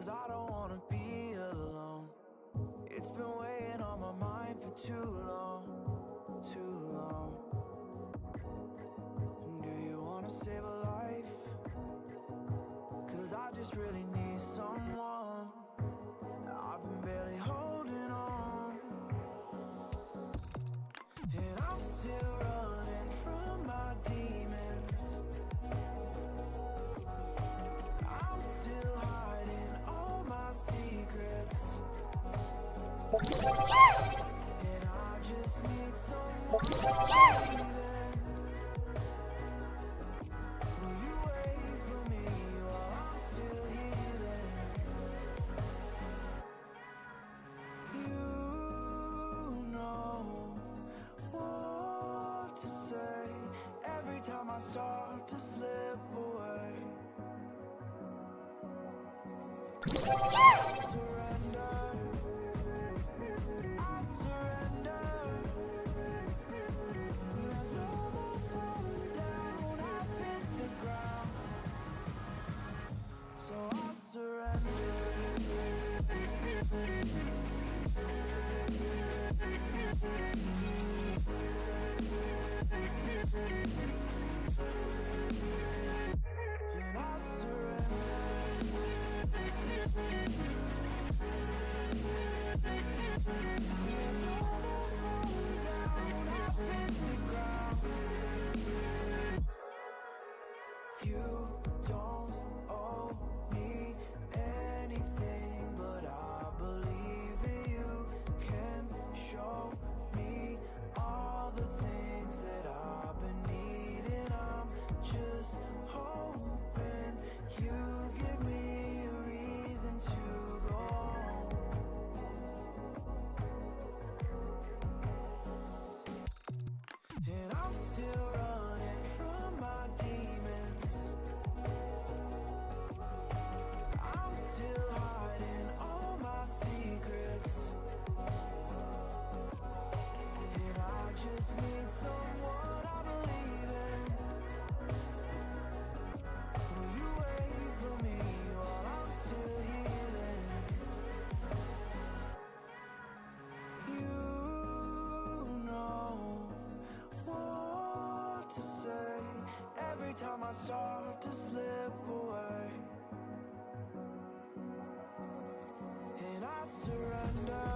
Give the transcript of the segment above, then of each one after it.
'cause I don't wanna be alone. It's been weighing on my mind for too long, too long. Do you wanna save a life? 'Cause I just really need someone. I've been barely holding on, and I'm still running from my demons. I'm still hiding all my secrets, and I just need someone believing. Will you wait for me while I'm still healing? You know what to say every time I start to slip away. Surrender, I surrender. There's no more falling down, I've hit the ground, so I surrender. And I surrender. There's no more falling down, I've hit the ground. You don't owe me anything, but I believe that you can show me all the things that I've been needing. I'm just hoping you give me a reason to go on. And I'm still running from my demons. I'm still hiding all my secrets, and I just need someone I believe in. Will you wait for me while I'm still healing? You know what to say every time I start to slip away. And I surrender,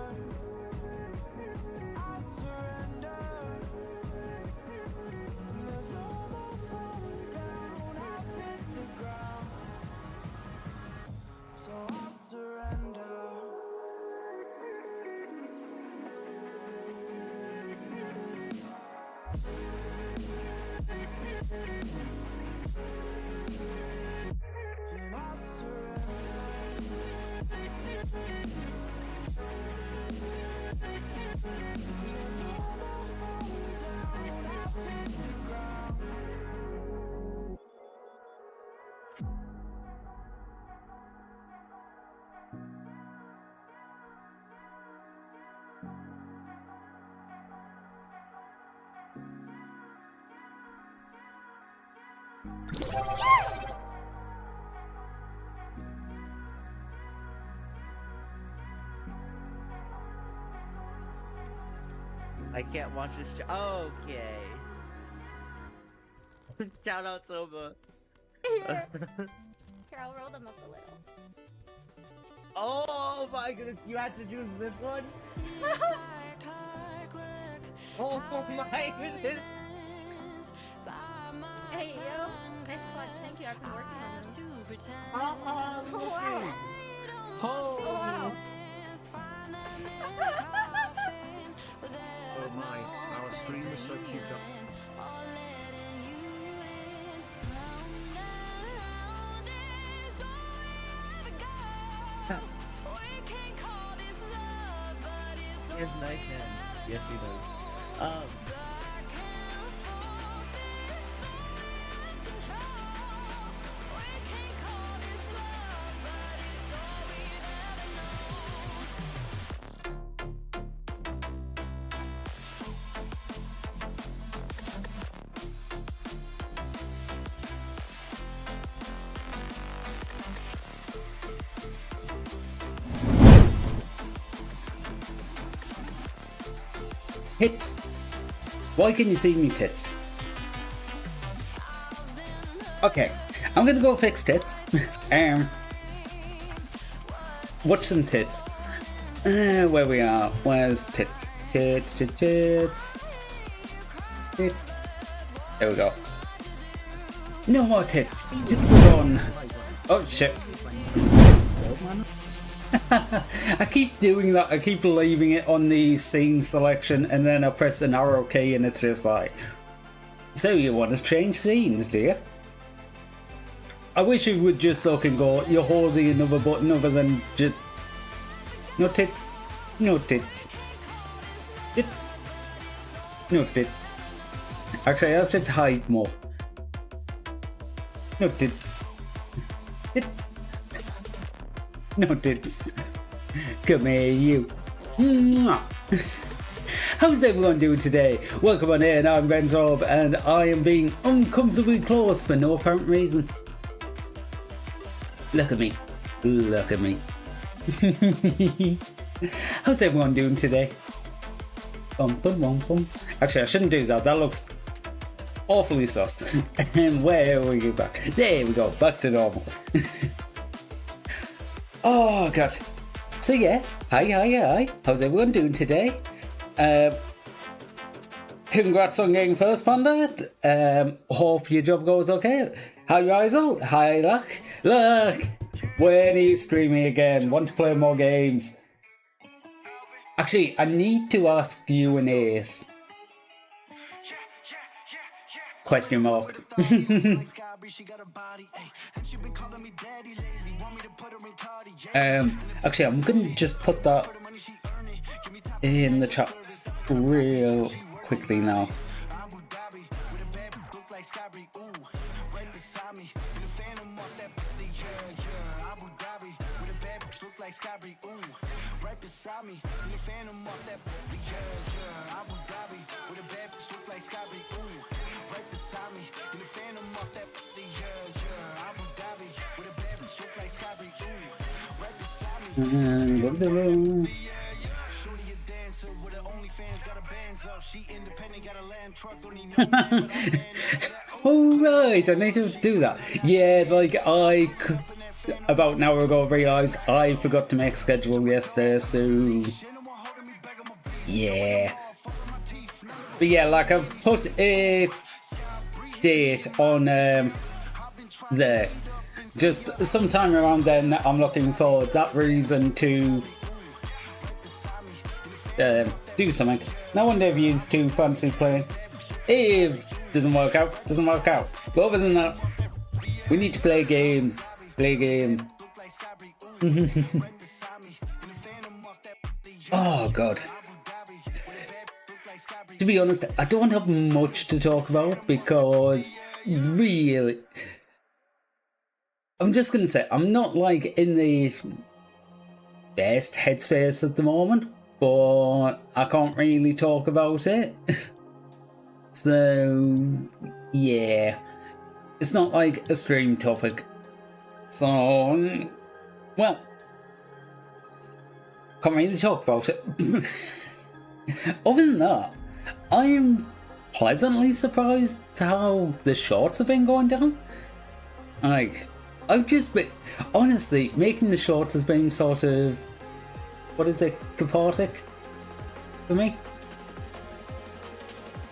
I surrender. There's no more falling down, I've hit the ground, so I surrender. And I surrender. There's no more falling down, I've hit the ground. I can't watch this show. Okay. Shout out Soma. Here, I'll roll them up a little. Oh my goodness, you had to choose this one? Oh my goodness. Hey, yo. Nice fun. Thank you. I've been working on them. Oh, wow. Oh, wow. Oh my, our stream is so cute up. He has nice hands. Yes, he does. Tits. Why can you see me tits? Okay, I'm gonna go fix tits. Watch some tits. Where we are? Where's tits? Tits. Tits. There we go. No more tits. Tits are gone. Oh shit. I keep doing that. I keep leaving it on the scene selection and then I press an arrow key and it's just like, so you want to change scenes, do you? I wish you would just look and go, you're holding another button other than just no tits, no tits, tits, no tits. Actually, I should hide more. No tits, tits. No tits. Come here, you. Mwah. How's everyone doing today? Welcome on in, I'm Ben Zorb, and I am being uncomfortably close for no apparent reason. Look at me. Look at me. How's everyone doing today? Bum, bum, bum, bum. Actually, I shouldn't do that. That looks awfully sus. And where we go back? There we go. Back to normal. Oh god. So yeah, hi. How's everyone doing today? Congrats on getting first, Panda. Hope your job goes okay. Hi Rizal. Hi Luck. Look! When are you streaming again? Want to play more games? Actually, I need to ask you an Ace. Question mark. Actually, I'm gonna just put that in the chat real quickly now. Oh right, I need to do that. Yeah, like about an hour ago realised I forgot to make a schedule yesterday, so yeah. But yeah, like I put a date on there. Just sometime around then I'm looking for that reason to do something. No wonder if you too fancy playing. If doesn't work out. But other than that, we need to play games. Oh god. To be honest, I don't have much to talk about because really, I'm just gonna say I'm not like in the best headspace at the moment, but I can't really talk about it. So yeah, it's not like a stream topic. So well, can't really talk about it. Other than that, I'm pleasantly surprised how the shorts have been going down. Like, I've just been, honestly, making the shorts has been sort of, what is it, cathartic for me?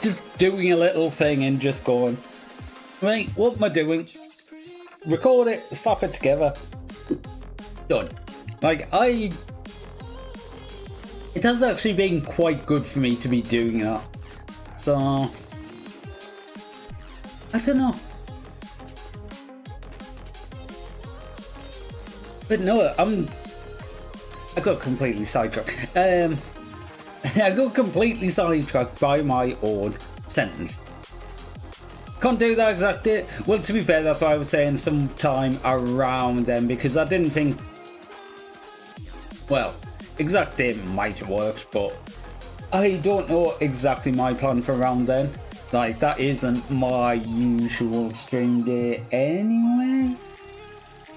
Just doing a little thing and just going, right, what am I doing? Record it, slap it together, done. Like, it has actually been quite good for me to be doing that. So, I don't know. But no, I got completely sidetracked. I got completely sidetracked by my own sentence. Can't do that exact date. Well, to be fair, that's why I was saying sometime around then, because I didn't think, well, exact date might have worked, but I don't know exactly my plan for around then. Like, that isn't my usual stream day anyway.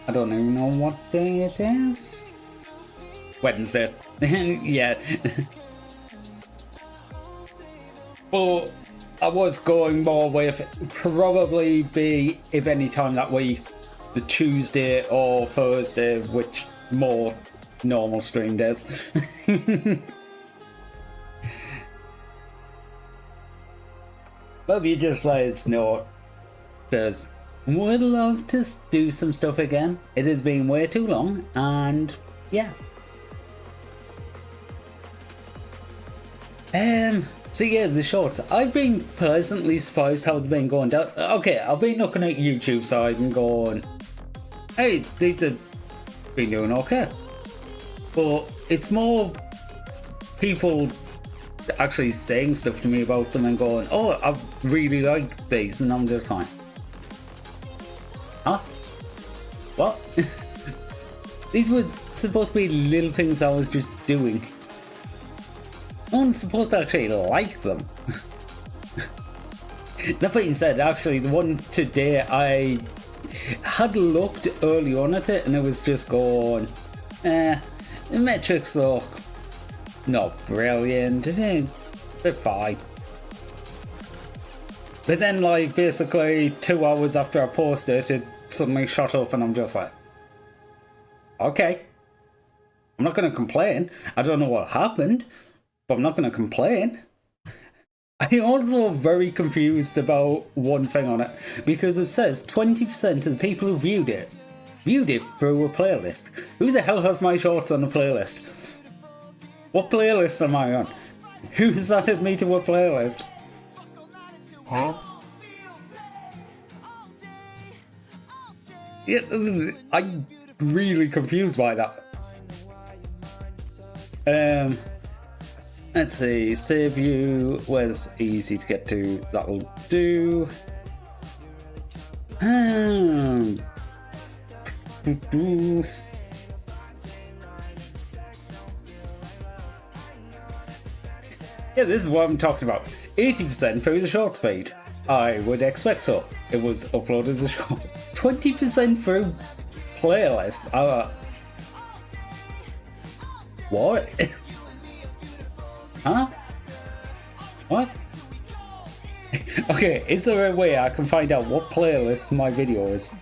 I don't even know what day it is. Wednesday. Yeah. But I was going more with probably be, if any time that week, the Tuesday or Thursday, which more normal stream days. Maybe just let us know, because we'd love to do some stuff again. It has been way too long, and yeah. So yeah, the shorts. I've been pleasantly surprised how it's been going down. Okay, I've been looking at YouTube side and going, hey, these have been doing okay. But it's more people actually saying stuff to me about them and going, oh, I really like these, and I'm just like, huh? What? These were supposed to be little things I was just doing. No one's supposed to actually like them. That being said, actually, the one today, I had looked early on at it and it was just going, the metrics look not brilliant, but fine. But then, like, basically 2 hours after I posted it suddenly shot up and I'm just like, okay. I'm not going to complain. I don't know what happened, but I'm not going to complain. I'm also very confused about one thing on it, because it says 20% of the people who viewed it through a playlist. Who the hell has my shorts on a playlist? What playlist am I on? Who's added me to a playlist? Huh? Yeah, I'm really confused by that. Let's see, save view was easy to get to, that'll do. Yeah, this is what I'm talking about. 80% through the shorts feed. I would expect so. It was uploaded as a short. 20% through playlist. What? Huh? What? Okay, is there a way I can find out what playlist my video is?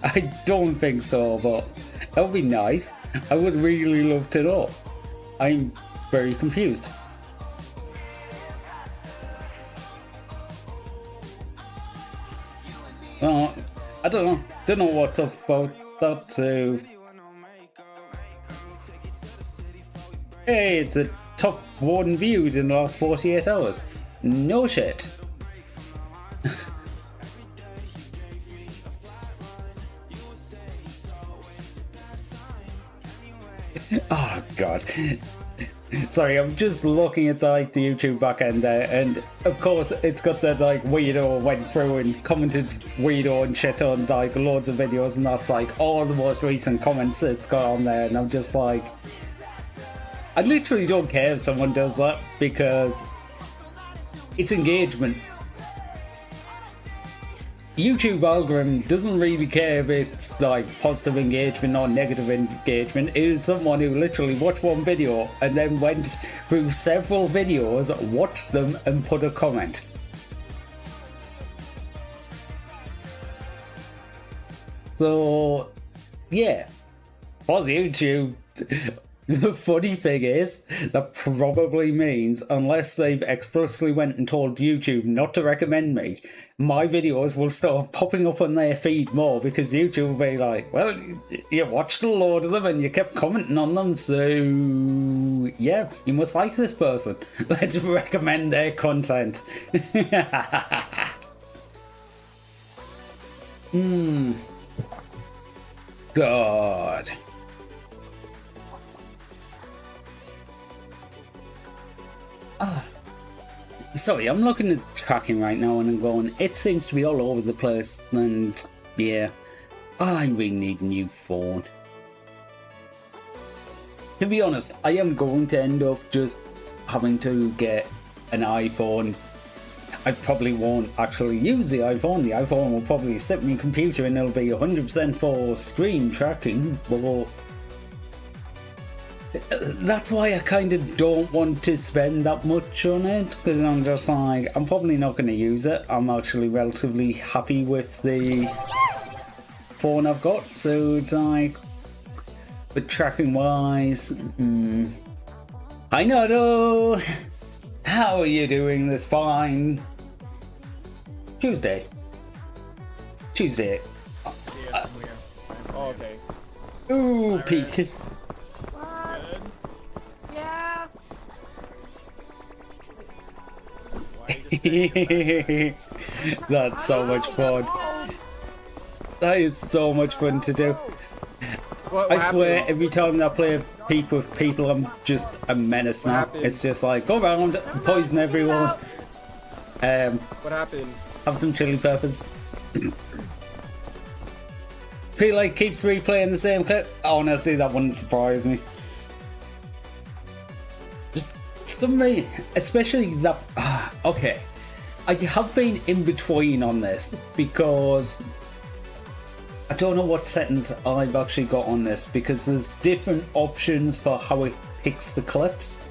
I don't think so, but that would be nice. I would really love to know. I'm very confused. I don't know. Don't know what's up about that too. Hey, it's a top 1 viewed in the last 48 hours. No shit. Oh god. Sorry, I'm just looking at the YouTube backend there, and of course it's got the weirdo went through and commented weirdo and shit on loads of videos, and that's all the most recent comments it's got on there, and I'm just like, I literally don't care if someone does that, because it's engagement. YouTube algorithm doesn't really care if it's positive engagement or negative engagement. It is someone who literally watched one video and then went through several videos, watched them and put a comment. So yeah, as far as YouTube, the funny thing is, that probably means, unless they've explicitly went and told YouTube not to recommend me, my videos will start popping up on their feed more, because YouTube will be like, well, you watched a load of them and you kept commenting on them, so yeah, you must like this person. Let's recommend their content. God. Sorry, I'm looking at tracking right now and I'm going, it seems to be all over the place, and yeah, I really need a new phone. To be honest, I am going to end up just having to get an iPhone. I probably won't actually use the iPhone. The iPhone will probably sit in my computer and it'll be 100% for stream tracking, but That's why I kind of don't want to spend that much on it, because I'm just like, I'm probably not going to use it. I'm actually relatively happy with the phone I've got, so it's like, but tracking wise, Hi Nodo! How are you doing this fine Tuesday? Oh, okay. Ooh, peek. Good. Yeah. Why you just That's so much fun. That is so much fun to do. what I swear, happened? every time I play Peak with people, I'm just a menace What now. happened? It's just like, go around, poison everyone, What happened? have some chili peppers. Feel like keeps replaying the same clip. Honestly, that wouldn't surprise me. Just somebody, especially that. Okay, I have been in between on this because I don't know what settings I've actually got on this, because there's different options for how it picks the clips.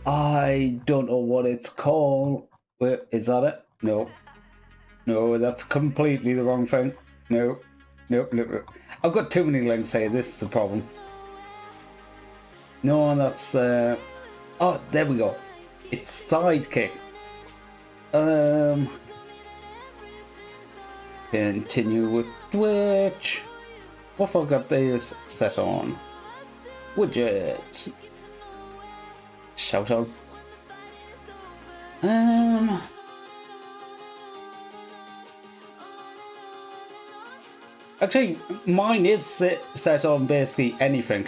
I don't know what it's called. Wait, is that it? No. No, that's completely the wrong thing. No. Nope. I've got too many links here. This is the problem. No, that's... Oh, there we go. It's Sidekick. Continue with Twitch. What have I got this set on? Widgets. Shout out. Actually, mine is set on basically anything.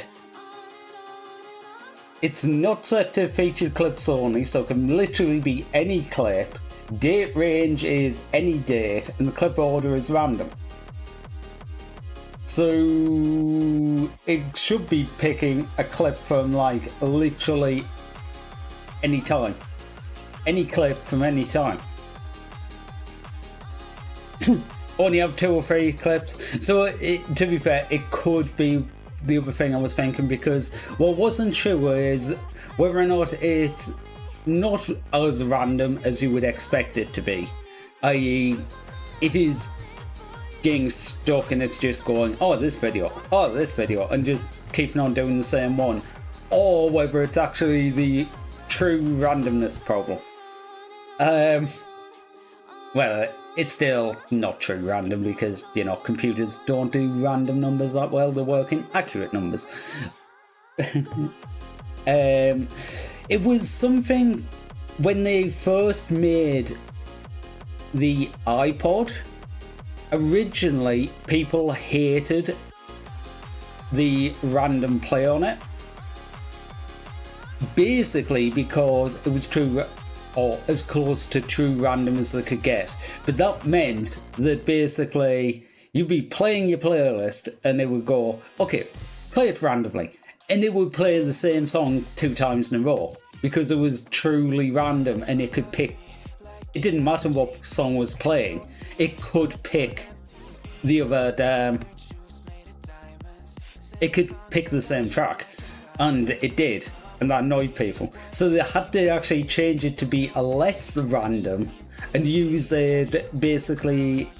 It's not set to featured clips only, so it can literally be any clip. Date range is any date, and the clip order is random. So it should be picking a clip from like literally any time. Any clip from any time. Only have 2 or 3 clips. So to be fair, it could be the other thing I was thinking, because what wasn't sure is whether or not it's not as random as you would expect it to be. I.e., it is getting stuck and it's just going, oh, this video, and just keeping on doing the same one. Or whether it's actually the true randomness problem. Well, it's still not true random, because, you know, computers don't do random numbers that well, they work in accurate numbers. It was something when they first made the iPod. Originally, people hated the random play on it. Basically because it was true, or as close to true random as they could get. But that meant that basically you'd be playing your playlist and they would go, okay, play it randomly. And it would play the same song 2 times in a row, because it was truly random and it could pick. It didn't matter what song was playing, it could pick the other, it could pick the same track, and it did, and that annoyed people. So they had to actually change it to be a less random and use it basically,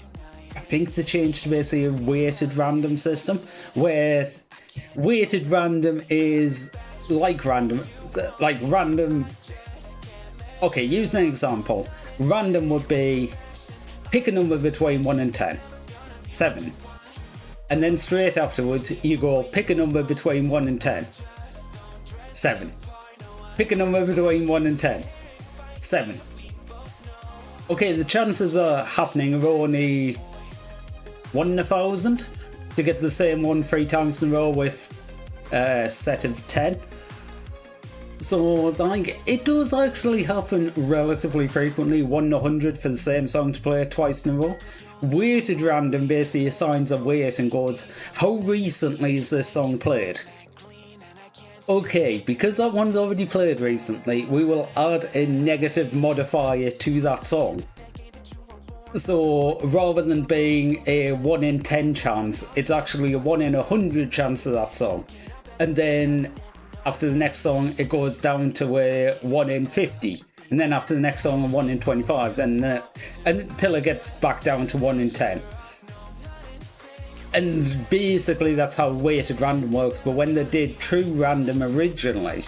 I think they changed to basically a weighted random system, where weighted random is like random. Okay, use an example. Random would be pick a number between 1 and 10. 7. And then straight afterwards you go pick a number between 1 and 10. 7. Pick a number between 1 and 10. 7. Okay, the chances of happening are only 1 in 1,000 to get the same one 3 times in a row with a set of 10. So, like, it does actually happen relatively frequently, 1 in 100 for the same song to play twice in a row. Weighted random basically assigns a weight and goes, how recently is this song played? Okay, because that one's already played recently, we will add a negative modifier to that song. So rather than being a 1 in 10 chance, it's actually a 1 in 100 chance of that song. And then after the next song, it goes down to a 1 in 50. And then after the next song, a 1 in 25. Then until it gets back down to 1 in 10. And basically that's how weighted random works. But when they did true random originally,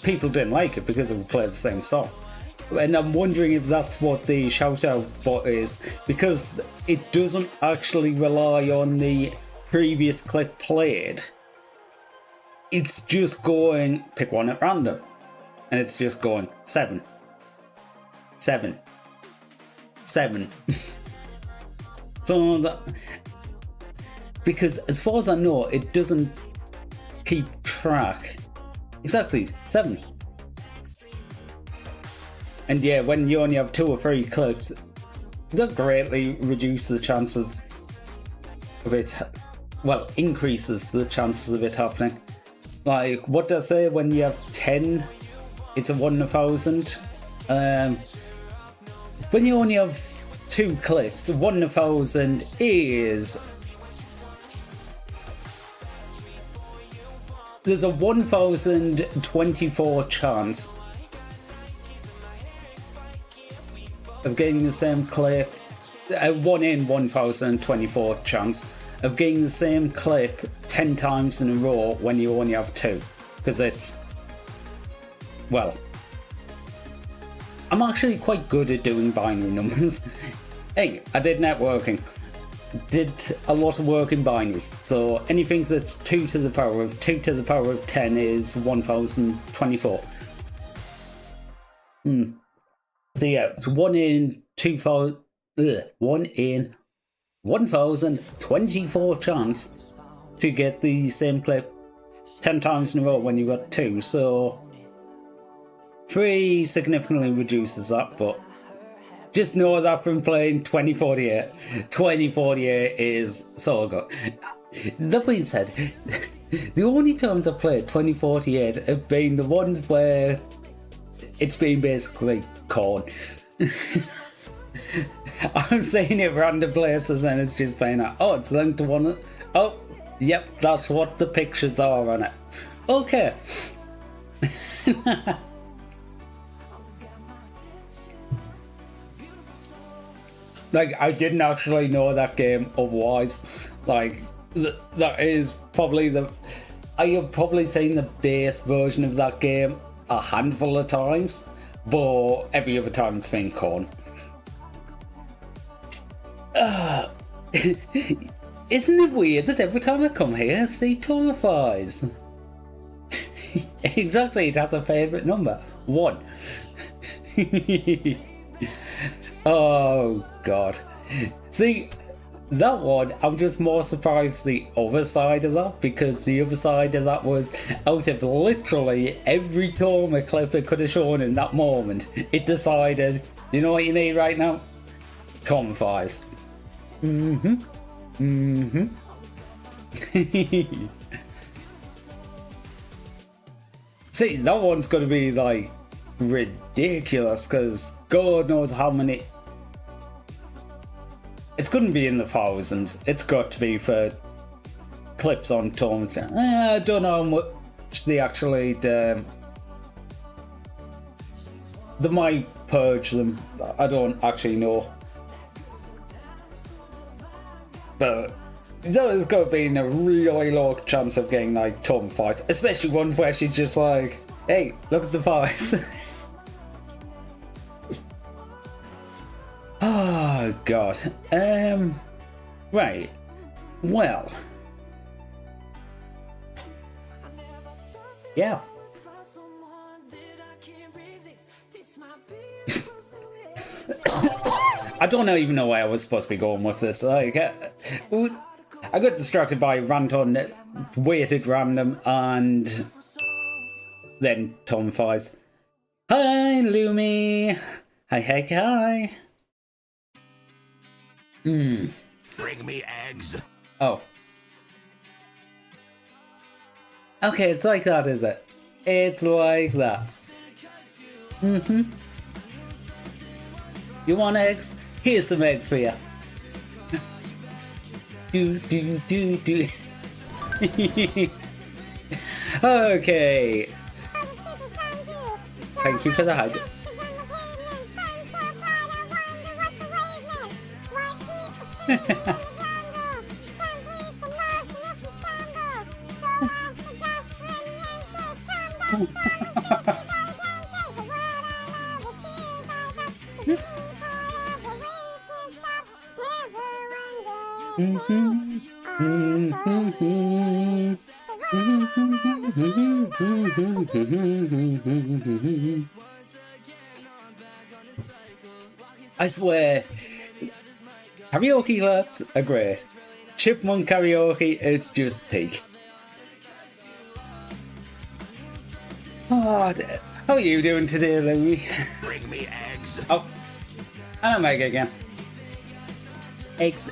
people didn't like it because it would play the same song. And I'm wondering if that's what the shout out bot is, because it doesn't actually rely on the previous clip played. It's just going, pick one at random, and it's just going 7, 7, 7. So that, because as far as I know, it doesn't keep track. Exactly, 7. And yeah, when you only have 2 or 3 clips, that greatly reduces the chances of it, well, increases the chances of it happening. Like, what did I say? When you have 10, it's a 1 in 1,000. When you only have 2 clips, 1 in 1,000 is... There's a 1,024 chance of getting the same clip, a 1 in 1,024 chance of getting the same clip 10 times in a row when you only have 2. Because it's, well, I'm actually quite good at doing binary numbers. Hey, I did networking. Did a lot of work in binary. So anything that's 2 to the power of 2 to the power of 10 is 1,024. So yeah, it's 1 in 2,000, 1 in 1,024 chance to get the same clip 10 times in a row when you've got 2. So 3 significantly reduces that, but just know that from playing 2048. 2048 is so good. That being said, the only times I've played 2048 have been the ones where it's been basically corn. I'm saying it random places and it's just been like, oh, it's linked to one. Oh, yep, that's what the pictures are on it. Okay. Like, I didn't actually know that game otherwise. Like, that is probably the... I have probably seen the base version of that game a handful of times, but every other time it's been corn. Isn't it weird that every time I come here, I see Tomifies? Exactly, it has a favourite number. 1. Oh, God. See, that one, I'm just more surprised the other side of that, because the other side of that was, out of literally every Toma clip it could have shown in that moment, it decided, you know what you need right now? Tomifies. See, that one's gonna be like ridiculous, because God knows how many. It's gonna be in the thousands. It's got to be for clips on Tomes. I don't know how much they actually. They might purge them. I don't actually know. But there's got to be a really low chance of getting like Tom fights, especially ones where she's just like, hey, look at the fights. Oh God. Right. Well. Yeah. I don't even know where I was supposed to be going with this. Like, I got distracted by rant on weighted random and then Tom Fies. Hi, Lumi. Hi. Bring me eggs. Oh. Okay, it's like that, is it? It's like that. You want eggs? Here's some eggs for you. Do. Okay. Thank you for the hug. I swear, karaoke laps are great. Chipmunk karaoke is just peak. Oh, how are you doing today, Louie? Bring me eggs. Oh, and I'm Meg again. Eggs.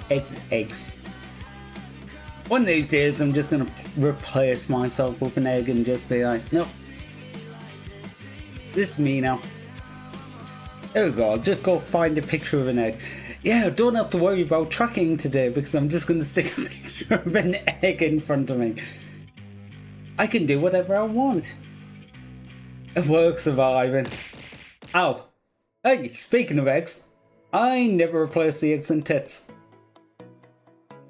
One of these days, I'm just gonna replace myself with an egg and just be like, nope. This is me now. Oh god, just go find a picture of an egg. Yeah, don't have to worry about tracking today because I'm just gonna stick a picture of an egg in front of me. I can do whatever I want. It works surviving. Ow. Hey, speaking of eggs, I never replace the eggs and tits.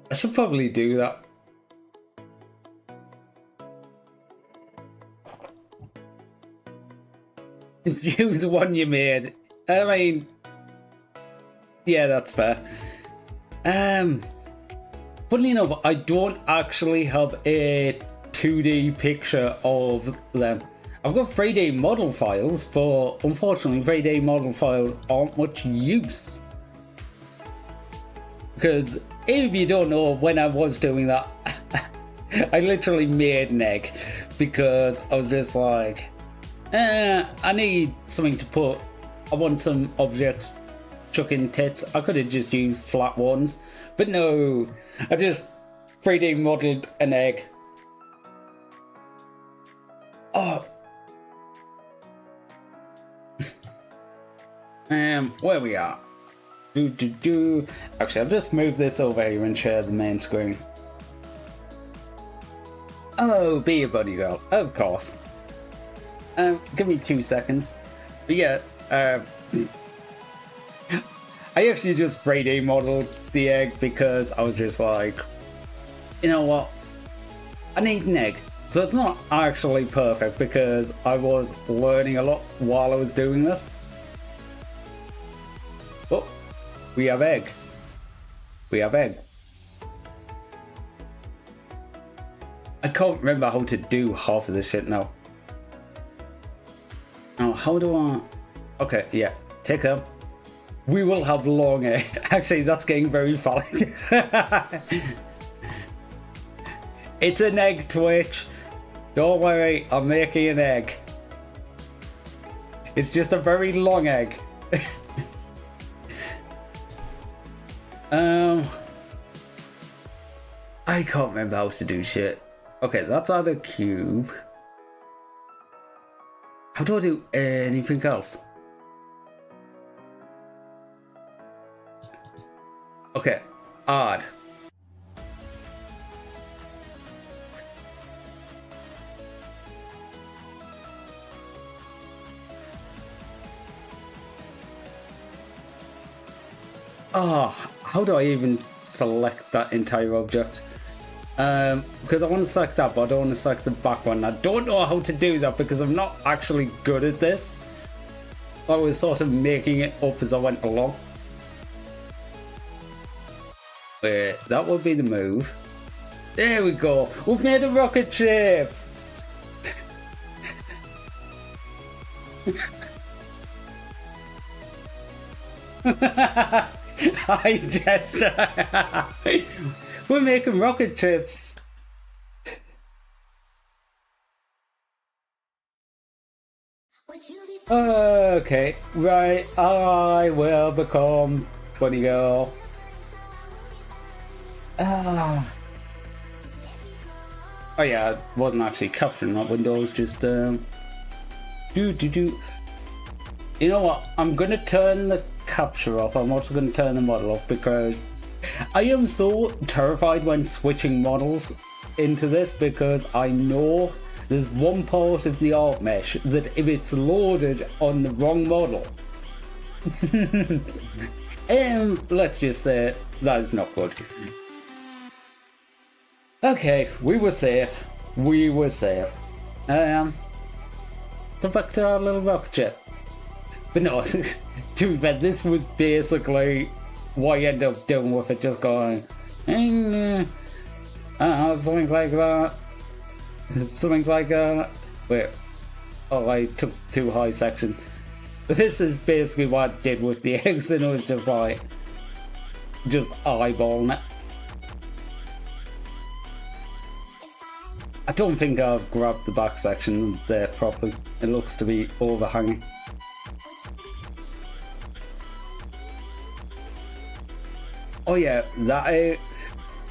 I should probably do that. Just use the one you made. I mean, yeah, that's fair. Funnily enough, I don't actually have a 2D picture of them. I've got 3D model files, but unfortunately 3D model files aren't much use. Because if you don't know, when I was doing that, I literally made an egg because I was just like, I need something to put. I want some objects chucking tits. I could have just used flat ones, but no, I just 3D modeled an egg. Oh. Where we are. Actually, I'll just move this over here and share the main screen. Oh, be a bunny girl, of course. Give me 2 seconds. But yeah, I actually just 3D modeled the egg because I was just like, you know what? I need an egg. So it's not actually perfect because I was learning a lot while I was doing this. Oh, we have egg. We have egg. I can't remember how to do half of this shit now. Now, how do I... Okay, yeah, take them. We will have long egg. Actually, that's getting very phallic. It's an egg, Twitch. Don't worry, I'm making an egg. It's just a very long egg. I can't remember how to do shit. Okay, that's add a cube. How do I do anything else? Okay, add. Oh, how do I even select that entire object? Because I want to select that, but I don't want to select the back one. I don't know how to do that because I'm not actually good at this. I was sort of making it up as I went along. Wait, that would be the move. There we go. We've made a rocket ship. Hi, Jester. We're making rocket ships. Okay, right. I will become bunny girl. Oh yeah, I wasn't actually capturing that window. I was just You know what? I'm gonna turn the capture off. I'm also going to turn the model off because I am so terrified when switching models into this, because I know there's one part of the art mesh that if it's loaded on the wrong model, let's just say that is not good. Okay, we were safe. We were safe. So back to our little rocket ship. But no, to be fair, this was basically what I ended up doing with it, just going, something like that. Something like that. Wait. Oh, I took too high section. But this is basically what I did with the eggs, and it was just like, just eyeballing it. I don't think I've grabbed the back section there properly. It looks to be overhanging. Oh yeah, that I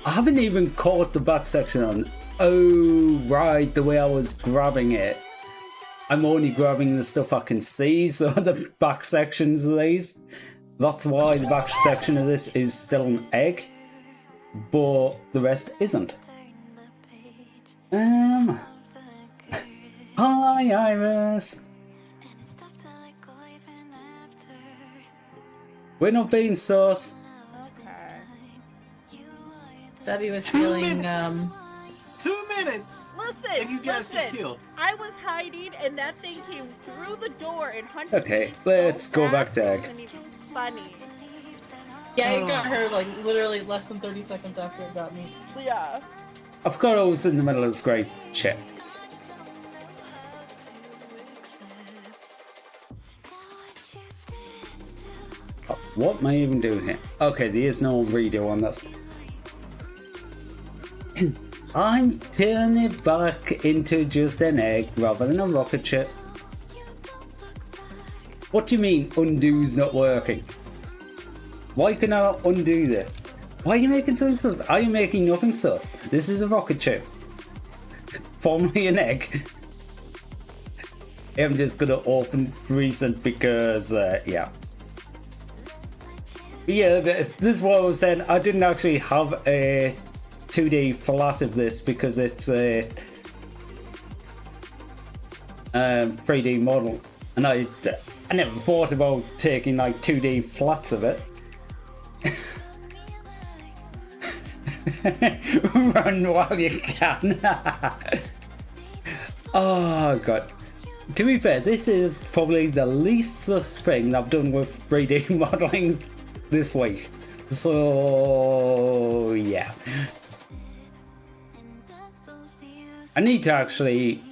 haven't even caught the back section on. Oh right, the way I was grabbing it. I'm only grabbing the stuff I can see, so the back sections of these. That's why the back section of this is still an egg, but the rest isn't. Hi Iris. We're not being sus. Said he was feeling 2 minutes. Listen, You guys get killed. I was hiding and that thing came through the door and hunted Okay, me let's so go fast, back to it egg. wasn't even funny. Yeah, it got her like literally less than 30 seconds after it got me. Yeah. I forgot I was in the middle of this great shit. Oh, what am I even doing here? Okay, there is no redo on this. I'm turning it back into just an egg rather than a rocket ship. What do you mean undo's not working? Why can I undo this? Why are you making something sus? Are you making nothing sus? This is a rocket ship. Formerly an egg. I'm just gonna open recent because, yeah. Yeah, this is what I was saying. I didn't actually have a 2D flat of this because it's a 3D model. And I never thought about taking like 2D flats of it. Run while you can. Oh god. To be fair, this is probably the least sus thing I've done with 3D modelling this week. So yeah. I need to actually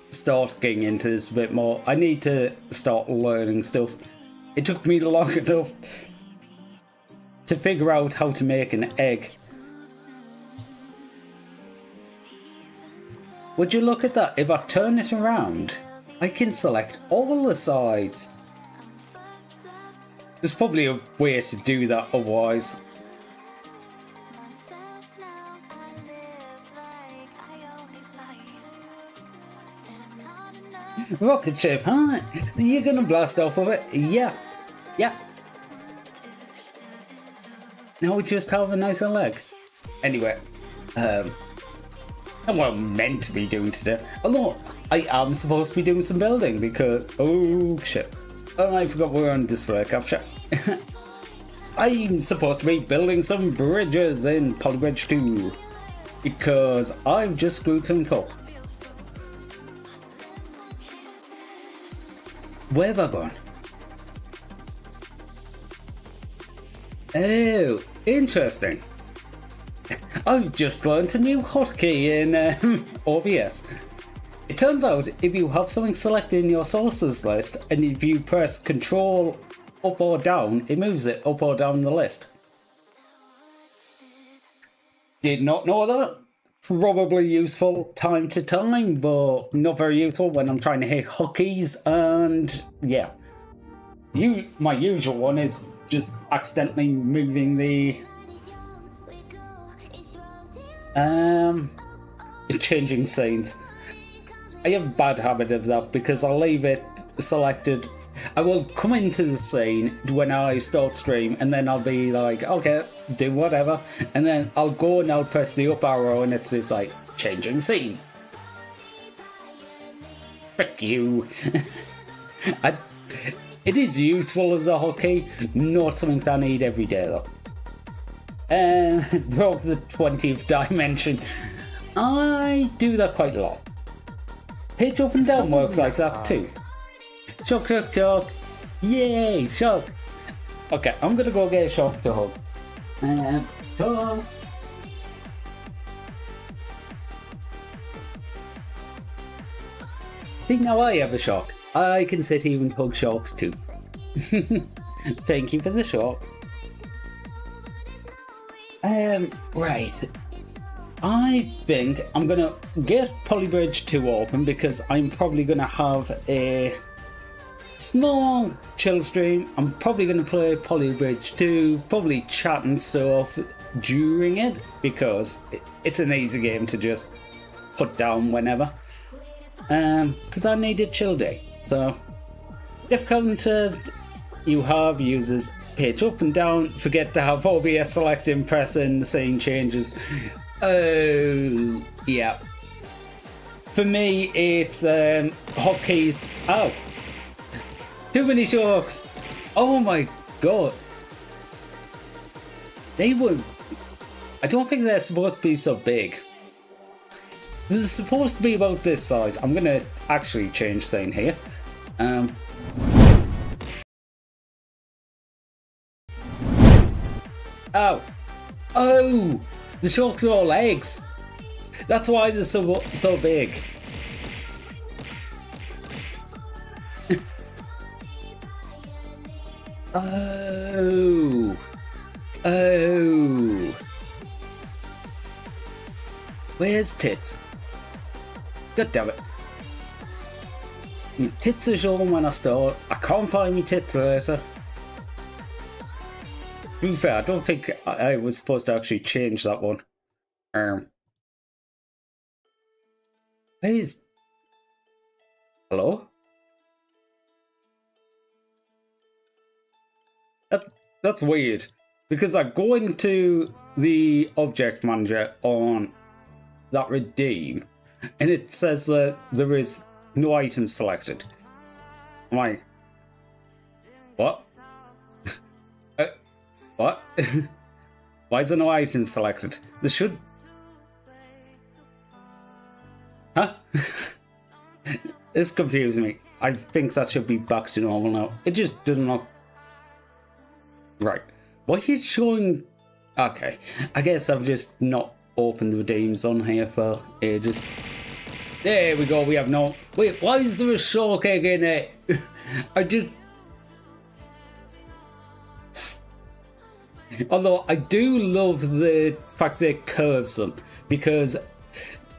start getting into this a bit more. I need to start learning stuff. It took me long enough to figure out how to make an egg. Would you look at that? If I turn it around, I can select all the sides. There's probably a way to do that otherwise. Rocket ship, huh? You're gonna blast off of it? Yeah. Yeah. Now we just have a nicer leg. Anyway, that's what I'm meant to be doing today. Although, I am supposed to be doing some building because... Oh, shit. Oh, I forgot we're on display capture. I'm supposed to be building some bridges in Polybridge 2. Because I've just screwed something up. Where have I gone? Oh, interesting. I've just learned a new hotkey in OBS. It turns out if you have something selected in your sources list and if you press Control up or down, it moves it up or down the list. Did not know that. Probably useful time to time, but not very useful when I'm trying to hit hotkeys. And yeah, my usual one is just accidentally moving the changing scenes. I have a bad habit of that because I'll leave it selected I will come into the scene when I start stream, and then I'll be like, okay, do whatever, and then I'll go and I'll press the up arrow, and it's just like changing scene. Frick you. It is useful as a hotkey, not something that I need every day though. Broke the 20th dimension. I do that quite a lot. Pitch up and down works like that too. Shock, shock, shock. Yay, shock. Okay, I'm gonna go get a shock to hug. Shock. See, now I have a shock. I can sit here and hug sharks too. Thank you for the shock. Right. I think I'm gonna get Polybridge 2 open because I'm probably gonna have a small chill stream. I'm probably gonna play Polybridge 2, probably chat and stuff during it because it's an easy game to just put down whenever. Because I need a chill day. So, diff counter you have uses pitch up and down. Forget to have OBS select and press in the scene changes. Oh, yeah. For me, it's hotkeys. Oh, too many sharks. Oh my god. They were. I don't think they're supposed to be so big. They're supposed to be about this size. I'm gonna actually change scene here. Oh. Oh! The sharks are all eggs. That's why they're so big. Oh. Oh. Where's Tits? God damn it. My tits are shown when I start. I can't find my tits later. To be fair, I don't think I was supposed to actually change that one. Please. Hello? That's weird. Because I go into the object manager on that redeem, and it says that there is no item selected. I'm like, what? What? Why is there no item selected? There should. Huh? It's confusing me. I think that should be back to normal now. It just doesn't look. Right. Why are you showing. Okay. I guess I've just not opened the redeems on here for ages. There we go, we have no. Wait, why is there a shark egg in it? I just. Although I do love the fact that it curves them, because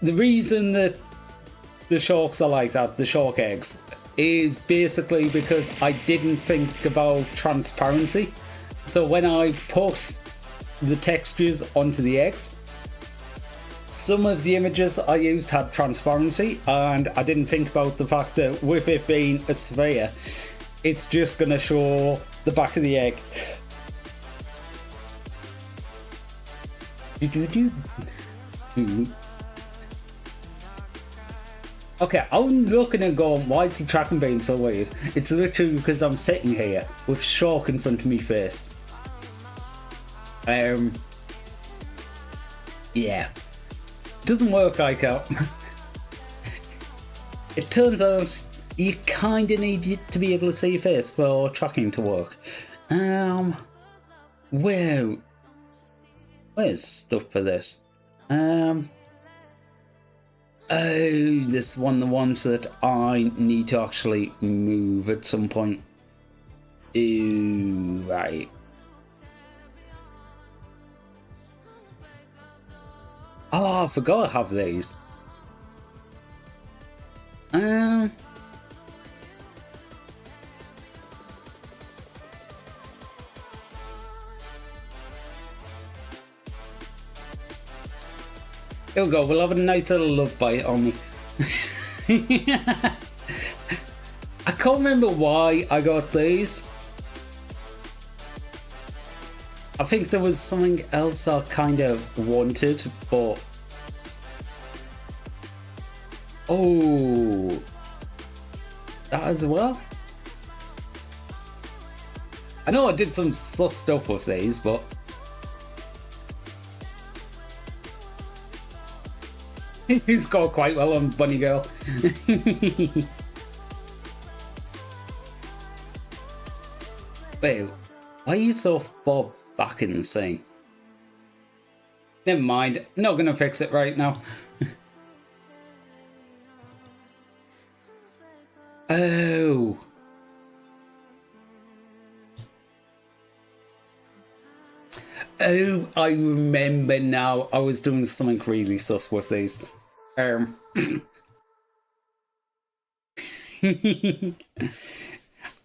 the reason that the sharks are like that, the shark eggs, is basically because I didn't think about transparency. So when I put the textures onto the eggs, some of the images I used had transparency, and I didn't think about the fact that with it being a sphere, it's just going to show the back of the egg. Okay, I'm looking and going, why is the tracking being so weird? It's literally because I'm sitting here with shark in front of me face. Yeah. Doesn't work like that. It turns out you kind of need to be able to see your face for tracking to work. Where's stuff for this? Oh, this one, the ones that I need to actually move at some point. Ooh, right. Oh, I forgot I have these. Here we go, we'll have a nice little love bite on me. I can't remember why I got these. I think there was something else I kind of wanted, but... Oh... That as well? I know I did some sus stuff with these, but... He scored quite well on Bunny Girl. Wait, why are you so far back in the scene? Never mind, not gonna fix it right now. Oh. Oh, I remember now. I was doing something really sus with these.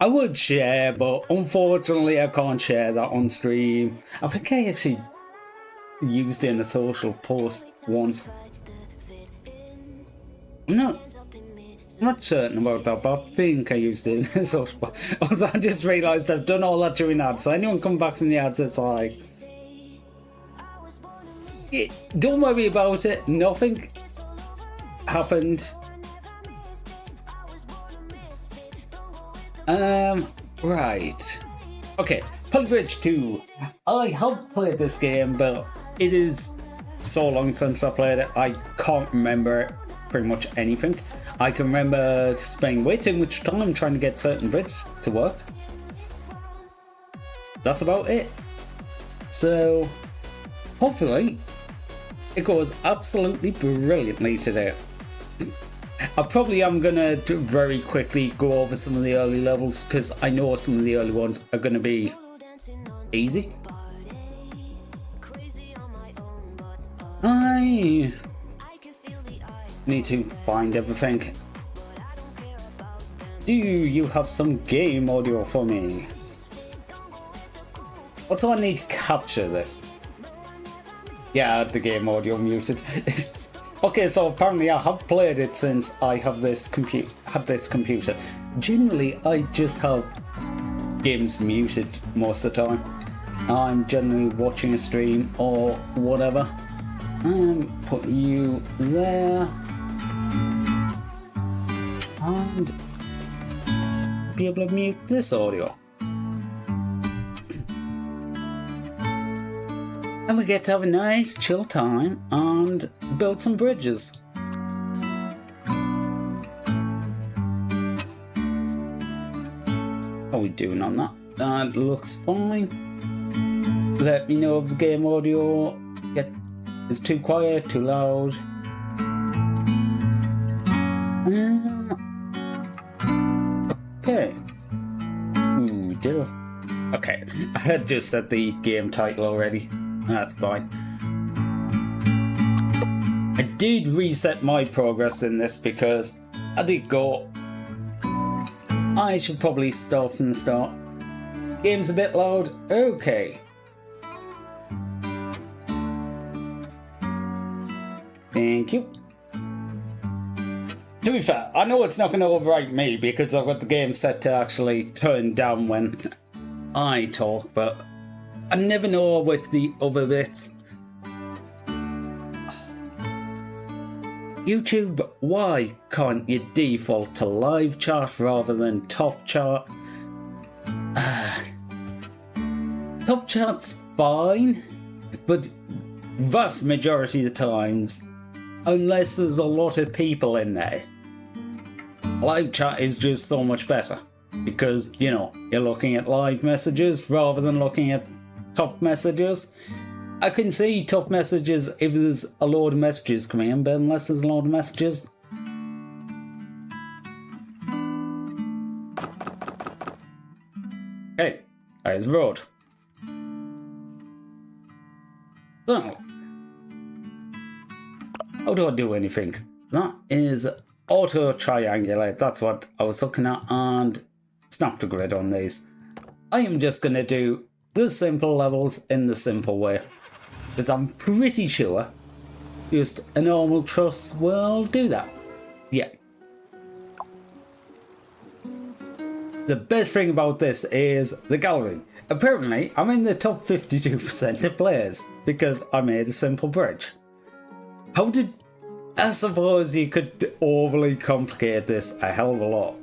I would share, but unfortunately I can't share that on stream. I think I actually used it in a social post once. I'm not certain about that, but I think I used it in a social post. Also, I just realised I've done all that during ads, so anyone come back from the ads, it's like... Don't worry about it, nothing happened. Right. Okay, Polybridge 2. I have played this game, but it is so long since I played it, I can't remember pretty much anything. I can remember spending way too much time trying to get certain bridge to work. That's about it. So, hopefully, it goes absolutely brilliantly today. I probably am going to very quickly go over some of the early levels because I know some of the early ones are going to be easy. I need to find everything. Do you have some game audio for me? Also, I need to capture this. Yeah, I had the game audio muted. Okay, so apparently I have played it since I have this computer. Generally, I just have games muted most of the time. I'm generally watching a stream or whatever. Put you there. And be able to mute this audio. And we get to have a nice chill time and build some bridges. How are we doing on that? That looks fine. Let me know if the game audio is too quiet, too loud. Okay. Ooh, just... Okay, I had just said the game title already. That's fine. I did reset my progress in this because I did go... I should probably start from the start. Game's a bit loud. Okay. Thank you. To be fair, I know it's not going to overwrite me because I've got the game set to actually turn down when I talk, but I never know with the other bits. YouTube, why can't you default to live chat rather than top chat? Top chat's fine, but vast majority of the times, unless there's a lot of people in there, live chat is just so much better. Because, you know, you're looking at live messages rather than looking at top messages. I can see top messages if there's a load of messages coming in, but unless there's a load of messages... Okay, there's the road. So, how do I do anything? That is auto triangulate, that's what I was looking at, and snap to grid on these. I am just going to do the simple levels in the simple way. Because I'm pretty sure just a normal truss will do that. Yeah. The best thing about this is the gallery. Apparently, I'm in the top 52% of players because I made a simple bridge. How did... I suppose you could overly complicate this a hell of a lot.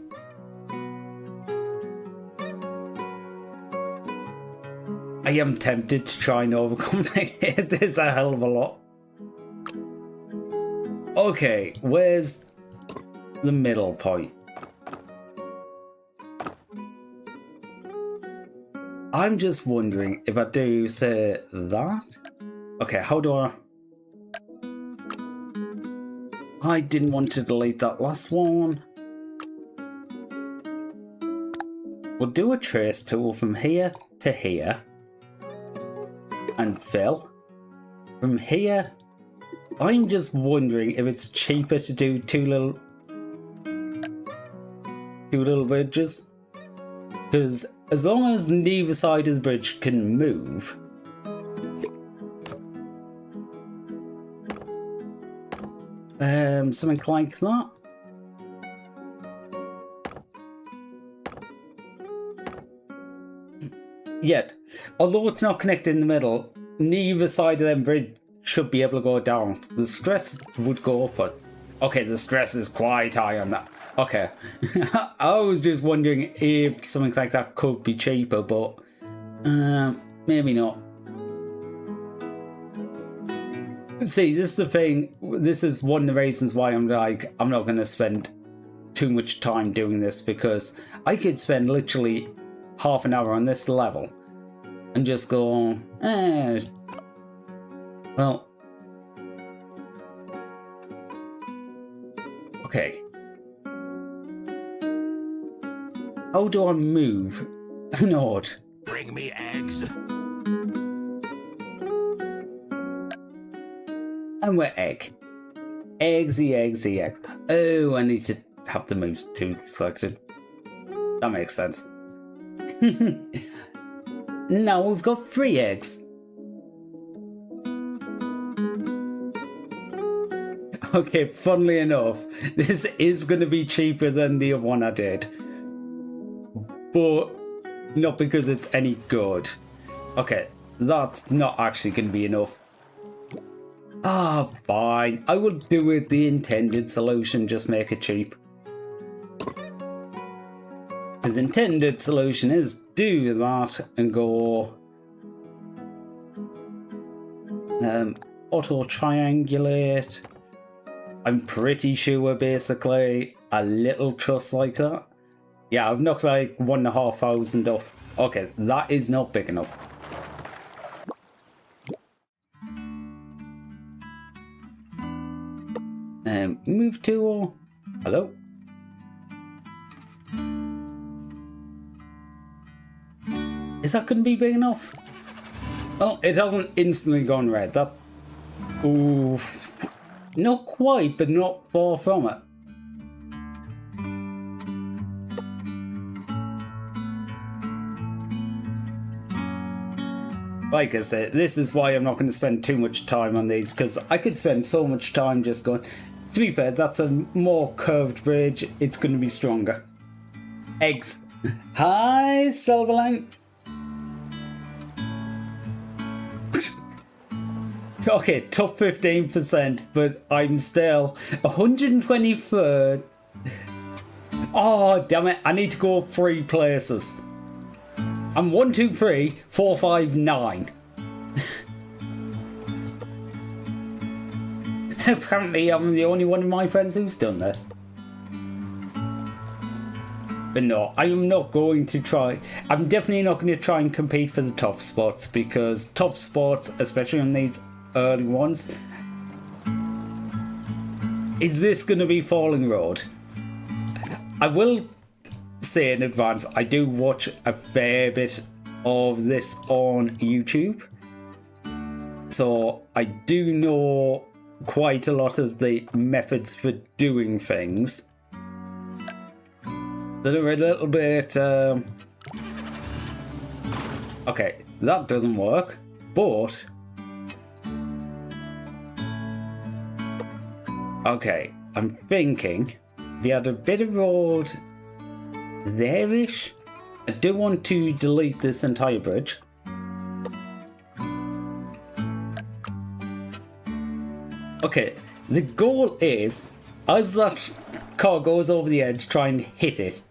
I am tempted to try and overcomplicate this a hell of a lot. Okay, where's the middle point? I'm just wondering if I do say that. Okay, how do I didn't want to delete that last one. We'll do a trace tool from here to here. And fill. From here, I'm just wondering if it's cheaper to do two little bridges. Because as long as neither side of the bridge can move, something like that. Yet, although it's not connected in the middle, neither side of them bridge should be able to go down. The stress would go up, but okay, the stress is quite high on that. Okay, I was just wondering if something like that could be cheaper, but maybe not. See, this is the thing. This is one of the reasons why I'm like, I'm not going to spend too much time doing this, because I could spend literally half an hour on this level and just go, well, okay. How do I move a node? Bring me eggs. And we're egg. Eggsy, eggsy, eggs. Oh, I need to have the move to selected. That makes sense. Now we've got 3 eggs. Okay, funnily enough, this is going to be cheaper than the other one I did. But not because it's any good. Okay, that's not actually going to be enough. Ah, fine. I will do it the intended solution, just make it cheap. His intended solution is do that and go auto triangulate. I'm pretty sure we're basically a little truss like that. Yeah, I've knocked like 1,500 off. Okay, that is not big enough. Move tool. Hello. Is that going to be big enough? Well, it hasn't instantly gone red. That... Oof. Not quite, but not far from it. Like I said, this is why I'm not going to spend too much time on these, because I could spend so much time just going... To be fair, that's a more curved bridge. It's going to be stronger. Eggs. Hi, Silverline. Okay, top 15%, but I'm still 123rd. Oh, damn it. I need to go 3 places. I'm 1, 2, 3, 4, 5, 9. Apparently, I'm the only one of my friends who's done this. But no, I am not going to try. I'm definitely not going to try and compete for the top spots, because top spots, especially on these early ones, is this going to be Falling Road? I will say in advance, I do watch a fair bit of this on YouTube, so I do know quite a lot of the methods for doing things that are a little bit okay, that doesn't work, but okay, I'm thinking if you had a bit of road there-ish, I do want to delete this entire bridge. Okay, the goal is, as that car goes over the edge, try and hit it.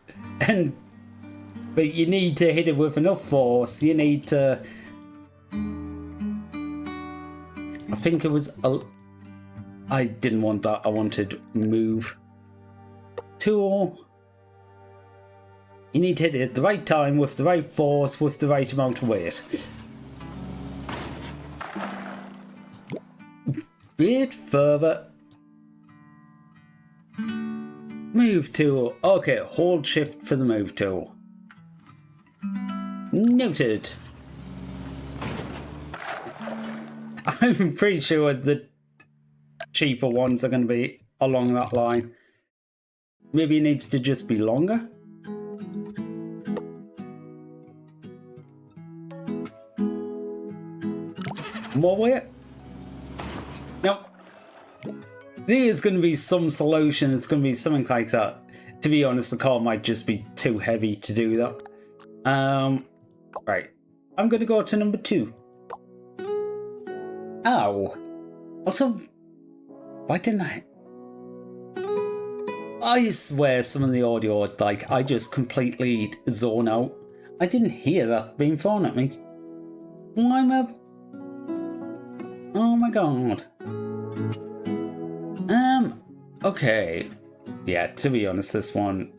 But you need to hit it with enough force. You need to... I think it was... I didn't want that. I wanted move. Tool. You need to hit it at the right time, with the right force, with the right amount of weight. Bit further. Move tool. Okay, hold shift for the move tool. Noted. I'm pretty sure the cheaper ones are going to be along that line. Maybe it needs to just be longer. More weight? No. There's going to be some solution. It's going to be something like that. To be honest, the car might just be too heavy to do that. Right. I'm going to go to number 2. Ow. Also, why didn't I? I swear some of the audio, like, I just completely zone out. I didn't hear that being thrown at me. Oh my god. Okay. Yeah, to be honest, this one...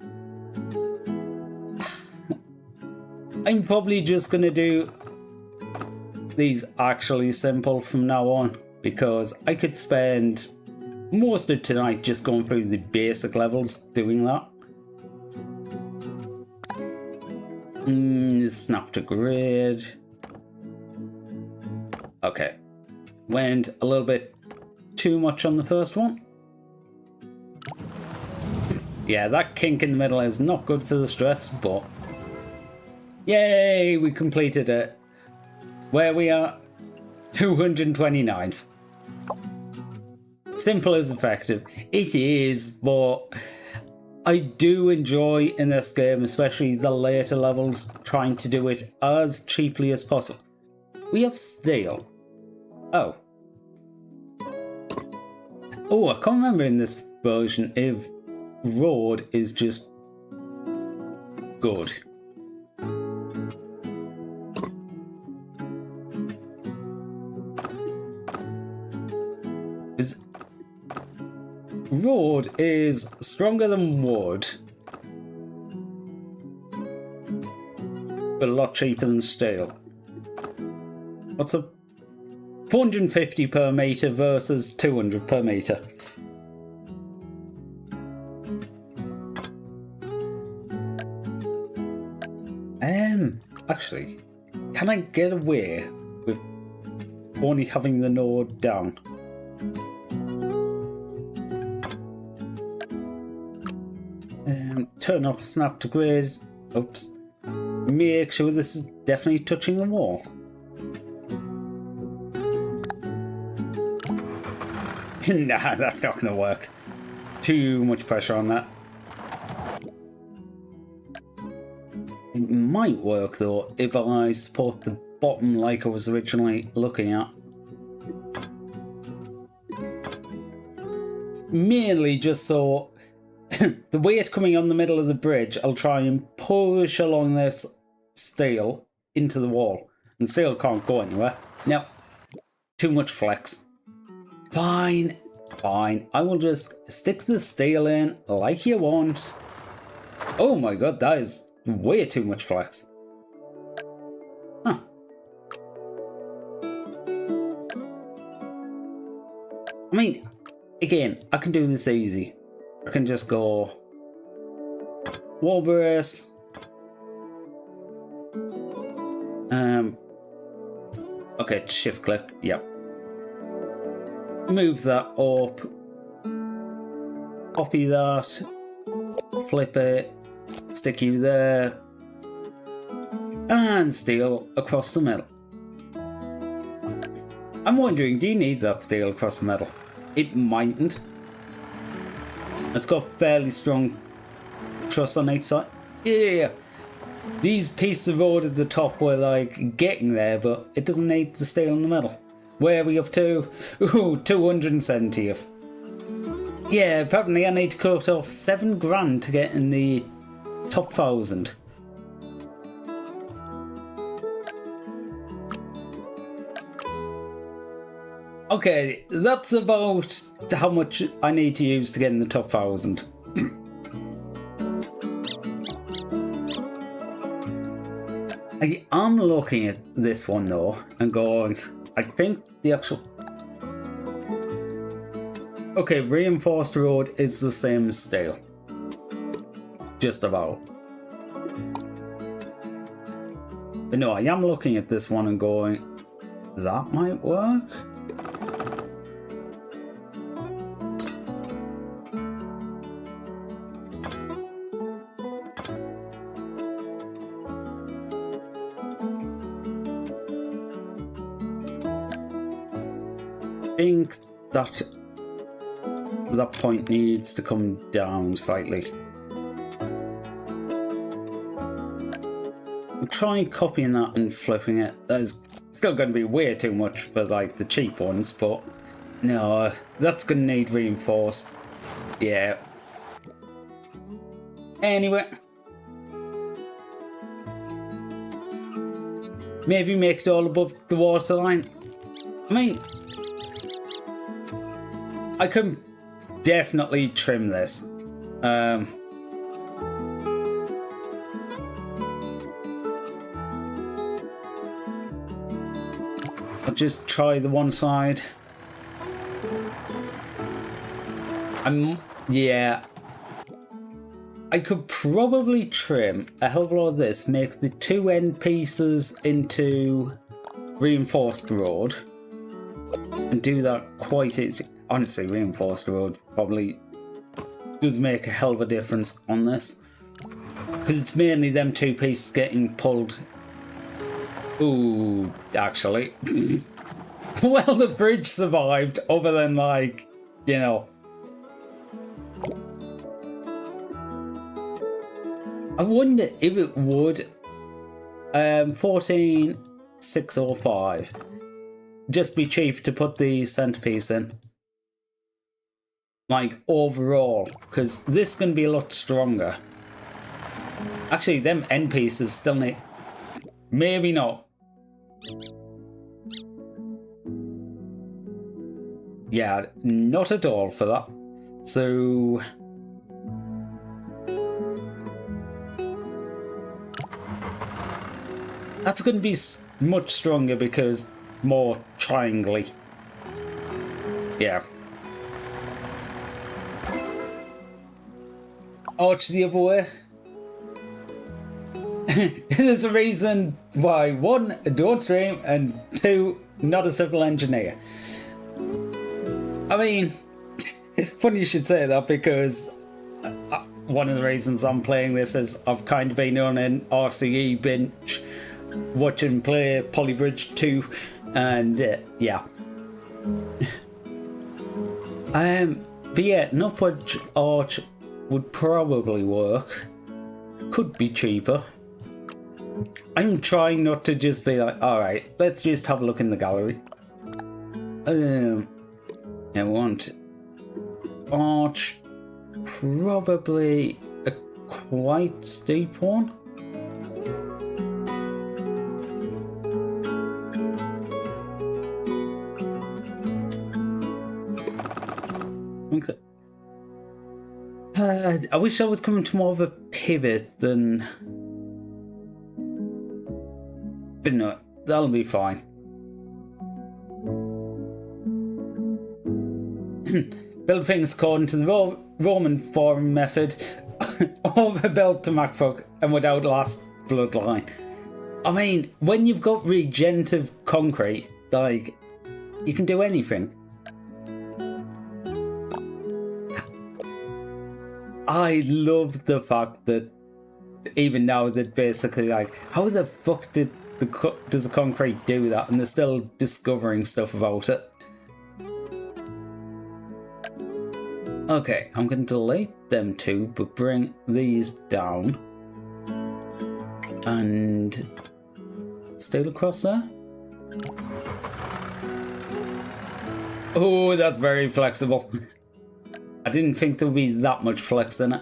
I'm probably just gonna do these actually simple from now on, because I could spend most of tonight just going through the basic levels doing that. Snap to grid. Okay. Went a little bit too much on the first one. Yeah, that kink in the middle is not good for the stress, but... Yay, we completed it. Where we are? 229th. Simple as effective. It is, but I do enjoy in this game, especially the later levels, trying to do it as cheaply as possible. We have steel. Oh. Oh, I can't remember in this version if road is just good. Road is stronger than wood, but a lot cheaper than steel. What's a 450 per meter versus 200 per meter? Actually, can I get away with only having the node down? Turn off snap to grid. Oops. Make sure this is definitely touching the wall. Nah, that's not going to work. Too much pressure on that. It might work though if I support the bottom like I was originally looking at. Mainly just so the weight coming on the middle of the bridge, I'll try and push along this steel into the wall. And steel can't go anywhere. No. Too much flex. Fine. Fine. I will just stick the steel in like you want. Oh my god, that is way too much flex. Huh. I mean, again, I can do this easy. I can just go wall brace. Okay, shift click. Yep. Move that up. Copy that. Flip it. Stick you there. And steel across the middle. I'm wondering, do you need that steel across the middle? It mightn't. It's got fairly strong truss on each side. Yeah. These pieces of road at the top were like getting there, but it doesn't need the steel in the middle. Where are we up to? Ooh, 270th. Yeah, apparently I need to cut off 7 grand to get in the top 1,000. Okay, that's about how much I need to use to get in the top 1,000. I'm looking at this one though and going, I think the actual... Okay, reinforced road is the same as steel. Just about. But no, I am looking at this one and going, that might work? I think that point needs to come down slightly. I'm trying copying that and flipping it. That's still going to be way too much for like the cheap ones, but no, that's going to need reinforced. Yeah. Anyway. Maybe make it all above the waterline. I mean, I can definitely trim this. I'll just try the one side. Yeah. I could probably trim a hell of a lot of this, make the 2 end pieces into reinforced road, and do that quite easy. Honestly, reinforced road probably does make a hell of a difference on this, because it's mainly them 2 pieces getting pulled. Ooh, actually. Well, the bridge survived, other than like, you know. I wonder if it would. 14,605. Just be cheap to put the centerpiece in. Like, overall. Because this is going to be a lot stronger. Actually, them end pieces still need... Maybe not. Yeah, not at all for that. So... That's going to be much stronger because more triangly. Yeah. Arch the other way. There's a reason why 1, don't stream, and 2, not a civil engineer. I mean, funny you should say that, because one of the reasons I'm playing this is I've kind of been on an RCE binge, watching play Polybridge 2, and yeah. But yeah, Northbridge Arch would probably work. Could be cheaper. I'm trying not to just be like, alright, let's just have a look in the gallery. I want Arch, probably a quite steep one. Okay. I wish I was coming to more of a pivot than... But no, that'll be fine. Build things according to the Roman Forum method, overbuilt to MacBook and would outlast Bloodline. I mean, when you've got regenerative concrete, like, you can do anything. I love the fact that even now that basically, like, how the fuck does the concrete do that? And they're still discovering stuff about it. Okay, I'm going to delete them 2, but bring these down. And still across there. Oh, that's very flexible. I didn't think there would be that much flex in it.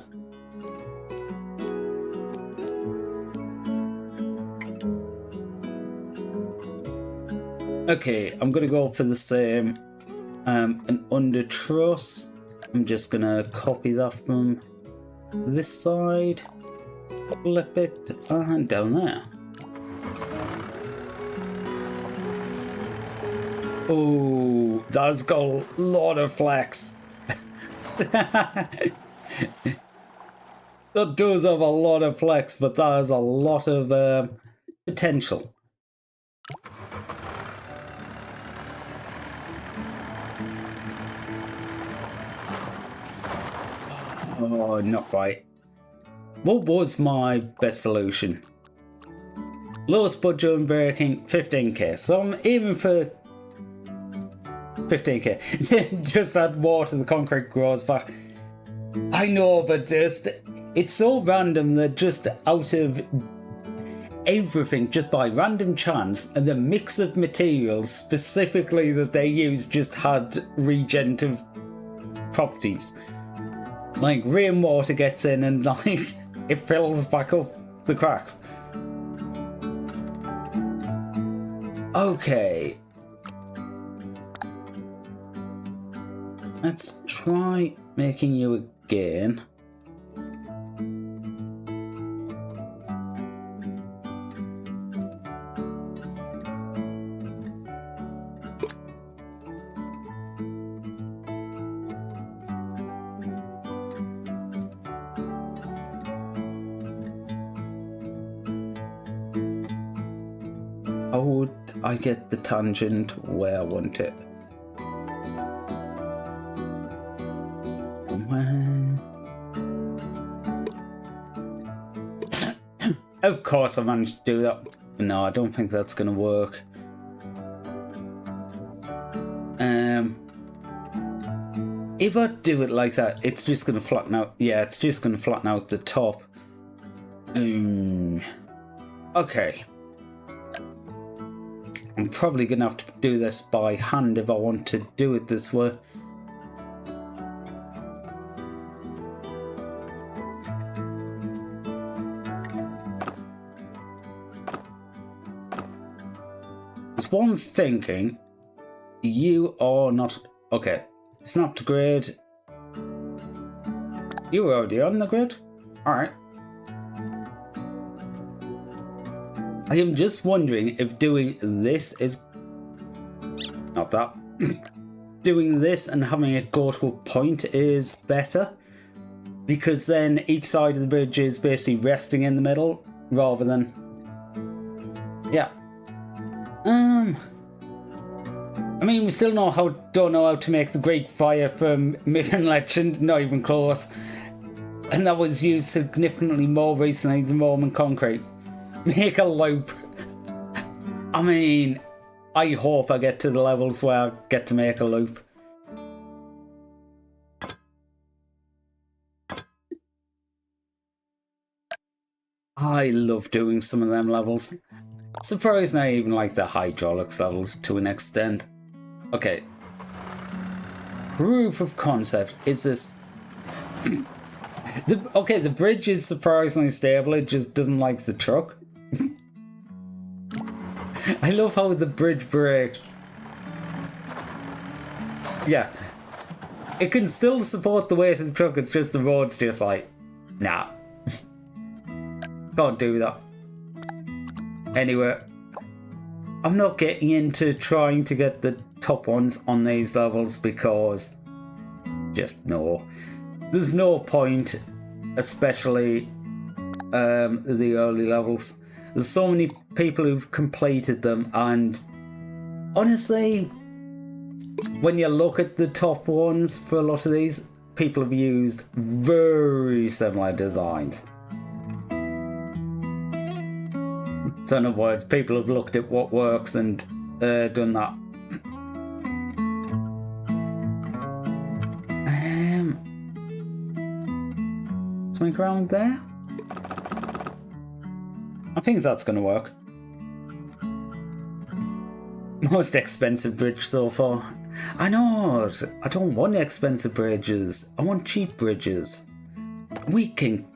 Okay, I'm gonna go for the same. An under truss. I'm just gonna copy that from this side. Flip it and down there. Oh, that's got a lot of flex. That does have a lot of flex, but that has a lot of potential. Oh, not quite. What was my best solution? Lowest budget on breaking 15k. So I'm aiming for 15k. Just add water, the concrete grows back. I know, but just it's so random that just out of everything, just by random chance, and the mix of materials specifically that they used just had regenerative properties. Like rainwater gets in and like it fills back up the cracks. Okay. Let's try making you again. How would I get the tangent where I want it? Of course I managed to do that. No, I don't think that's gonna work. If I do it like that, it's just gonna flatten out. Yeah, it's just gonna flatten out the top. Okay. I'm probably gonna have to do this by hand if I want to do it this way. There's one thinking. You are not okay. Snap to grid. You were already on the grid? Alright. I am just wondering if doing this is... Not that. Doing this and having it go to a point is better. Because then each side of the bridge is basically resting in the middle, rather than... Yeah. I mean, we still don't know how to make the Great Fire from Myth and Legend, not even close. And that was used significantly more recently than Roman concrete. Make a loop. I mean, I hope I get to the levels where I get to make a loop. I love doing some of them levels. Surprisingly, I even like the hydraulics levels to an extent. Okay. Proof of concept is this. The bridge is surprisingly stable, it just doesn't like the truck. I love how the bridge breaks. Yeah. It can still support the weight of the truck, it's just the road's just like, nah. Can't do that. Anyway, I'm not getting into trying to get the top ones on these levels because just no. There's no point, especially the early levels. There's so many people who've completed them, and honestly, when you look at the top ones for a lot of these, people have used very similar designs. So in other words, people have looked at what works and done that. Something around there? I think that's gonna work. Most expensive bridge so far. I know. I don't want expensive bridges. I want cheap bridges. We can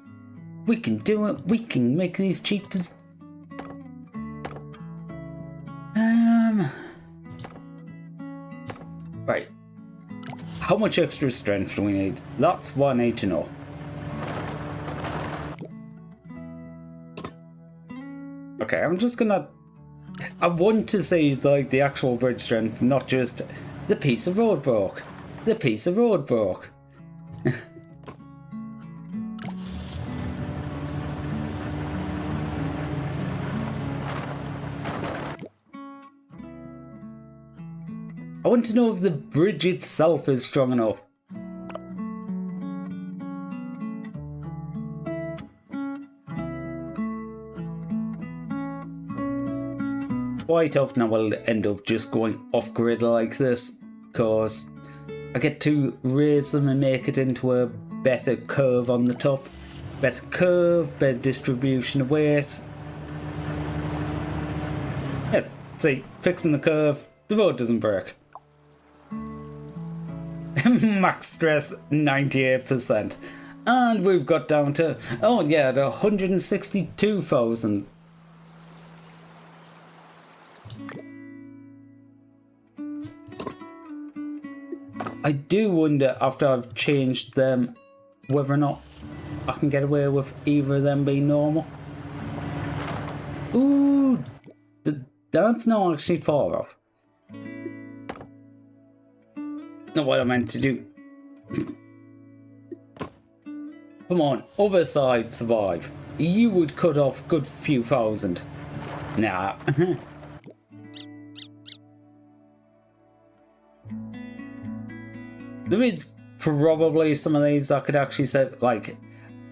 do it. We can make these cheap as... Right. How much extra strength do we need? That's what I need to know. Okay, I'm just gonna... I want to see like the actual bridge strength, not just the piece of road broke. The piece of road broke. I want to know if the bridge itself is strong enough. Quite often I will end up just going off grid like this because I get to raise them and make it into a better curve on the top. Better curve, better distribution of weight. Yes, see, fixing the curve, the road doesn't break. Max stress 98%. And we've got down to, oh yeah, the 162,000. I do wonder, after I've changed them, whether or not I can get away with either of them being normal. Ooh, that's not actually far off. Not what I meant to do. Come on, other side survive. You would cut off a good few thousand. Nah. There is probably some of these I could actually say, like,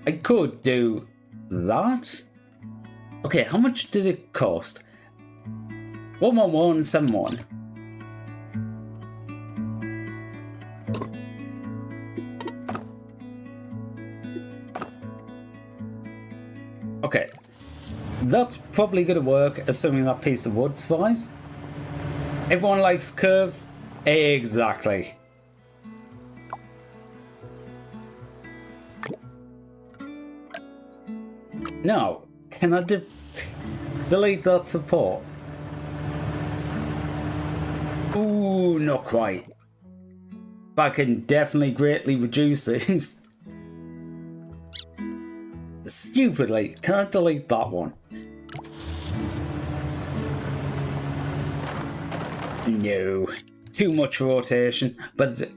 I could do that. Okay, how much did it cost? 11171. Okay, that's probably going to work, assuming that piece of wood survives. Everyone likes curves? Exactly. Now, can I delete that support? Ooh, not quite. But I can definitely greatly reduce these. Stupidly, can I delete that one? No, too much rotation. But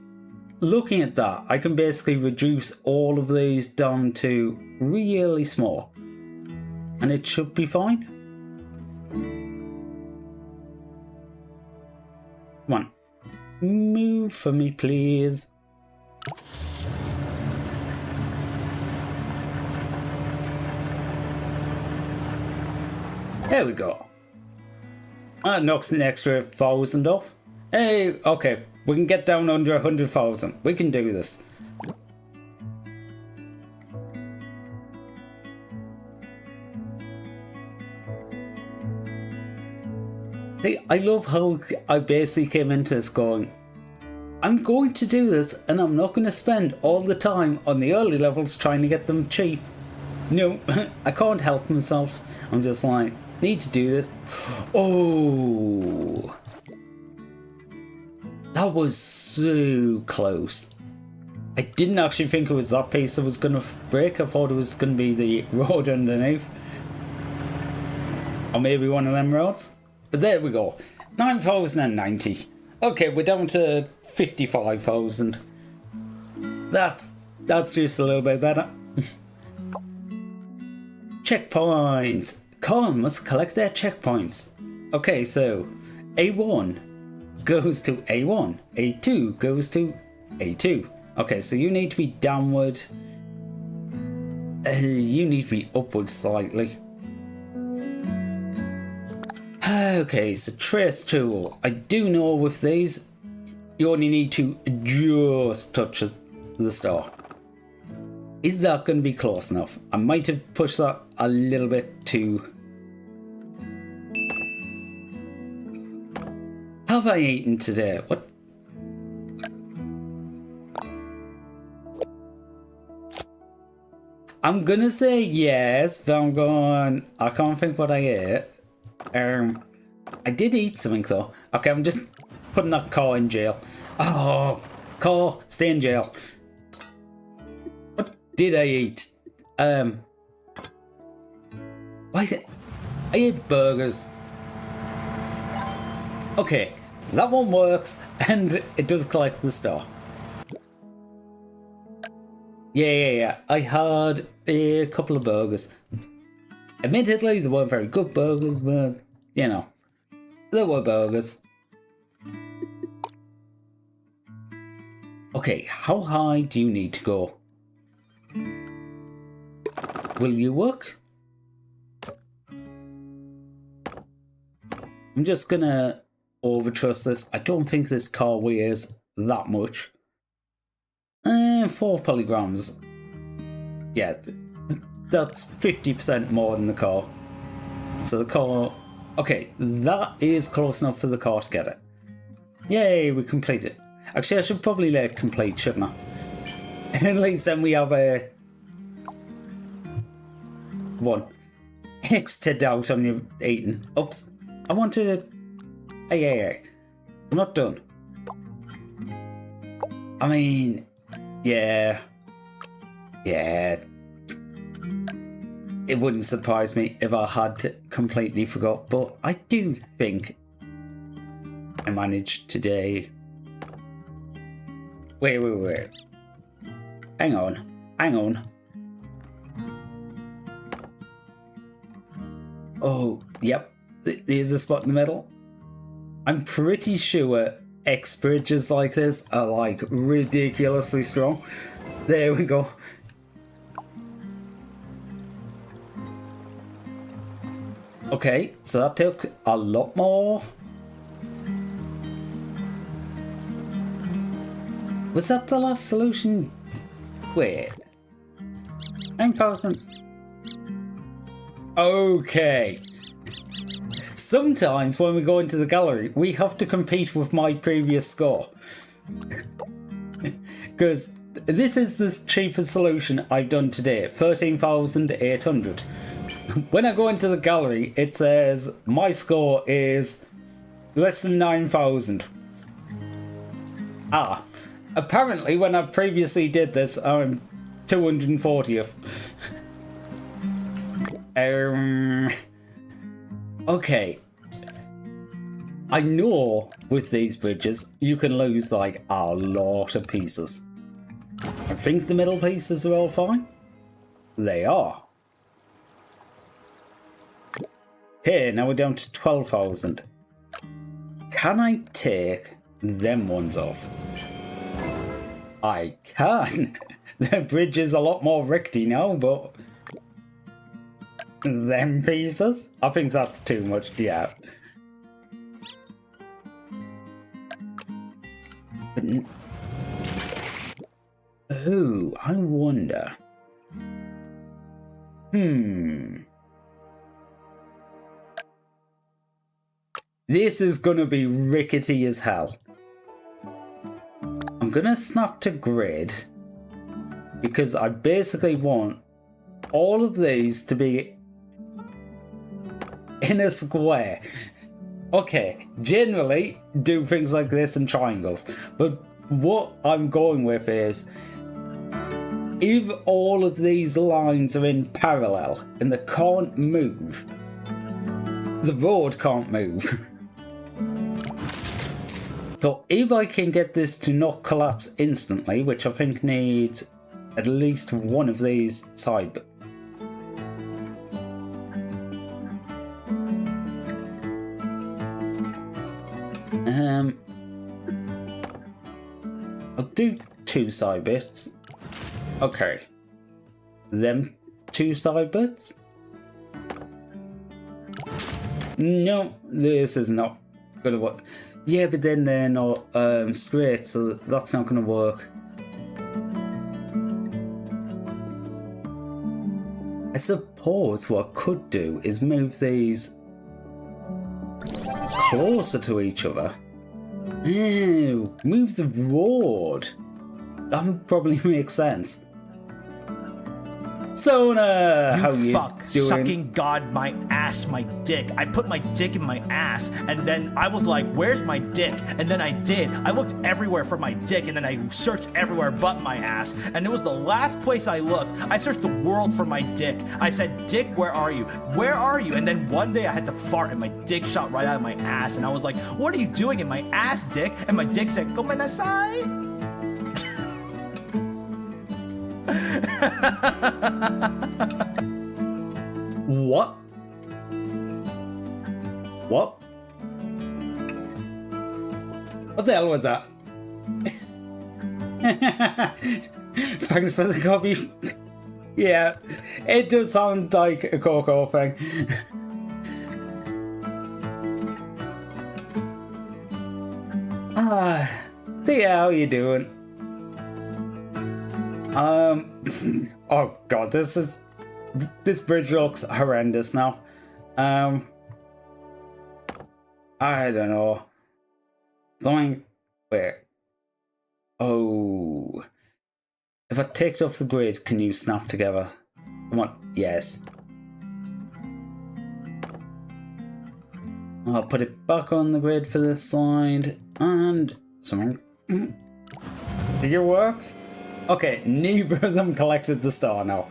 looking at that, I can basically reduce all of these down to really small. And it should be fine. Come on. Move for me, please. There we go. That knocks an extra 1,000 off. Hey, okay. We can get down under 100,000. We can do this. Hey, I love how I basically came into this going, I'm going to do this and I'm not going to spend all the time on the early levels trying to get them cheap. No, I can't help myself. I'm just like, need to do this. Oh, that was so close. I didn't actually think it was that piece that was going to break. I thought it was going to be the road underneath. Or maybe one of them roads. But there we go. 9,090. Okay, we're down to 55,000. That's just a little bit better. Checkpoints. Colin must collect their checkpoints. Okay, so A1 goes to A1. A2 goes to A2. Okay, so you need to be downward. You need to be upward slightly. Okay, so trace tool. I do know with these, you only need to just touch the star. Is that going to be close enough? I might have pushed that a little bit too have I eaten today? What? I'm gonna say yes, but I can't think what I ate. I did eat something though. Okay, I'm just putting that car in jail. Oh, car, stay in jail. What did I eat? Why is it? I ate burgers. Okay, that one works, and it does collect the star. Yeah. I had a couple of burgers. Admittedly, they weren't very good burgers, but, you know, they were burgers. Okay, how high do you need to go? Will you work? I'm just gonna overtrust this. I don't think this car weighs that much. 4 polygons. Yeah, that's 50% more than the car. So the car... Okay, that is close enough for the car to get it. Yay, we complete it. Actually, I should probably let it complete, shouldn't I? At least then we have a... 1. Extra doubt on you eating. Oops. I wanted to... Hey. I'm not done. I mean... Yeah. It wouldn't surprise me if I had completely forgot, but I do think I managed today. Wait. Hang on. Oh, yep. There's a spot in the middle. I'm pretty sure X bridges like this are like ridiculously strong. There we go. Okay, so that took a lot more. Was that the last solution? Wait. 9,000. Okay. Sometimes when we go into the gallery, we have to compete with my previous score. Because this is the cheapest solution I've done today, 13,800. When I go into the gallery, it says my score is less than 9,000. Apparently when I previously did this, I'm 240th. Okay. I know with these bridges, you can lose like a lot of pieces. I think the middle pieces are all fine. They are. Okay, now we're down to 12,000. Can I take them ones off? I can. The bridge is a lot more rickety now, but... them pieces? I think that's too much, yeah. Oh, I wonder. This is gonna be rickety as hell. I'm gonna snap to grid because I basically want all of these to be in a square. Okay, generally do things like this in triangles, but what I'm going with is if all of these lines are in parallel and they can't move, the road can't move. So if I can get this to not collapse instantly, which I think needs at least one of these side. I'll do 2 side bits. Okay. Them 2 side bits? No, this is not gonna work. Yeah, but then they're not straight, so that's not gonna work. I suppose what I could do is move these closer to each other. Oh, move the road. That would probably make sense. Sona, how you fuck, doing? sucking God, my ass, my dick. I put my dick in my ass, and then I was like, where's my dick? And then I did. I looked everywhere for my dick, and then I searched everywhere but my ass, and it was the last place I looked. I searched the world for my dick. I said, Dick, where are you? Where are you? And then one day I had to fart, and my dick shot right out of my ass, and I was like, what are you doing in my ass, dick? And my dick said, Gomenasai. What? What? What the hell was that? Thanks for the coffee. Yeah, it does sound like a Coco thing. So yeah, how you doing? Oh god, this bridge looks horrendous now. I don't know. Something. Wait. Oh. If I take it off the grid, can you snap together? Come on. Yes. I'll put it back on the grid for this side. And something. Did it work? Okay, neither of them collected the star now.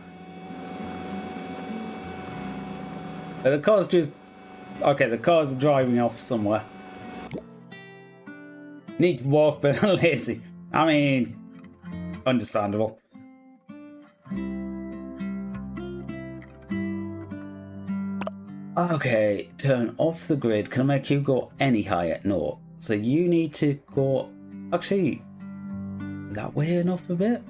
The car's just... Okay, the car's driving off somewhere. Need to walk, but lazy. I mean... Understandable. Okay, turn off the grid. Can I make you go any higher? No. So you need to go... Actually... That way enough a bit?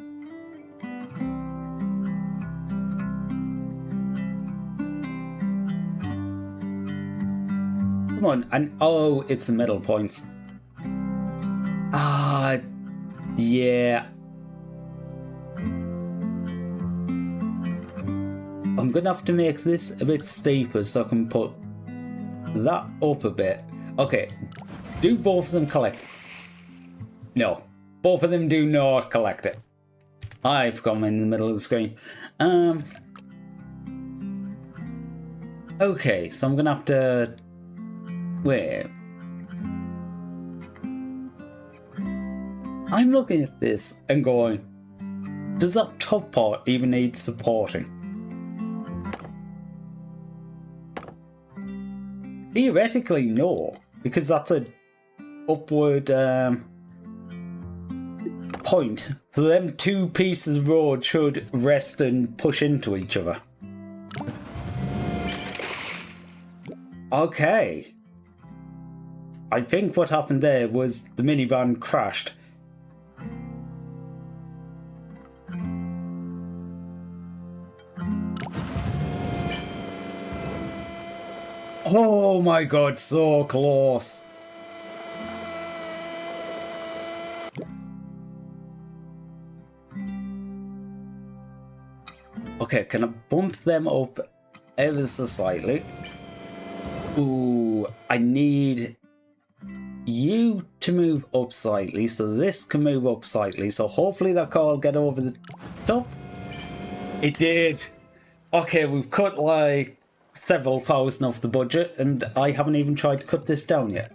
Come on, and oh, it's the middle points. Yeah. I'm gonna have to make this a bit steeper so I can put that up a bit. Okay, do both of them collect? No, both of them do not collect it. I've gone in the middle of the screen. Okay, so I'm gonna have to... Wait. I'm looking at this and going, does that top part even need supporting? Theoretically, no, because that's an upward point. So them two pieces of road should rest and push into each other. Okay. I think what happened there was the minivan crashed. Oh my god, so close. Okay, can I bump them up ever so slightly? Ooh, I need you to move up slightly, so this can move up slightly, so hopefully that car will get over the top. It did. Okay, we've cut like several thousand off the budget, and I haven't even tried to cut this down yet.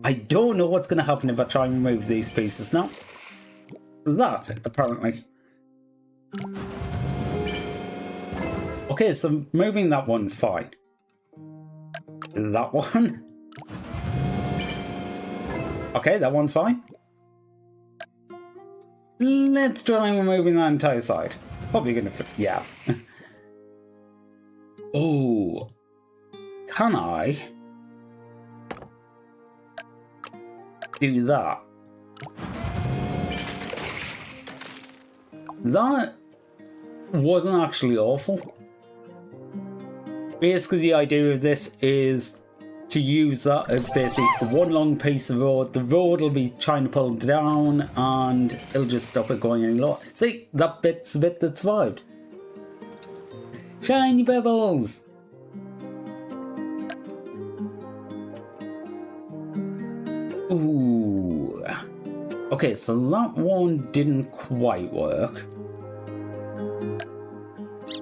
I don't know what's going to happen if I try and remove these pieces now. That, apparently. Okay, so moving that one's fine. That one? Okay, that one's fine. Let's try and removing that entire side. Probably gonna fit, yeah. Oh, can I do that? That wasn't actually awful. Basically, the idea of this is to use that as basically one long piece of road. The road will be trying to pull down and it'll just stop it going any lower. See, that bit's the bit that survived. Shiny Ooh. Okay, so that one didn't quite work.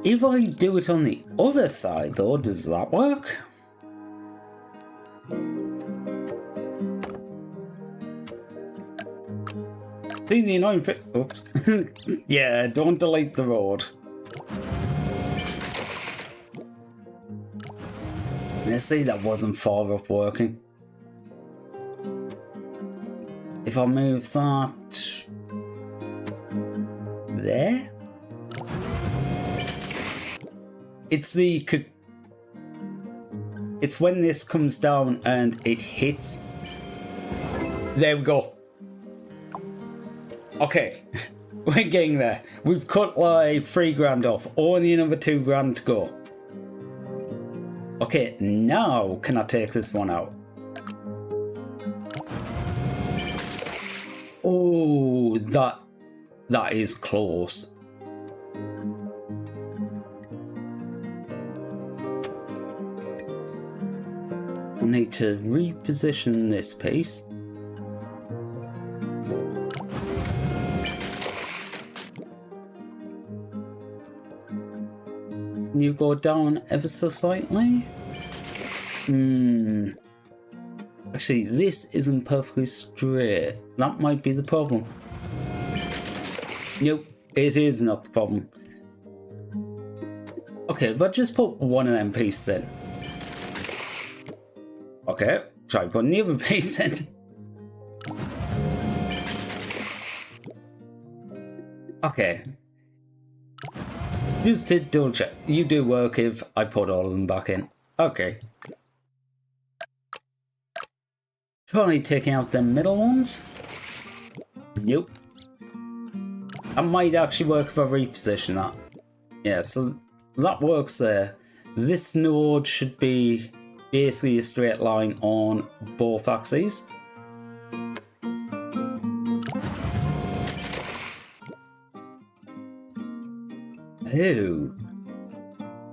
If I do it on the other side, though, does that work? See the annoying fit. Oops. Yeah, don't delete the road. Let's see, that wasn't far off working. If I move that there, it's when this comes down and it hits. There we go. Okay, we're getting there. We've cut like $3,000 off, only another $2,000 to go. Okay, now can I take this one out? Oh, that is close. I need to reposition this piece. Can you go down ever so slightly? Actually, this isn't perfectly straight. That might be the problem. Nope, it is not the problem. Okay, but just put one of them pieces in. Okay, try putting the other piece in. Okay. Just to double check. You do work if I put all of them back in. Okay. Try taking out the middle ones. Nope. That might actually work if I reposition that. Yeah, so that works there. This node should be basically a straight line on both axes. Oh.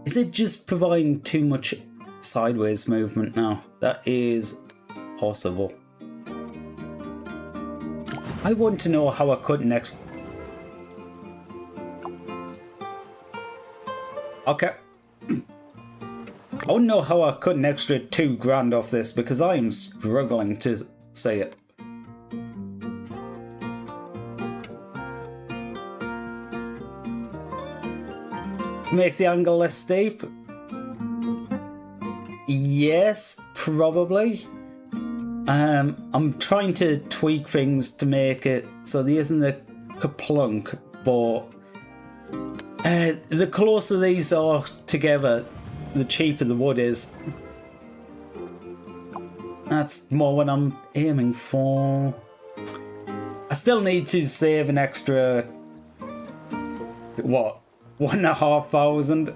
Is it just providing too much sideways movement now? That is possible. I want to know how I could next. Okay. I want to know how I cut an extra $2,000 off this because I am struggling to say it. Make the angle less steep? Yes, probably. I'm trying to tweak things to make it so there isn't a kaplunk, but the closer these are together, the cheaper the wood is. That's more what I'm aiming for. I still need to save an extra, what, 1,500?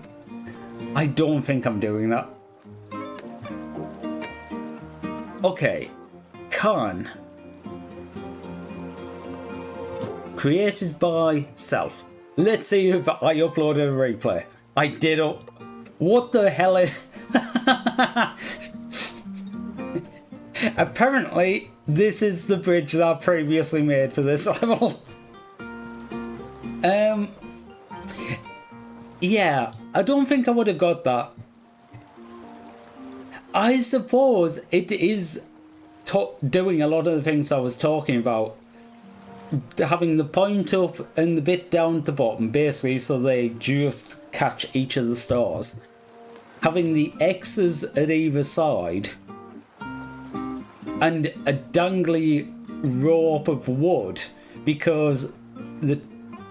I don't think I'm doing that. Okay, Khan. Created by self. Let's see if I uploaded a replay. I did up. What the hell is... Apparently, this is the bridge that I previously made for this level. Yeah, I don't think I would have got that. I suppose it is doing a lot of the things I was talking about. Having the point up and the bit down at the bottom, basically, so they just catch each of the stars. Having the X's at either side. And a dangly rope of wood, because the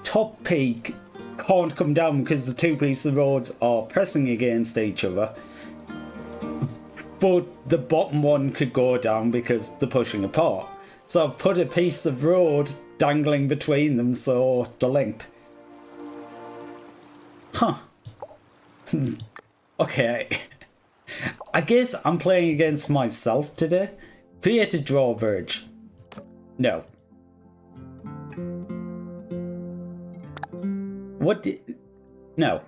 top peak can't come down because the two pieces of roads are pressing against each other. But the bottom one could go down because they're pushing apart. So I've put a piece of road dangling between them so they're linked. Huh. Okay. I guess I'm playing against myself today. Create a drawbridge. No. What did... No.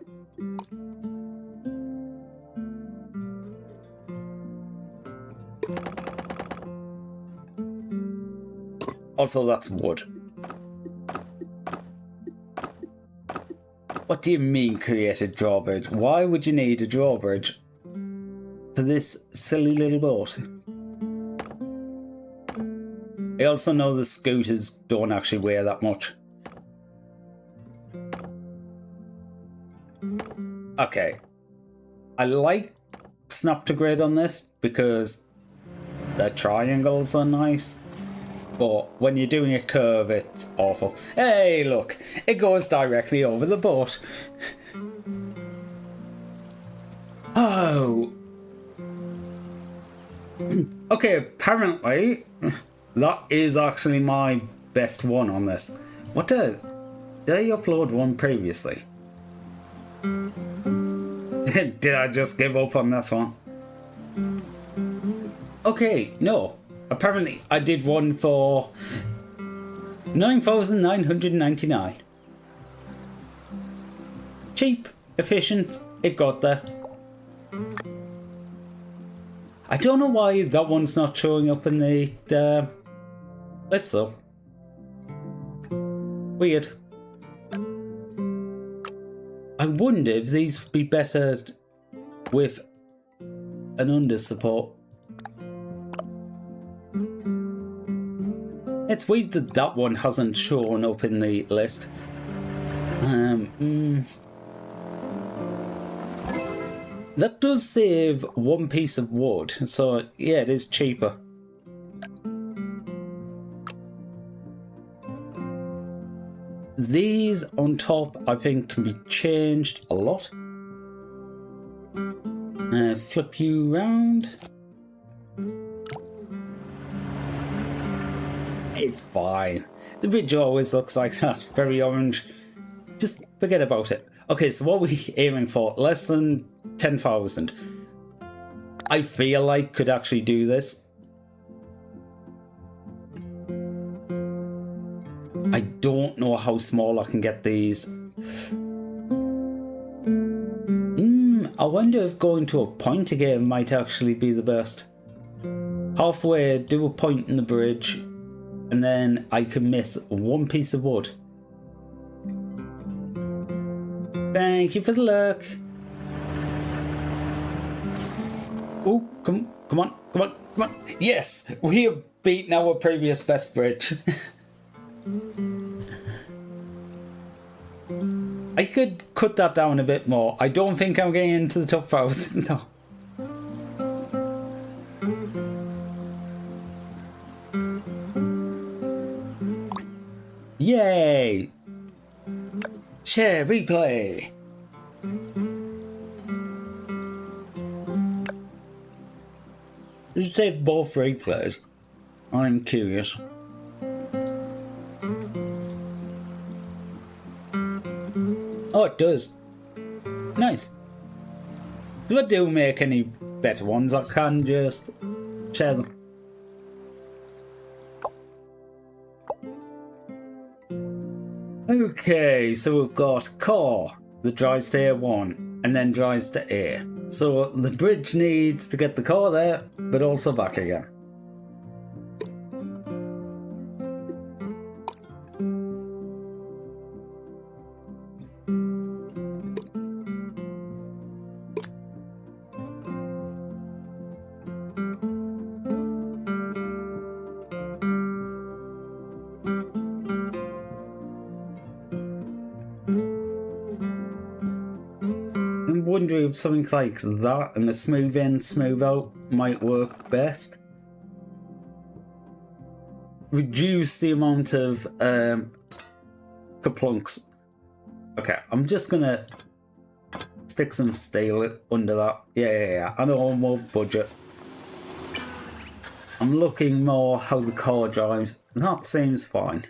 Also, that's wood. What do you mean create a drawbridge? Why would you need a drawbridge for this silly little boat? I also know the scooters don't actually weigh that much. Okay. I like Snap to Grid on this because the triangles are nice. But when you're doing a curve, it's awful. Hey, look! It goes directly over the boat. Oh! Okay, apparently, that is actually my best one on this. What did I upload one previously? Did I just give up on this one? Okay, no. Apparently, I did one for 9,999. Cheap, efficient, it got there. I don't know why that one's not showing up in the list though. Weird. I wonder if these would be better with an under support. It's weird that that one hasn't shown up in the list. That does save one piece of wood, so yeah, it is cheaper. These on top, I think, can be changed a lot. Flip you round. It's fine. The bridge always looks like that, very orange. Just forget about it. Okay, so what are we aiming for? Less than 10,000. I feel like could actually do this. I don't know how small I can get these. I wonder if going to a point again might actually be the best. Halfway, do a point in the bridge, and then I can miss one piece of wood. Thank you for the luck. Oh, come on. Yes, we have beaten our previous best bridge. I could cut that down a bit more. I don't think I'm getting into the top 1,000, no. Yay! Share replay! Does it save both replays? I'm curious. Oh, it does. Nice. So if I do make any better ones, I can just share them. Okay, so we've got core that drives to A1 and then drives to A. So the bridge needs to get the core there, but also back again. I'm wondering if something like that and the smooth in, smooth out might work best. Reduce the amount of kaplunks. Okay, I'm just gonna stick some steel under that. Yeah. I know, more budget. I'm looking more how the car drives. That seems fine.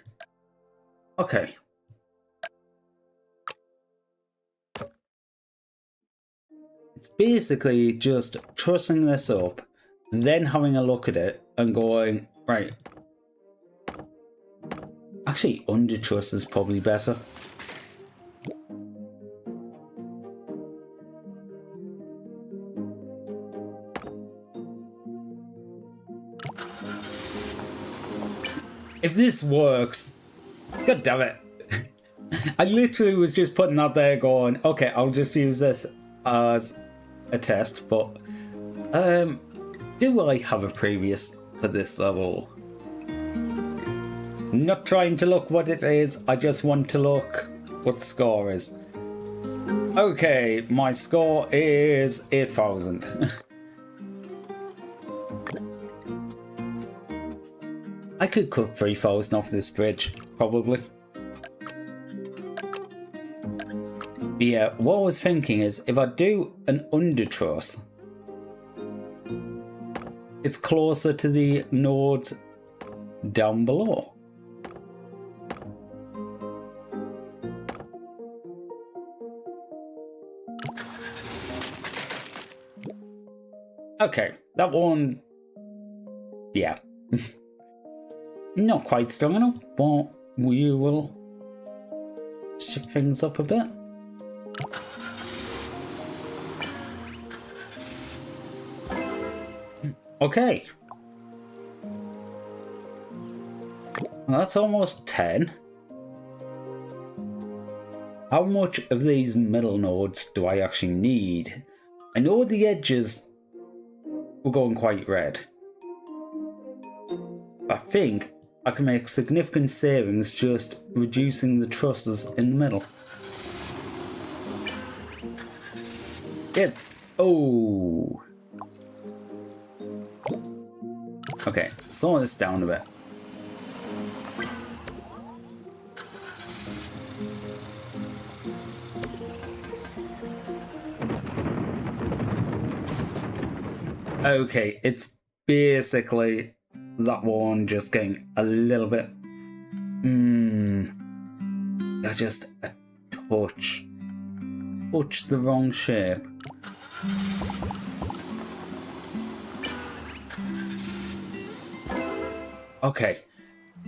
Okay. It's basically just trussing this up, then having a look at it and going, right. Actually, under truss is probably better. If this works, god damn it. I literally was just putting that there going, okay, I'll just use this as a test, but do I have a previous for this level? Not trying to look what it is, I just want to look what the score is. Okay, my score is 8,000. I could cut 3,000 off this bridge, probably. But yeah, what I was thinking is, if I do an under truss, it's closer to the nodes down below. Okay, that one, yeah. Not quite strong enough, but we will shift things up a bit. Okay. Well, that's almost 10. How much of these middle nodes do I actually need? I know the edges were going quite red. I think I can make significant savings just reducing the trusses in the middle. Yes. Oh. Okay, slow this down a bit. Okay, it's basically that one just getting a little bit... just a touch. Touch the wrong shape. Okay,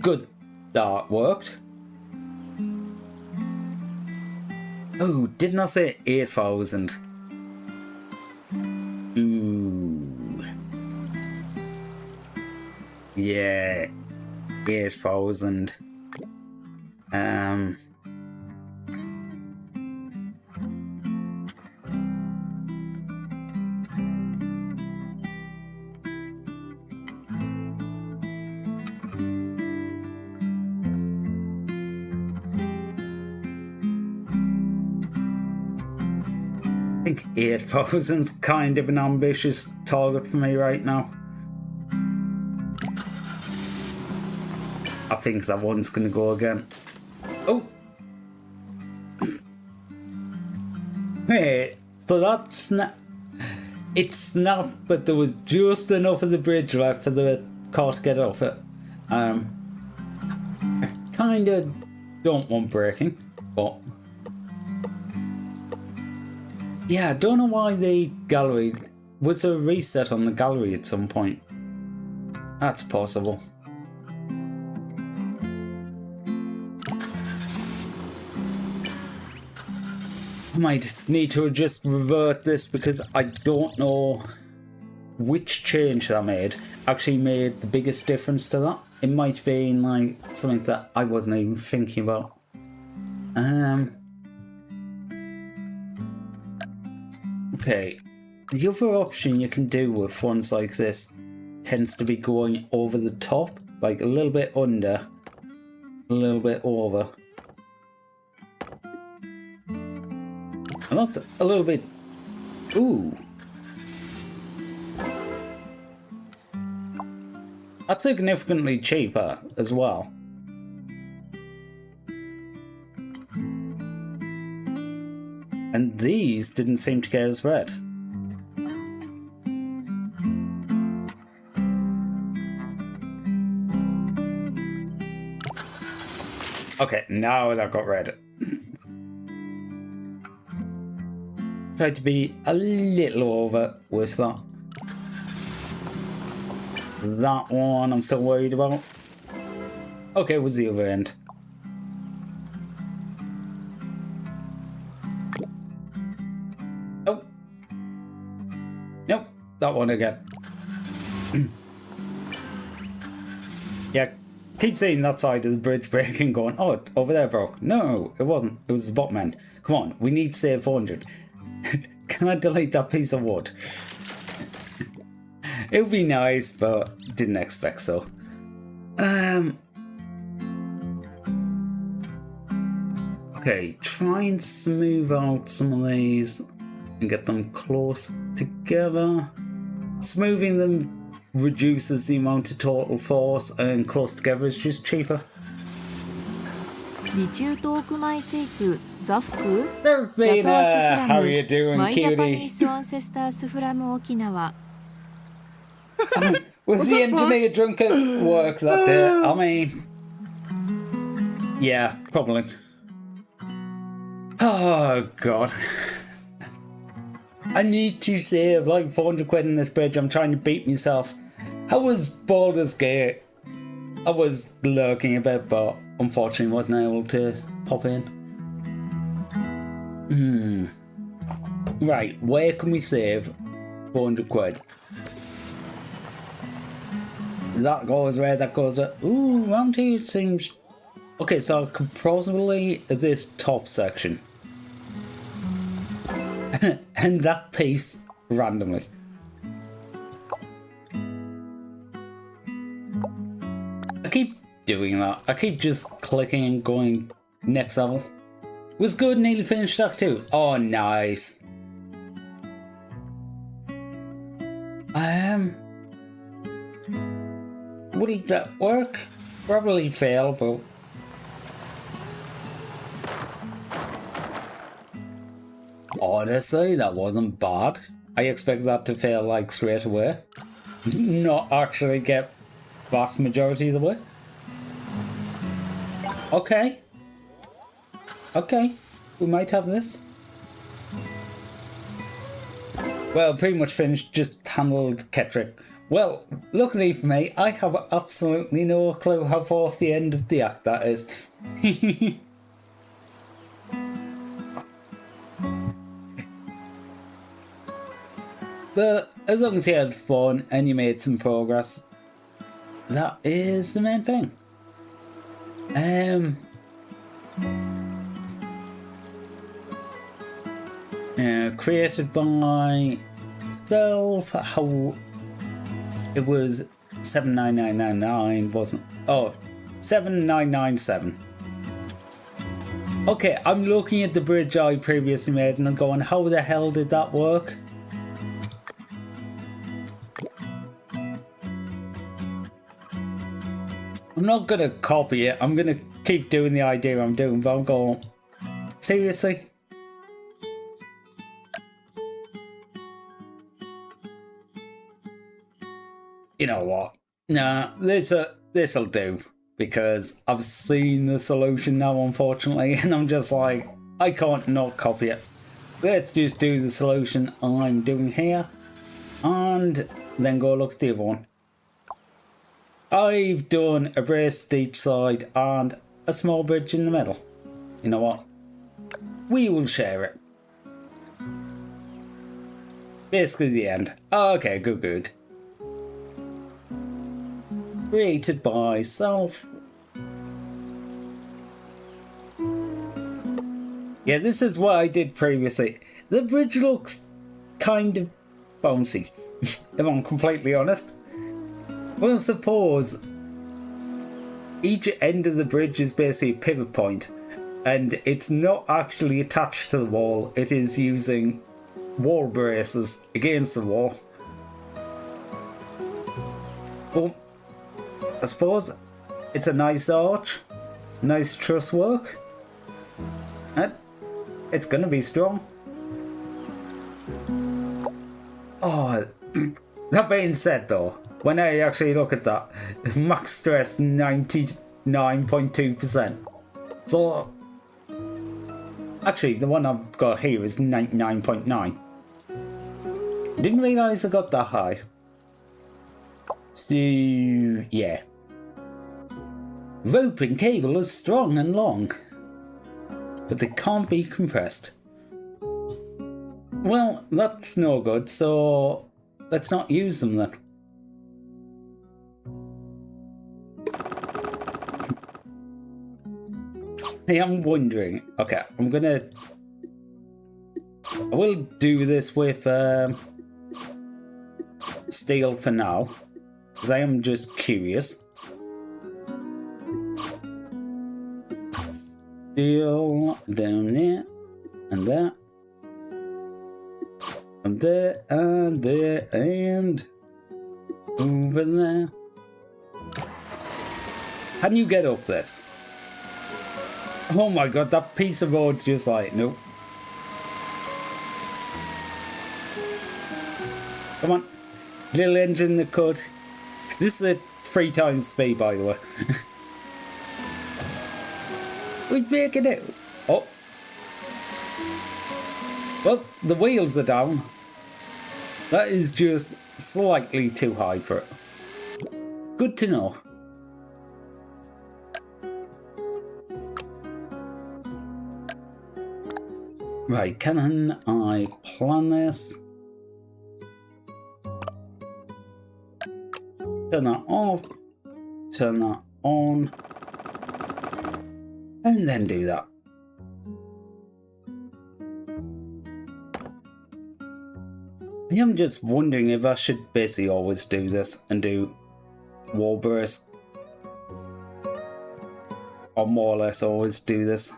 good. That worked. Oh, didn't I say 8,000? Ooh. Yeah, 8,000. I think 8,000's kind of an ambitious target for me right now. I think that one's gonna go again. Oh! Hey, so that's not... It snapped, but there was just enough of the bridge left for the car to get off it. I kinda don't want braking, but... Yeah, I don't know why the gallery... Was there a reset on the gallery at some point? That's possible. I might need to just revert this because I don't know which change that actually made the biggest difference to that. It might be like something that I wasn't even thinking about. Okay, the other option you can do with ones like this tends to be going over the top, like a little bit under, a little bit over. And that's a little bit... Ooh. That's significantly cheaper as well. And these didn't seem to get as red. Okay, now that got red. Tried to be a little over with that. That one I'm still worried about. Okay, what's the other end? Nope. Nope, that one again. Yeah, Keep seeing that side of the bridge breaking, going, oh, over there broke. No, it wasn't. It was the bottom end. Come on, we need to save 400. Can I delete that piece of wood? It would be nice, but didn't expect so. Okay, try and smooth out some of these and get them close together. Smoothing them reduces the amount of total force, and close together is just cheaper. 離中トークマイセイクザフク Serafina, how are you doing, マイジャパニー cutie? スアンセスタースフラム沖縄 Was the engineer drunk at work that day? I mean, yeah, probably. Oh god. I need to save like 400 quid in this bridge. I'm trying to beat myself. How was Baldur's Gate? I was lurking a bit, but unfortunately wasn't able to pop in. Right, where can we save 400 quid? That goes where, that goes where. Ooh, round here seems... Okay, so I could possibly this top section. And that piece randomly. I keep doing that. I keep just clicking and going next level. Was good, nearly finished Act 2. Oh, nice. Would that work? Probably fail, but... Honestly, that wasn't bad. I expect that to fail like straight away. Not actually get vast majority of the way. Okay. Okay, we might have this. Well, pretty much finished, just handled Ketrick. Well, luckily for me, I have absolutely no clue how far off the end of the act that is. But as long as you had fun and you made some progress, that is the main thing. Created by Stealth, how it was 79999, wasn't? Oh, 7997. Okay, I'm looking at the bridge I previously made and I'm going, how the hell did that work? I'm not gonna copy it, I'm gonna keep doing the idea I'm doing, but I'm going, seriously? You know what? Nah, this'll do, because I've seen the solution now, unfortunately, and I'm just like, I can't not copy it. Let's just do the solution I'm doing here, and then go look at the other one. I've done a brace each side and a small bridge in the middle. You know what? We will share it. Basically the end. Okay, good. Created by Self. Yeah, this is what I did previously. The bridge looks kind of bouncy, if I'm completely honest. Well, suppose each end of the bridge is basically a pivot point, and it's not actually attached to the wall, it is using wall braces against the wall. Well, I suppose it's a nice arch, nice truss work, and it's gonna be strong. Oh, that being said though, when I actually look at that, max stress 99.2%. So, actually the one I've got here is 99.9. Didn't realise I got that high. So, yeah. Rope and cable are strong and long, but they can't be compressed. Well, that's no good, so let's not use them then. I am wondering. Okay, I will do this with steel for now, because I am just curious. Steel down there, and there, and there, and there, and over there. How do you get up this? Oh my god, that piece of road's just like, nope. Come on. Little engine that could. This is at 3 times speed, by the way. We're making it. Oh. Well, the wheels are down. That is just slightly too high for it. Good to know. Right, can I plan this? Turn that off, turn that on, and then do that. I am just wondering if I should basically always do this and do wall burst, or more or less always do this.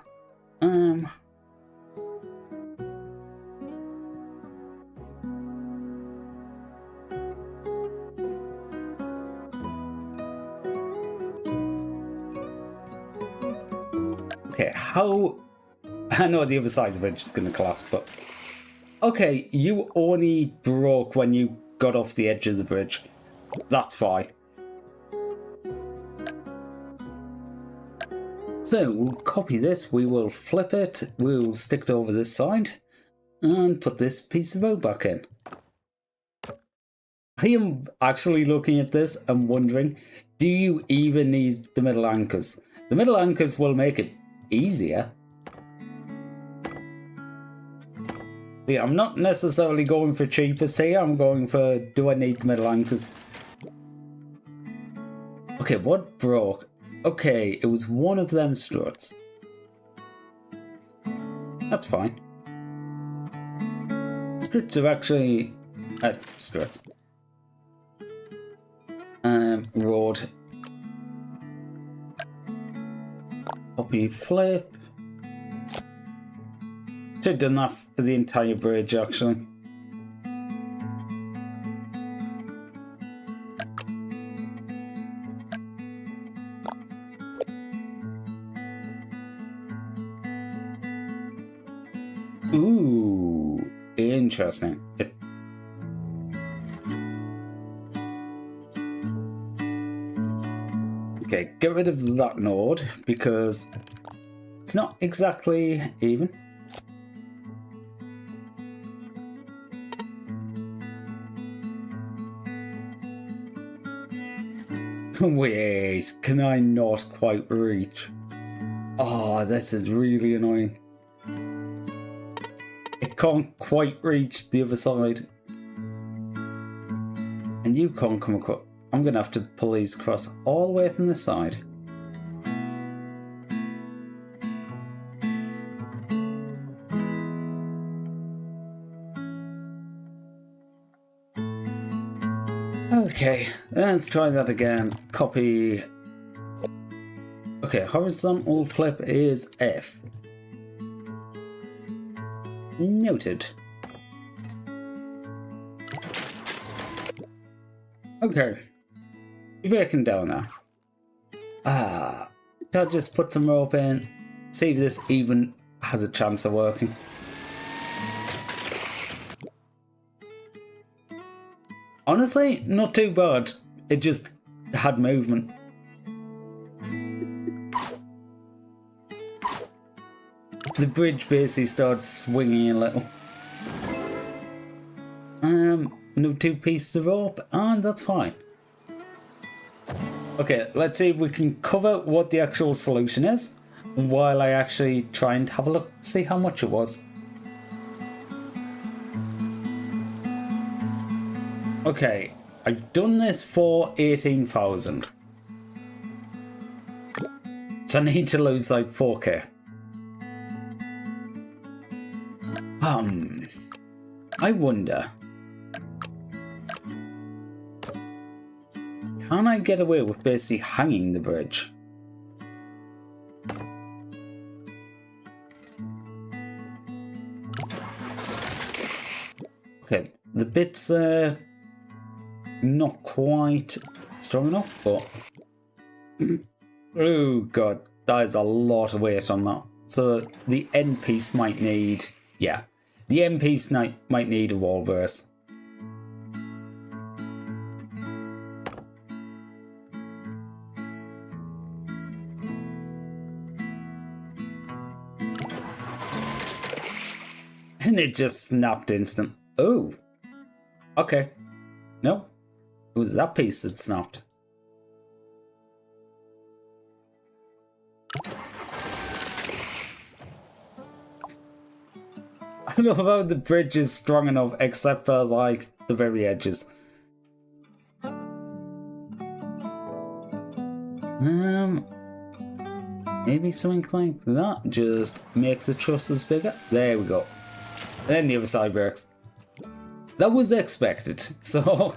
Okay, how... I know the other side of the bridge is going to collapse, but... Okay, you only broke when you got off the edge of the bridge. That's fine. So, we'll copy this, we will flip it, we'll stick it over this side, and put this piece of road back in. I am actually looking at this and wondering, do you even need the middle anchors? The middle anchors will make it easier. Yeah, I'm not necessarily going for cheapest here, I'm going for, do I need the middle anchors? Okay, what broke? Okay, it was one of them struts. That's fine. Struts are actually... struts. Road. Copy, flip. Should have done that for the entire bridge, actually. Ooh, interesting. Okay, get rid of that node because it's not exactly even. Wait, can I not quite reach? Oh, this is really annoying. It can't quite reach the other side. And you can't come across. I'm gonna have to pull these across all the way from this side. Okay, let's try that again. Copy. Okay, horizontal flip is F. Noted. Okay. You're breaking down now. I'll just put some rope in. See if this even has a chance of working. Honestly, not too bad. It just had movement. The bridge basically started swinging a little. No 2 pieces of rope, and that's fine. Okay, let's see if we can cover what the actual solution is while I actually try and have a look, see how much it was. Okay, I've done this for 18,000. So I need to lose like 4k. I wonder. Can I get away with basically hanging the bridge? Okay, the bits are not quite strong enough, but oh god, that is a lot of weight on that. So the end piece might need, yeah, the end piece might need a wall burst. And it just snapped instant. Oh, okay. No, it was that piece that snapped. I love how the bridge is strong enough except for like the very edges. Maybe something like that just makes the trusses bigger. There we go. And then the other side works. That was expected, so...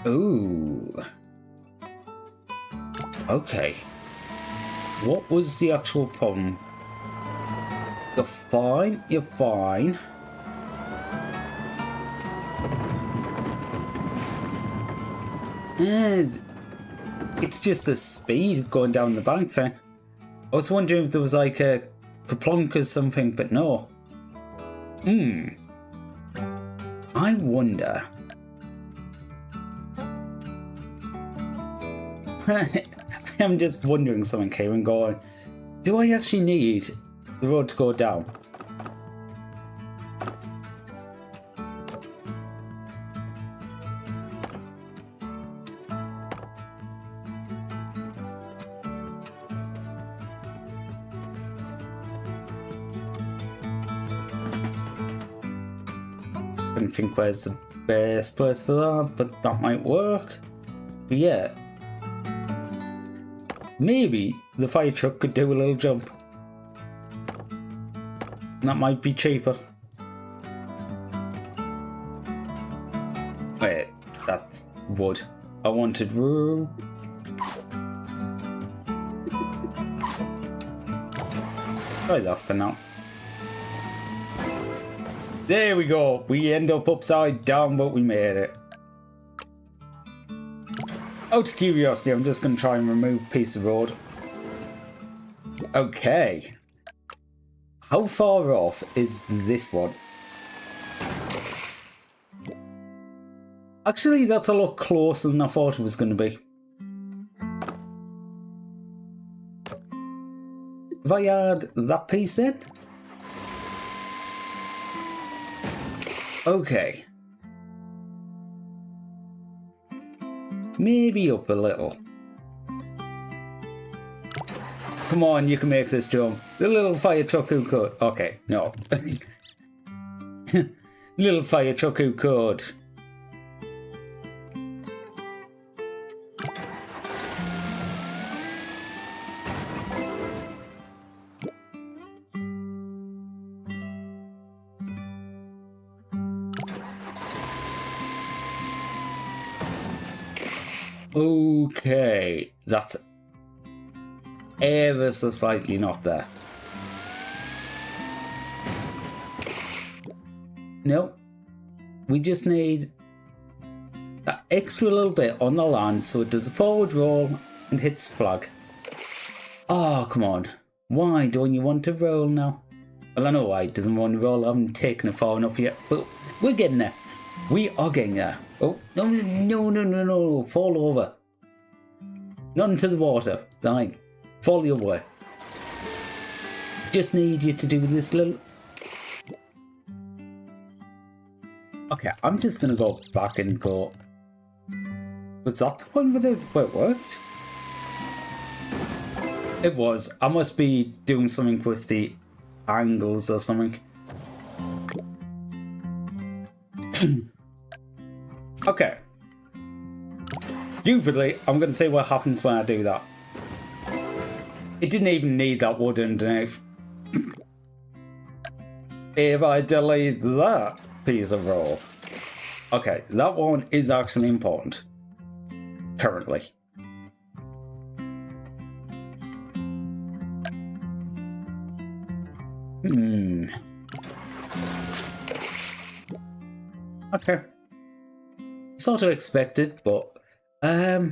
Ooh. Okay. What was the actual problem? You're fine, you're fine. And it's just the speed going down the bank thing. I was wondering if there was like a plonk or something, but no. I wonder. I'm just wondering something here and going, do I actually need the road to go down? I don't think where's the best place for that, but that might work. But yeah. Maybe the fire truck could do a little jump. That might be cheaper. Wait, that's wood. I wanted wood. Try that for now. There we go. We end up upside down, but we made it. Out of curiosity, I'm just going to try and remove a piece of road. Okay. How far off is this one? Actually, that's a lot closer than I thought it was going to be. If I add that piece in? Okay. Maybe up a little. Come on, you can make this jump. The little fire truck who could. Okay, no. Little fire truck who could. Okay, that's ever so slightly not there. No, we just need that extra little bit on the land so it does a forward roll and hits flag. Oh, come on. Why don't you want to roll now? Well, I know why it doesn't want to roll. I haven't taken it far enough yet, but we're getting there. We are getting there. Oh, no. Fall over. Not into the water. Die. Fall your way. Just need you to do this little... Okay, I'm just going to go back and go... Was that the one where it worked? It was. I must be doing something with the angles or something. Okay. Stupidly, I'm going to see what happens when I do that. It didn't even need that wood underneath. If I delete that piece of roll. Okay, that one is actually important. Currently. Okay. Sort of expected, but I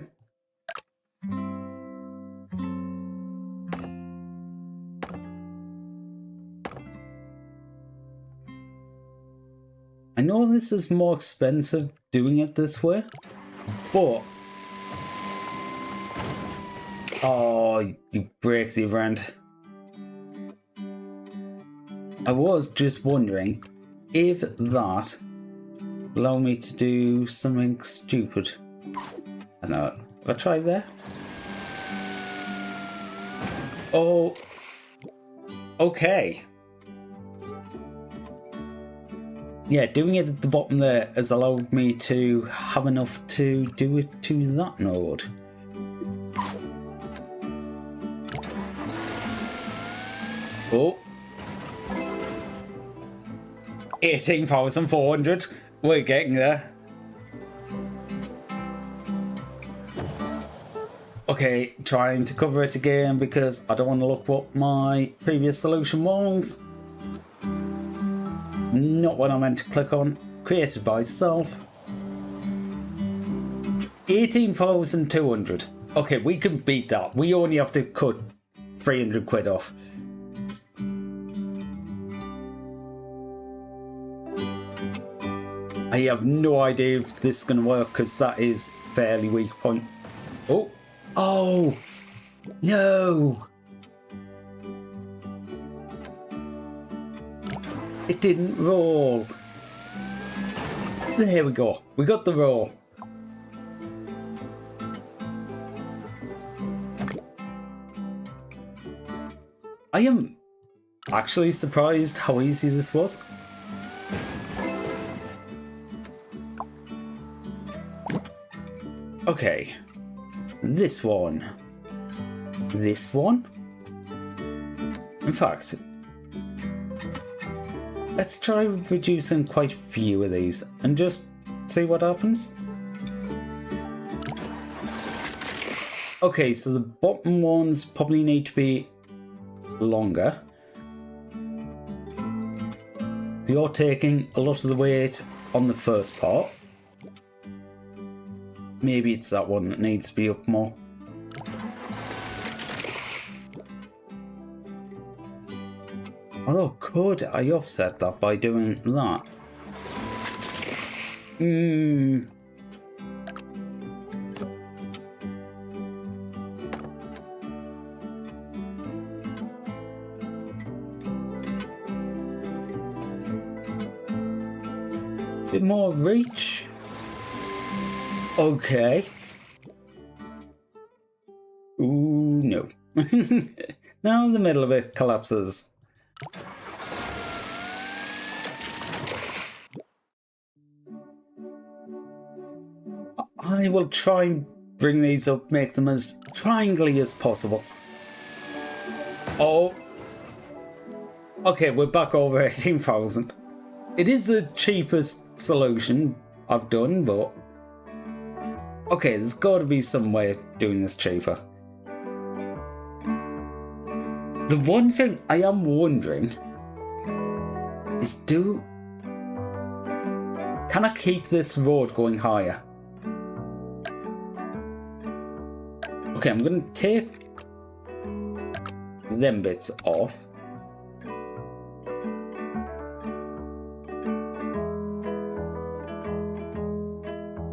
know this is more expensive doing it this way, but oh, you break the event. I was just wondering if that allow me to do something stupid. I know. I'll try there. Oh. Okay. Yeah, doing it at the bottom there has allowed me to have enough to do it to that node. Oh. 18,400. We're getting there. Okay, trying to cover it again because I don't want to look what my previous solution was. Not what I meant to click on. Created by self. 18,200. Okay, we can beat that. We only have to cut 300 quid off. I have no idea if this is going to work because that is fairly weak point. Oh. Oh. No. It didn't roll. There we go. We got the roll. I am actually surprised how easy this was. Okay. This one. This one? In fact, let's try reducing quite a few of these and just see what happens. Okay, so the bottom ones probably need to be longer. You're taking a lot of the weight on the first part. Maybe it's that one that needs to be up more. Although, could I offset that by doing that? Bit more reach. Okay. Ooh, no. Now the middle of it collapses. I will try and bring these up, make them as triangly as possible. Oh. Okay, we're back over 18,000. It is the cheapest solution I've done, but... Okay, there's got to be some way of doing this cheaper. The one thing I am wondering is can I keep this road going higher? Okay, I'm going to take them bits off.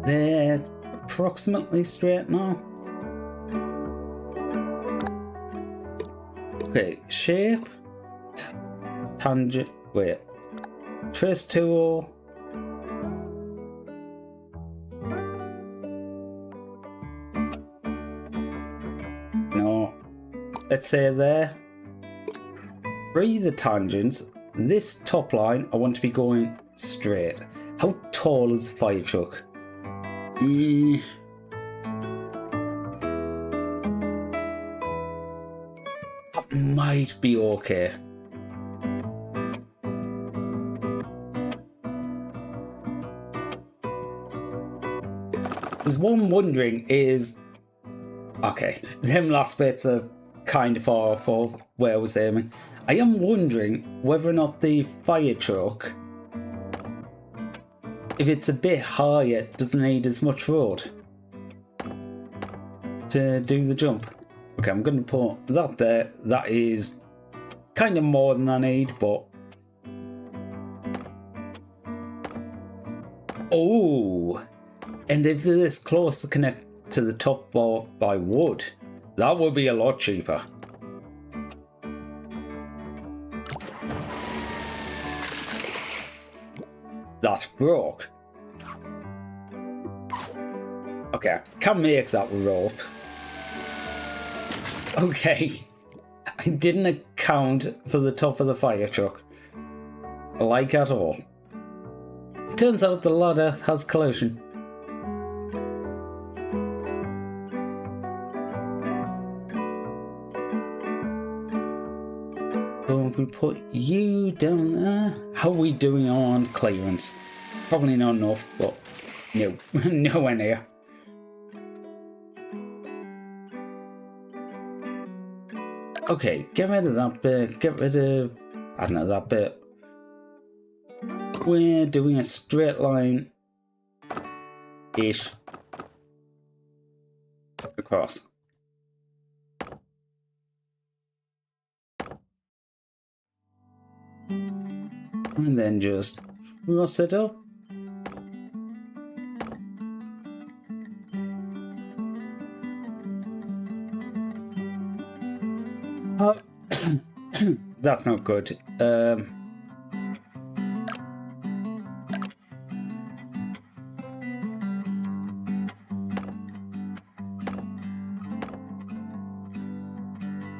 They're approximately straight now. Okay, shape, tangent, wait, trace tool. No, let's say there. free the tangents. This top line, I want to be going straight. How tall is the fire truck? That might be okay. There's one wondering is... Okay, them last bits are kind of far off of where I was aiming. I am wondering whether or not the fire truck, if it's a bit higher, doesn't need as much road to do the jump. Okay, I'm going to put that there. That is kind of more than I need, but... Oh! And if they're this close to connect to the top bar by wood, that would be a lot cheaper. That's broke. Okay, I can make that rope. Okay. I didn't account for the top of the fire truck. Like at all. It turns out the ladder has collision. So if we put you down there, how are we doing on clearance? Probably not enough, but no, nowhere near. Okay, get rid of that bit, get rid of, I don't know, that bit. We're doing a straight line-ish across. And then just cross it up. That's not good.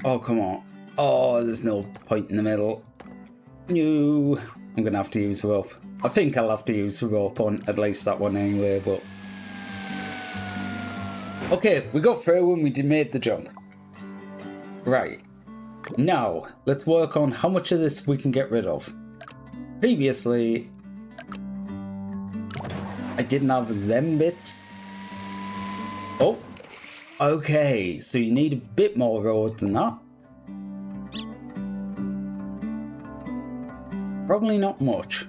Oh, come on. Oh, there's no point in the middle. No. I'm gonna have to use the rope. I think I'll have to use the rope on at least that one anyway, but... Okay, we got through and we made the jump. Right. Now, let's work on how much of this we can get rid of. Previously, I didn't have them bits. Oh. Okay, so you need a bit more road than that. Probably not much.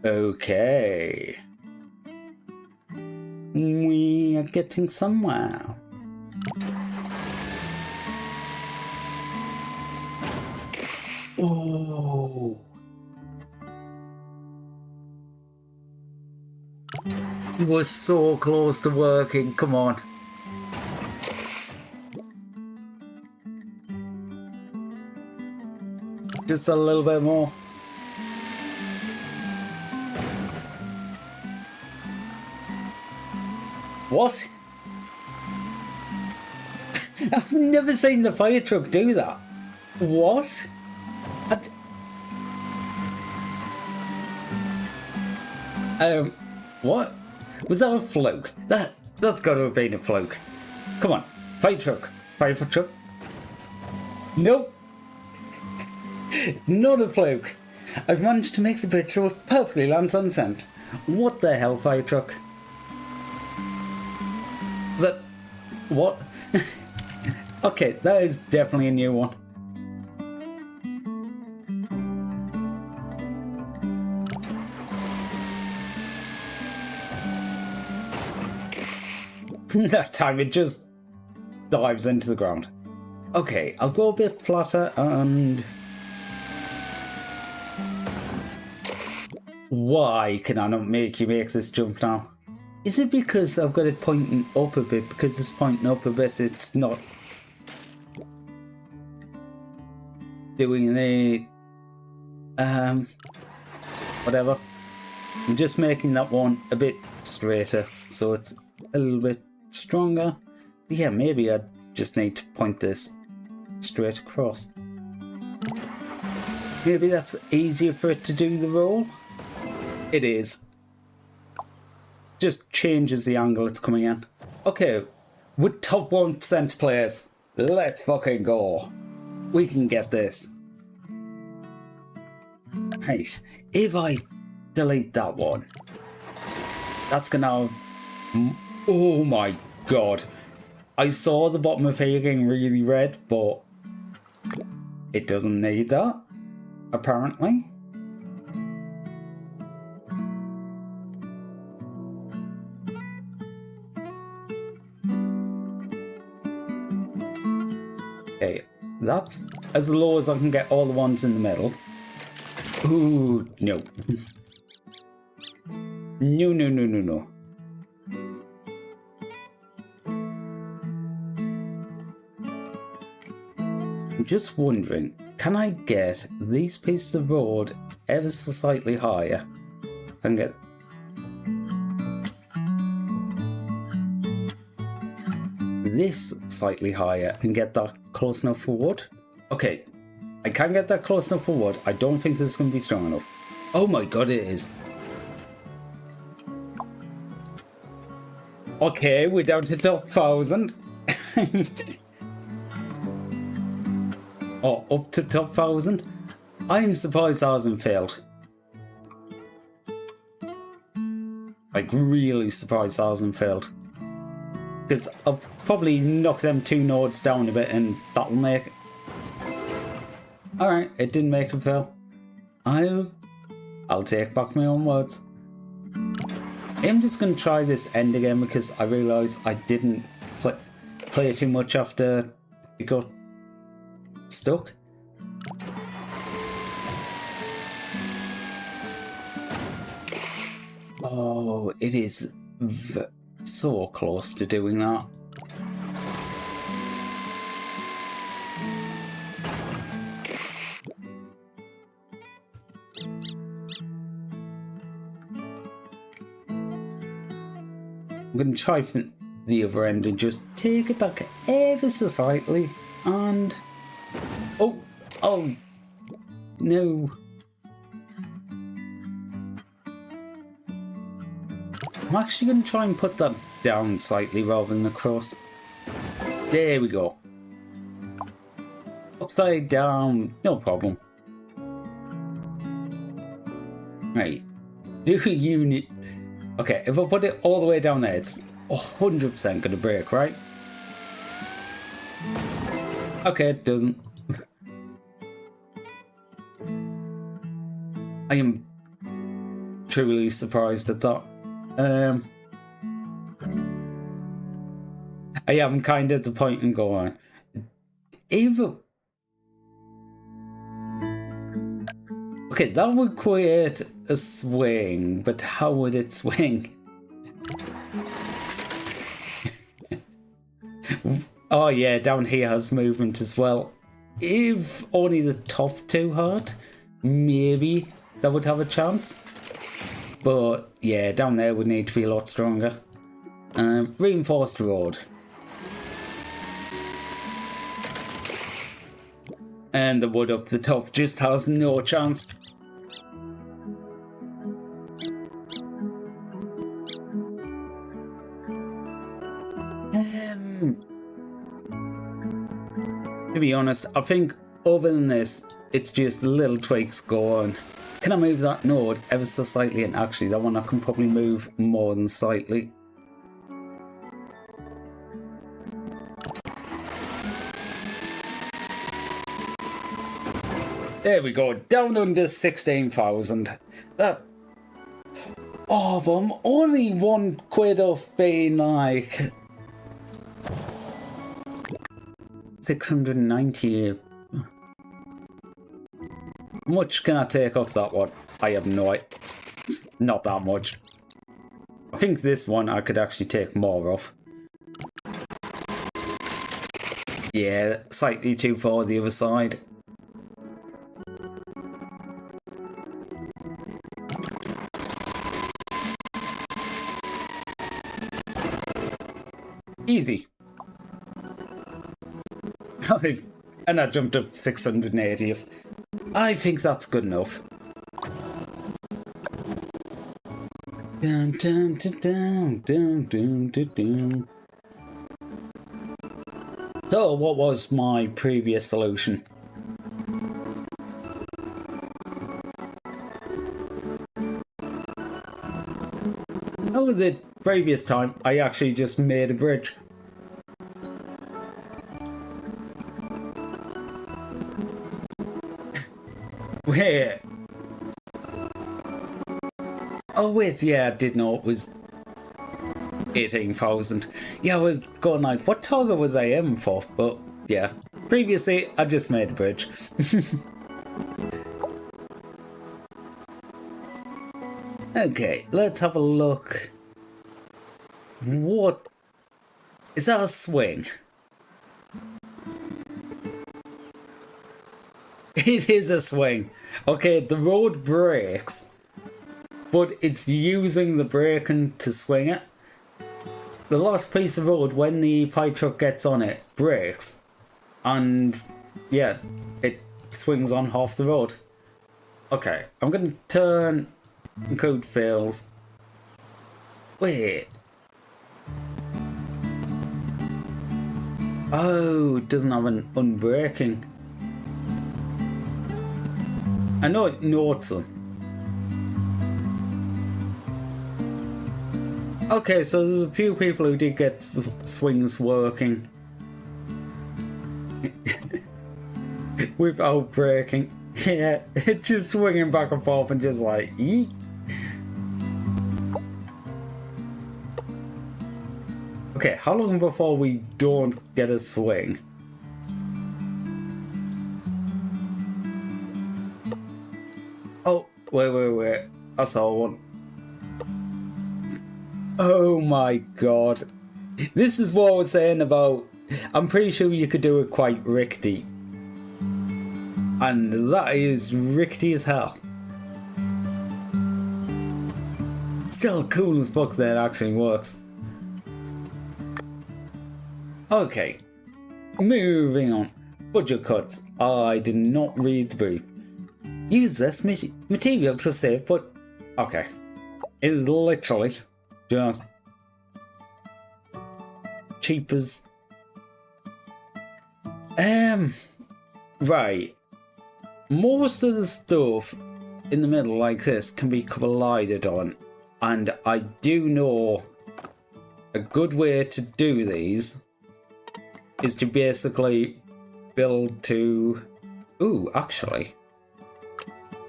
Okay. We are getting somewhere. Oh. It was so close to working, come on. Just a little bit more. What? I've never seen the fire truck do that. What? What? Was that a fluke? That's got to have been a fluke. Come on, fire truck. Fire truck. Nope. Not a fluke. I've managed to make the bit so it perfectly lands on scent. What the hell, fire truck? That... What? Okay, that is definitely a new one. That time it just dives into the ground. Okay, I'll go a bit flatter and... Why can I not make you make this jump now? Is it because I've got it pointing up a bit? Because it's pointing up a bit, it's not doing the... whatever. I'm just making that one a bit straighter, so it's a little bit stronger. But yeah, maybe I just need to point this straight across. Maybe that's easier for it to do the roll. It is. Just changes the angle it's coming in. Okay, with top 1% players, let's fucking go. We can get this. Right, if I delete that one, that's gonna... Oh my god. I saw the bottom of here getting really red, but it doesn't need that, apparently. Okay, that's as low as I can get all the ones in the middle. Ooh, no. No, no, no, no, no. I'm just wondering, can I get these pieces of road ever so slightly higher? So I can get... this slightly higher and get that close enough for wood? Okay, I can get that close enough for wood. I don't think this is going to be strong enough. Oh my god, it is. Okay, we're down to top 1,000. Oh, up to top 1,000. I'm surprised that hasn't failed. Like, really surprised that hasn't failed. Because I'll probably knock them 2 nodes down a bit and that'll make it. Alright, it didn't make it fail. I'll take back my own words. I'm just going to try this end again because I realise I didn't play too much after it got stuck. Oh, it is so close to doing that. I'm going to try from the other end and just take it back ever so slightly and... Oh! Oh! No! I'm actually going to try and put that down slightly rather than across. There we go. Upside down, no problem. Right. Do you need... Okay, if I put it all the way down there, it's 100% going to break, right? Okay, it doesn't. I am truly surprised at that. I am kind of at the point and going, even... Okay, that would create a swing, but how would it swing? Oh yeah, down here has movement as well. If only the top 2 had, maybe that would have a chance. But yeah, down there would need to be a lot stronger. Reinforced road. And the wood up the top just has no chance. To be honest, I think other than this, it's just little tweaks go on. Can I move that node ever so slightly? And actually, that one I can probably move more than slightly. There we go, down under 16,000. That... Oh, but I'm only £1 off being like... 690. How much can I take off that one? I have no idea. Not that much. I think this one I could actually take more off. Yeah, slightly too far the other side. Easy. And I jumped up 680th. I think that's good enough. Dun, dun, dun, dun, dun, dun, dun, dun. So, what was my previous solution? Oh, the previous time I actually just made a bridge. Wait. Oh wait, yeah, I did know it was 18,000. Yeah, I was going like, what target was I aiming for? But yeah, previously I just made a bridge. Okay, let's have a look. What? Is that a swing? It is a swing. Okay, the road breaks, but it's using the braking to swing it. The last piece of road, when the fire truck gets on it, breaks. And yeah, it swings on half the road. Okay, I'm gonna turn code fails. Wait. Oh, it doesn't have an unbraking. I know it notes them. Okay, so there's a few people who did get swings working without braking. Yeah, just swinging back and forth and just like, yeet. Okay, how long before we don't get a swing? Oh, wait. I saw one. Oh my god. This is what I was saying about... I'm pretty sure you could do it quite rickety. And that is rickety as hell. Still cool as fuck that it actually works. Okay. Moving on. Budget cuts. I did not read the brief. Use this material to save, but... Okay. It is literally just... cheap as... Right. Most of the stuff in the middle like this can be collided on. And I do know a good way to do these is to basically build to... Ooh, actually...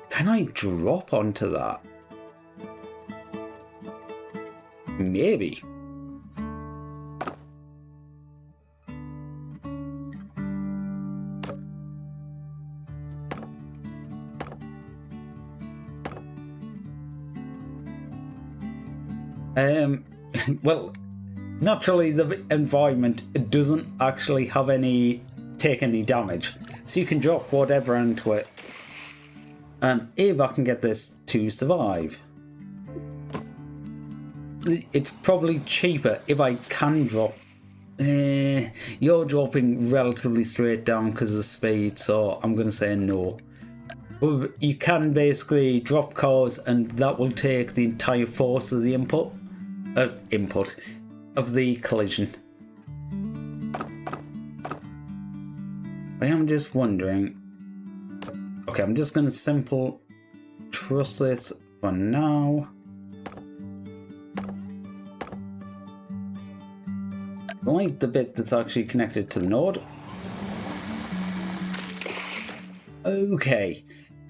Can I drop onto that? Maybe. Well, naturally the environment doesn't actually have take any damage, so you can drop whatever into it. If I can get this to survive. It's probably cheaper if I can drop. You're dropping relatively straight down because of speed, so I'm going to say no. But you can basically drop cars and that will take the entire force of the input of the collision. I am just wondering. Okay, I'm just going to simple truss this for now. I like the bit that's actually connected to the node. Okay,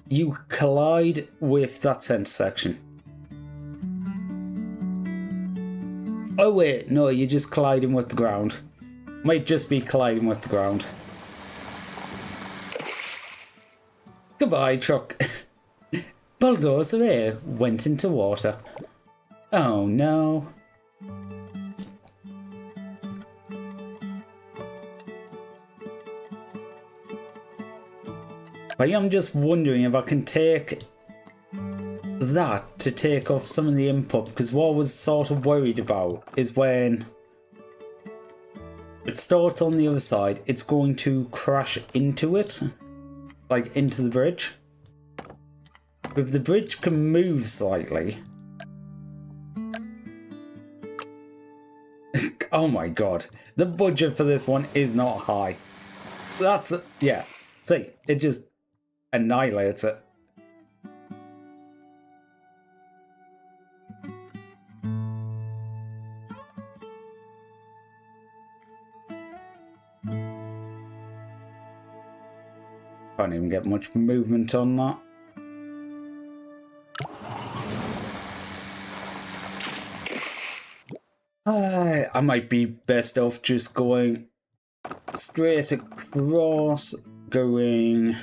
you collide with that center section. Oh wait, no, you're just colliding with the ground. Might just be colliding with the ground. Goodbye, truck. Bulldozer air went into water. Oh no. I am just wondering if I can take that to take off some of the input, because what I was sort of worried about is when it starts on the other side, it's going to crash into it, like into the bridge. If the bridge can move slightly... Oh my god, the budget for this one is not high. That's... yeah, see, it just annihilates it. Can't even get much movement on that. I might be best off just going straight across, going...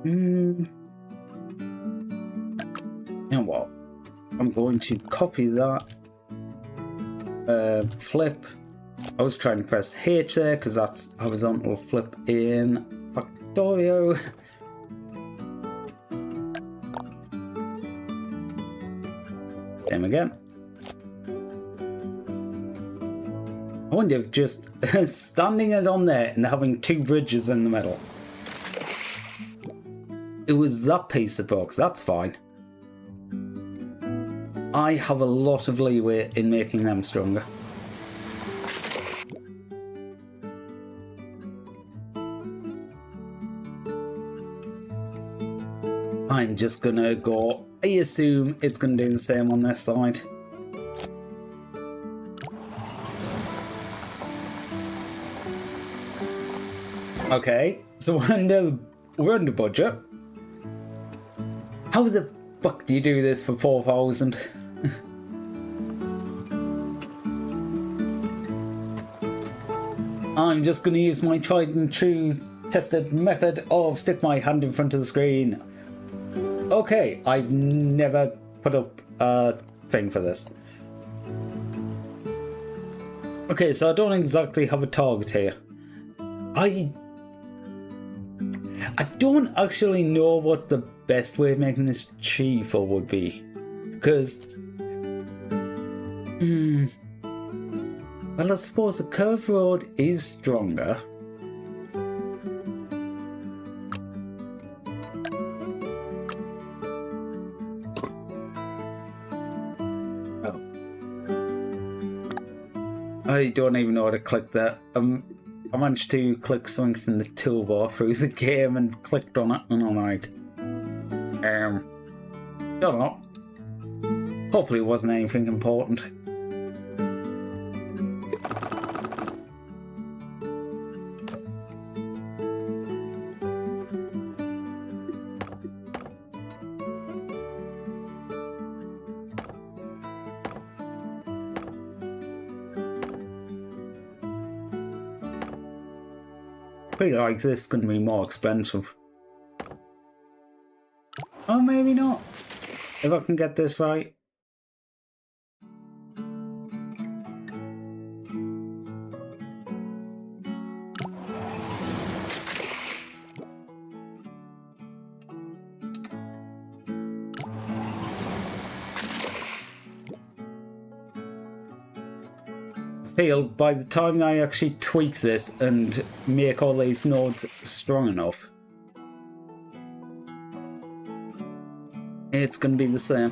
You know what? I'm going to copy that. Flip. I was trying to press H there because that's horizontal flip in Factorio. Same again. I wonder if just standing it on there and having two bridges in the middle. It was that piece of book, that's fine. I have a lot of leeway in making them stronger. I'm just gonna go, I assume it's gonna do the same on this side. Okay, so we're under budget. How the fuck do you do this for 4,000? I'm just going to use my tried and true tested method of stick my hand in front of the screen. Okay, I've never put up a thing for this. Okay, so I don't exactly have a target here. I don't actually know what the best way of making this cheaper would be. Because... well, I suppose the curved road is stronger. Oh. I don't even know how to click that. I managed to click something from the toolbar through the game and clicked on it, and I'm like, don't know. Hopefully it wasn't anything important. I feel like this is going to be more expensive. Oh, maybe not. If I can get this right. I feel by the time I actually tweak this and make all these nodes strong enough, it's going to be the same.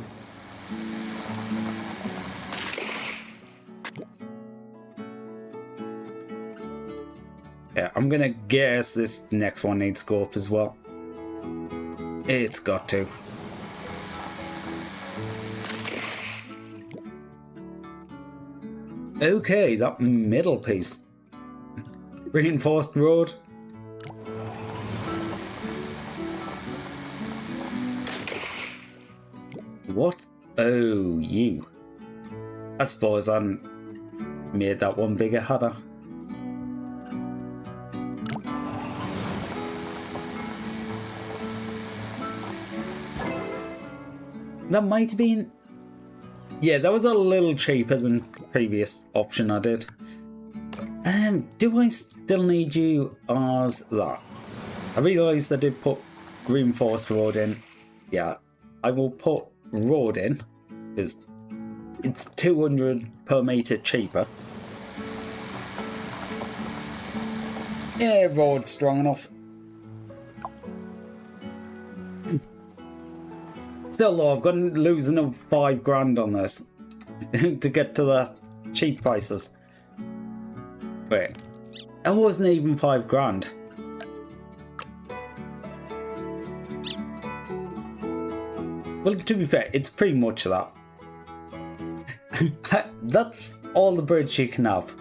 Yeah, I'm going to guess this next one needs scope as well. It's got to. Okay, that middle piece. Reinforced road. What? Oh, you. I suppose I made that one bigger, had I? That might have been... yeah, that was a little cheaper than the previous option I did. Do I still need you as that? I realised I did put reinforced road in. yeah, I will put road in, because it's 200 per meter cheaper. Yeah, road's strong enough. Still though, I've got to lose another 5 grand on this to get to the cheap prices. Wait, it wasn't even 5 grand. Well, to be fair, it's pretty much that. That's all the bridge you can have.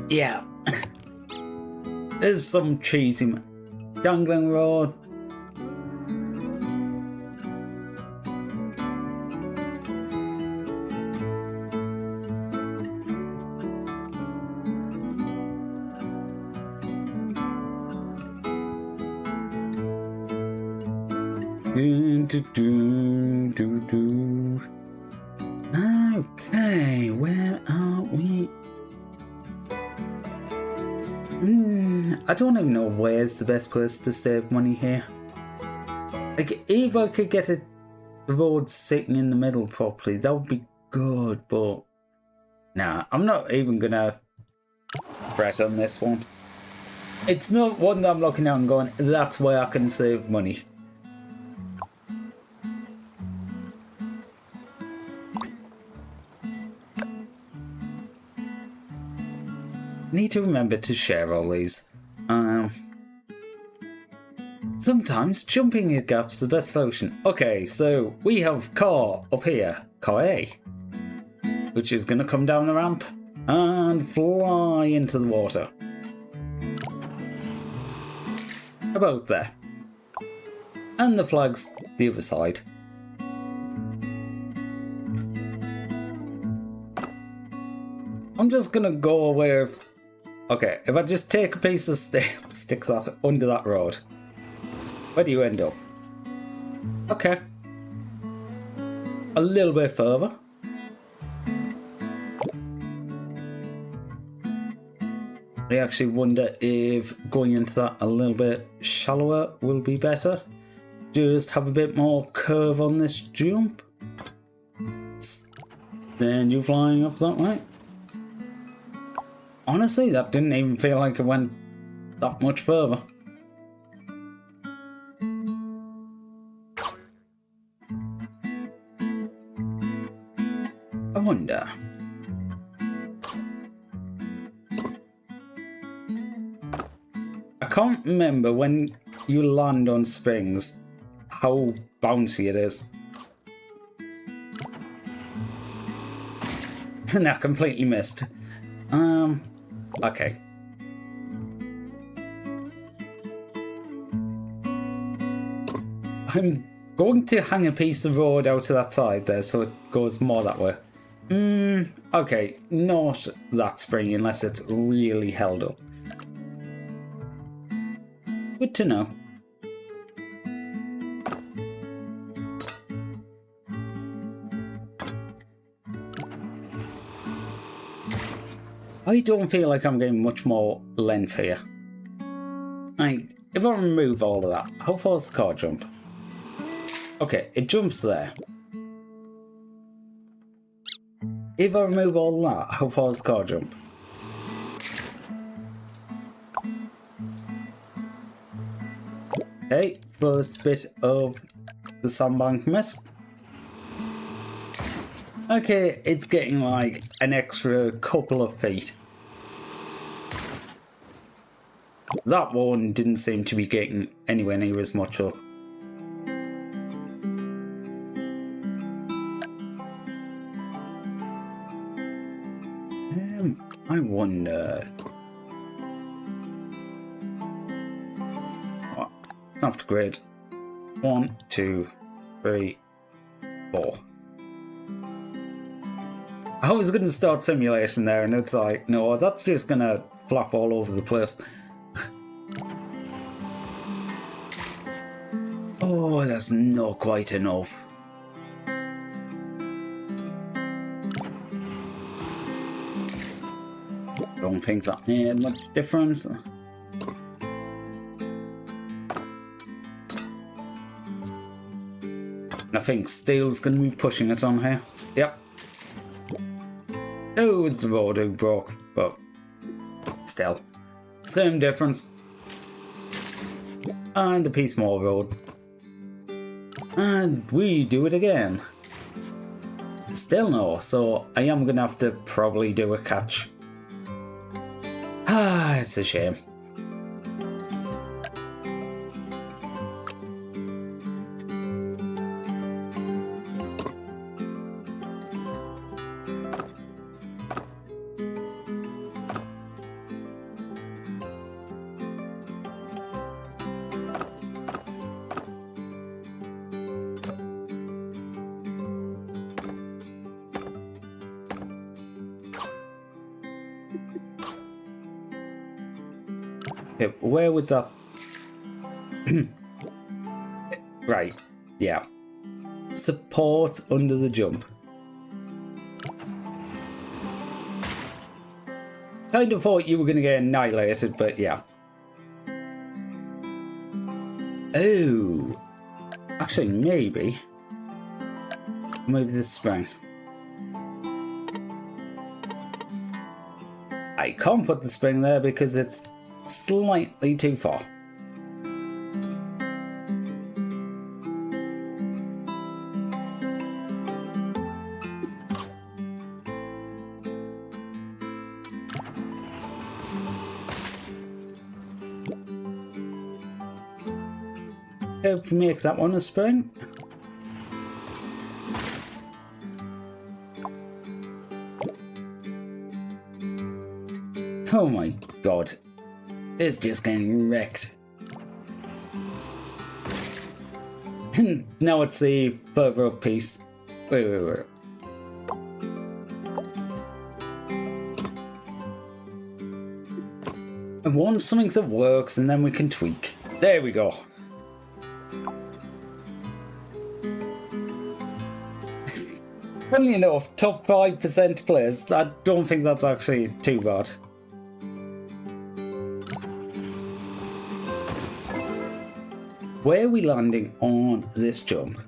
Yeah. There's some cheesy Dangling Road. Okay, where are we? I don't even know where's the best place to save money here. Like, if I could get the road sitting in the middle properly, that would be good, but nah, I'm not even gonna fret on this one. It's not one that I'm looking at and going, that's where I can save money. Need to remember to share all these. Sometimes jumping a gap's the best solution. Okay, so we have car up here, car A, which is gonna come down the ramp and fly into the water. About there. And the flag's the other side. I'm just gonna go with... Okay, if I just take a piece of steel, stick that under that road, where do you end up? Okay. A little bit further. I actually wonder if going into that a little bit shallower will be better. Just have a bit more curve on this jump. Then you flying up that way. Honestly, that didn't even feel like it went that much further. I wonder. I can't remember when you land on springs how bouncy it is. And I completely missed. Okay. I'm going to hang a piece of road out to that side there so it goes more that way. Okay, not that spring unless it's really held up. Good to know. I don't feel like I'm getting much more length here. Like, if I remove all of that, how far does the car jump? Okay, it jumps there. If I remove all of that, how far does the car jump? Okay, first bit of the sandbank missed. Okay, it's getting like an extra couple of feet. That one didn't seem to be getting anywhere near as much up. I wonder... Oh, it's not the grid. 1, 2, 3, 4. I was going to start simulation there and it's like, no, that's just going to flap all over the place. Oh, that's not quite enough. Don't think that made much difference. And I think steel's going to be pushing it on here. Yep. Oh, it's the road who broke, but still. Same difference. And a piece more road. And we do it again. Still no, so I am going to have to probably do a catch. Ah, it's a shame. Okay, where would that... Right, yeah. Support under the jump. Kind of thought you were going to get annihilated, but yeah. Oh. Actually, maybe. Move this spring. I can't put the spring there because it's slightly too far. Hope we make that one a spring. Oh my god. It's just getting wrecked. Now it's the further up piece. Wait. I want something that works and then we can tweak. There we go. Funnily enough, top 5% players, I don't think that's actually too bad. Where are we landing on this jump?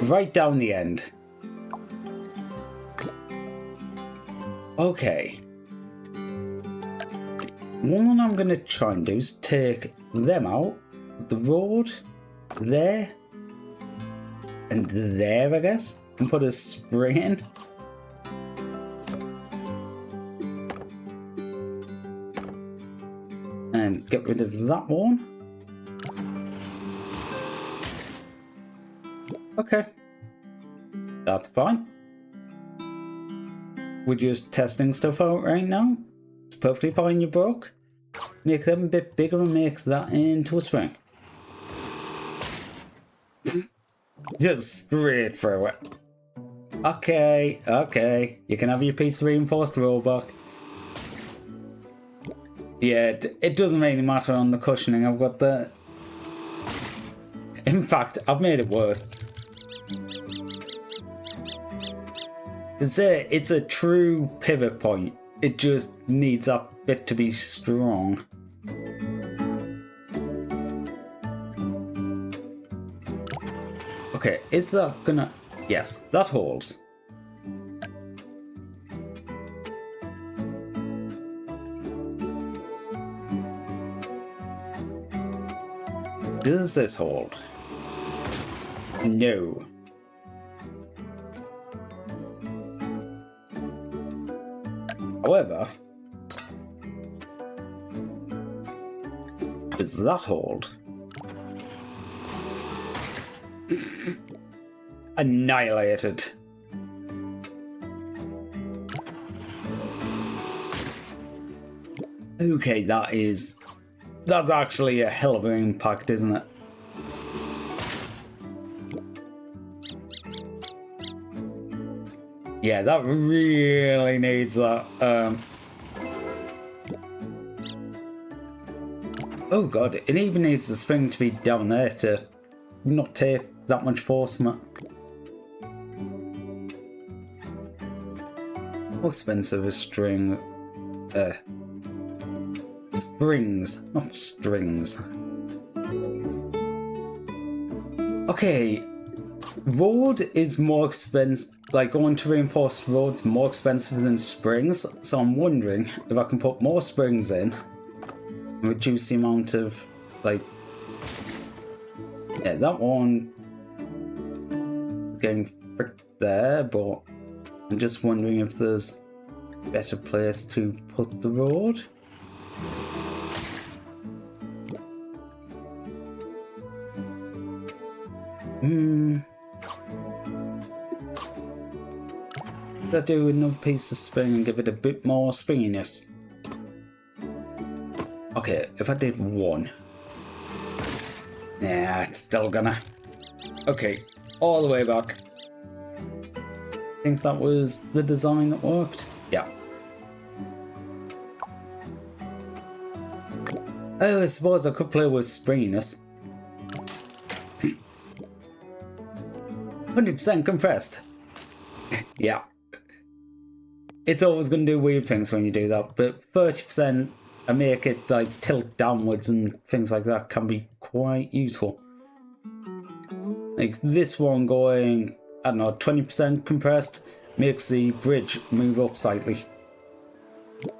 Right down the end. Okay. One I'm going to try and do is take them out. The road there. And there, I guess. And put a spring in. And get rid of that one. Okay. That's fine. We're just testing stuff out right now. It's perfectly fine you broke. Make them a bit bigger and make that into a spring. Just straight through it. Okay. You can have your piece of reinforced rollback. Yeah, it doesn't really matter on the cushioning. I've got the... In fact, I've made it worse. It's a true pivot point. It just needs that bit to be strong. Okay, is that gonna... Yes, that holds. Does this hold? No. However, does that hold? Annihilated. Okay, that's actually a hell of an impact, isn't it? Yeah, that really needs that. Oh god, it even needs the spring to be down there to not take that much force from it. How expensive is string? Springs, not strings. Okay, road is more expensive, like going to reinforced roads more expensive than springs, so I'm wondering if I can put more springs in and reduce the amount of, like, yeah, that one getting fricked there, but I'm just wondering if there's a better place to put the road. Could I do another piece of spring and give it a bit more springiness? Okay, if I did one. Nah, it's still gonna. Okay, all the way back. Think that was the design that worked? Yeah. Oh, I suppose I could play with springiness. 100% compressed. Yeah. It's always going to do weird things when you do that, but 30% and make it like tilt downwards and things like that can be quite useful. Like this one going, I don't know, 20% compressed makes the bridge move up slightly,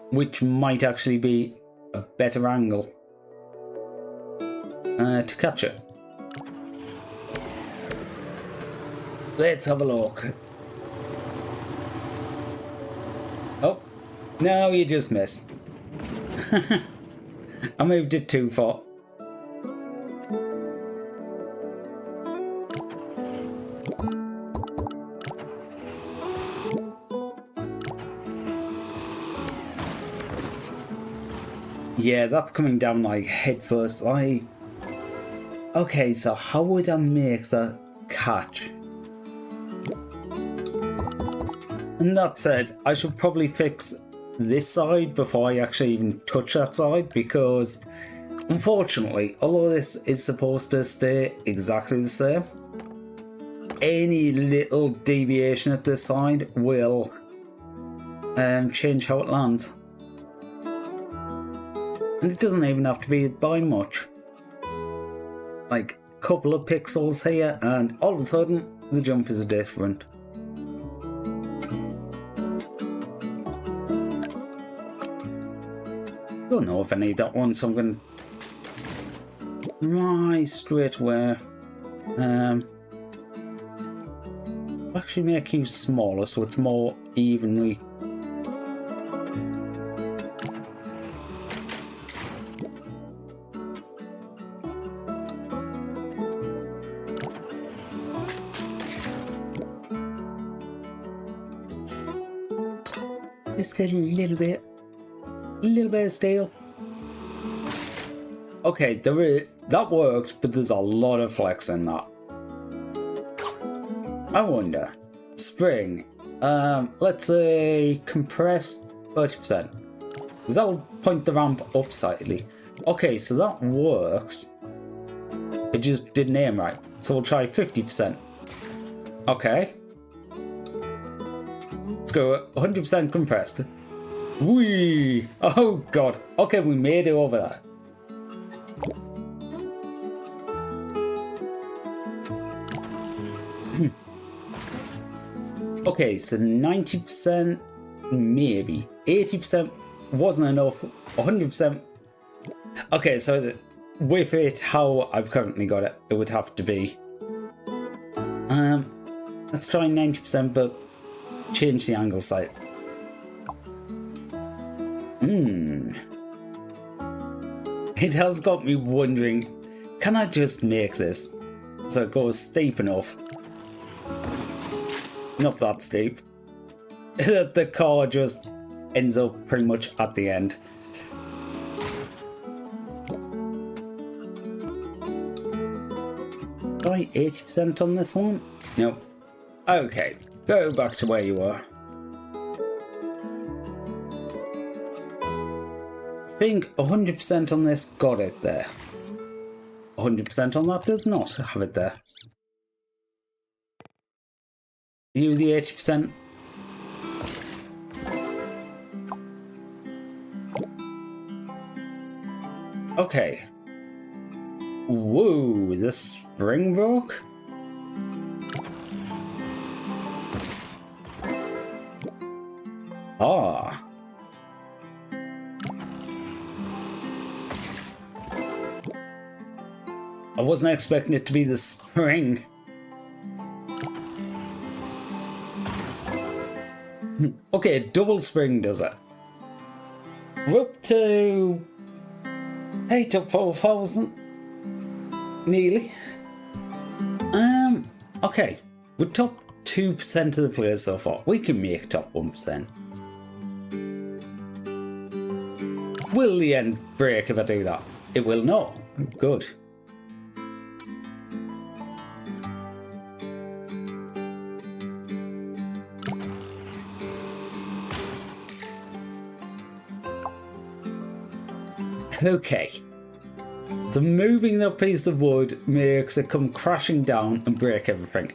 which might actually be a better angle to catch it. Let's have a look. Oh, no, you just missed. I moved it too far. Yeah, that's coming down like head first. Like, okay, so how would I make that catch? And that said, I should probably fix this side before I actually even touch that side, because unfortunately, although this is supposed to stay exactly the same, any little deviation at this side will change how it lands. And it doesn't even have to be by much. Like a couple of pixels here and all of a sudden the jump is different. Don't know if I need that one, so I'm going to right straight away. Actually make you smaller so it's more evenly. Just a little bit of steel. Okay, that worked, but there's a lot of flex in that. I wonder, spring, let's say compressed 30%. Because that'll point the ramp up slightly. Okay, so that works. It just didn't aim right. So we'll try 50%. Okay. Let's go 100% compressed. Whee! Oh god. Okay, we made it over there. Okay, so 90%, maybe. 80% wasn't enough. 100%. Okay, so with it, how I've currently got it, it would have to be. Let's try 90%, but change the angle slightly. It has got me wondering, can I just make this so it goes steep enough? Not that steep. The car just ends up pretty much at the end. Right, 80% on this one? Nope. Okay, go back to where you were. I think 100% on this got it there. 100% on that does not have it there. Use the 80%. Okay. Whoa, the spring broke? I wasn't expecting it to be the spring. Okay, double spring does it. We're up to 8 up 4,000. Nearly. Okay. We're top 2% of the players so far. We can make top 1%. Will the end break if I do that? It will not. Good. Okay. So moving that piece of wood makes it come crashing down and break everything.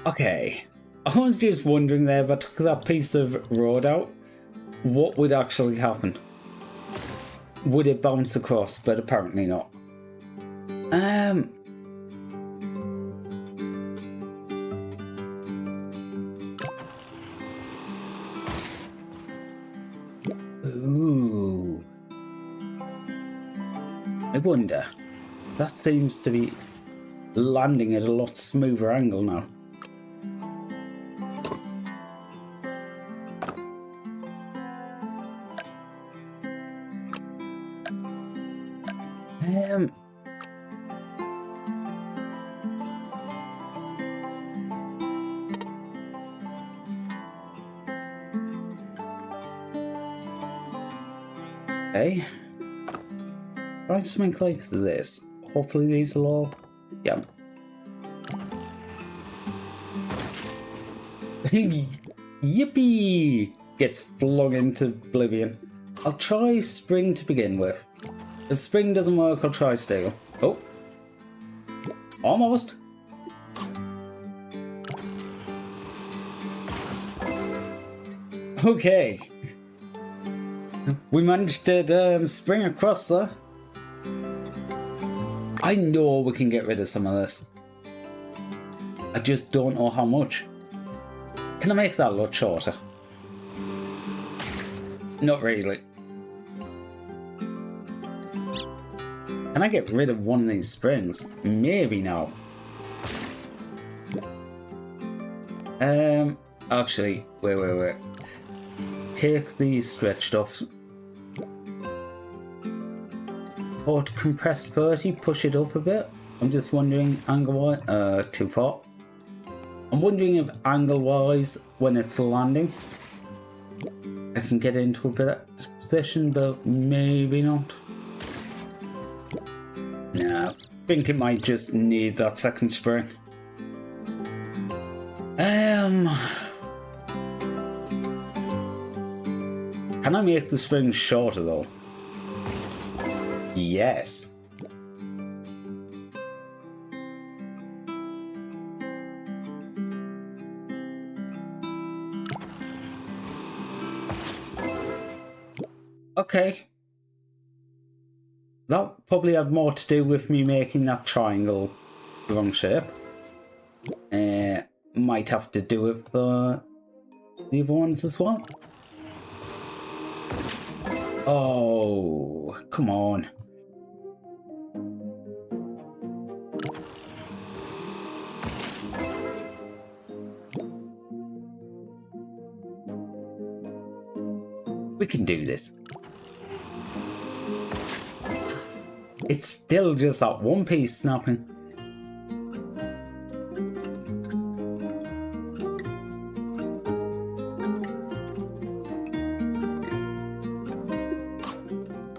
Okay. I was just wondering there, if I took that piece of road out, what would actually happen? Would it bounce across? But apparently not. Ooh. I wonder. That seems to be landing at a lot smoother angle now. Okay. Try something like this. Hopefully these will all... Yeah. Yippee! Gets flung into oblivion. I'll try spring to begin with. If spring doesn't work, I'll try steel. Oh. Almost. Okay. We managed to spring across there. I know we can get rid of some of this. I just don't know how much. Can I make that a lot shorter? Not really. Can I get rid of one of these springs? Maybe now. Actually, wait. Take these stretched off. Port compressed 30, push it up a bit. I'm just wondering angle-wise, too far. I'm wondering if angle-wise, when it's landing, I can get into a better position, but maybe not. Nah, I think it might just need that second spring. Can I make the spring shorter though? Yes. Okay. That probably had more to do with me making that triangle the wrong shape. Might have to do it for the other ones as well. Oh, come on. We can do this. It's still just that one piece snapping.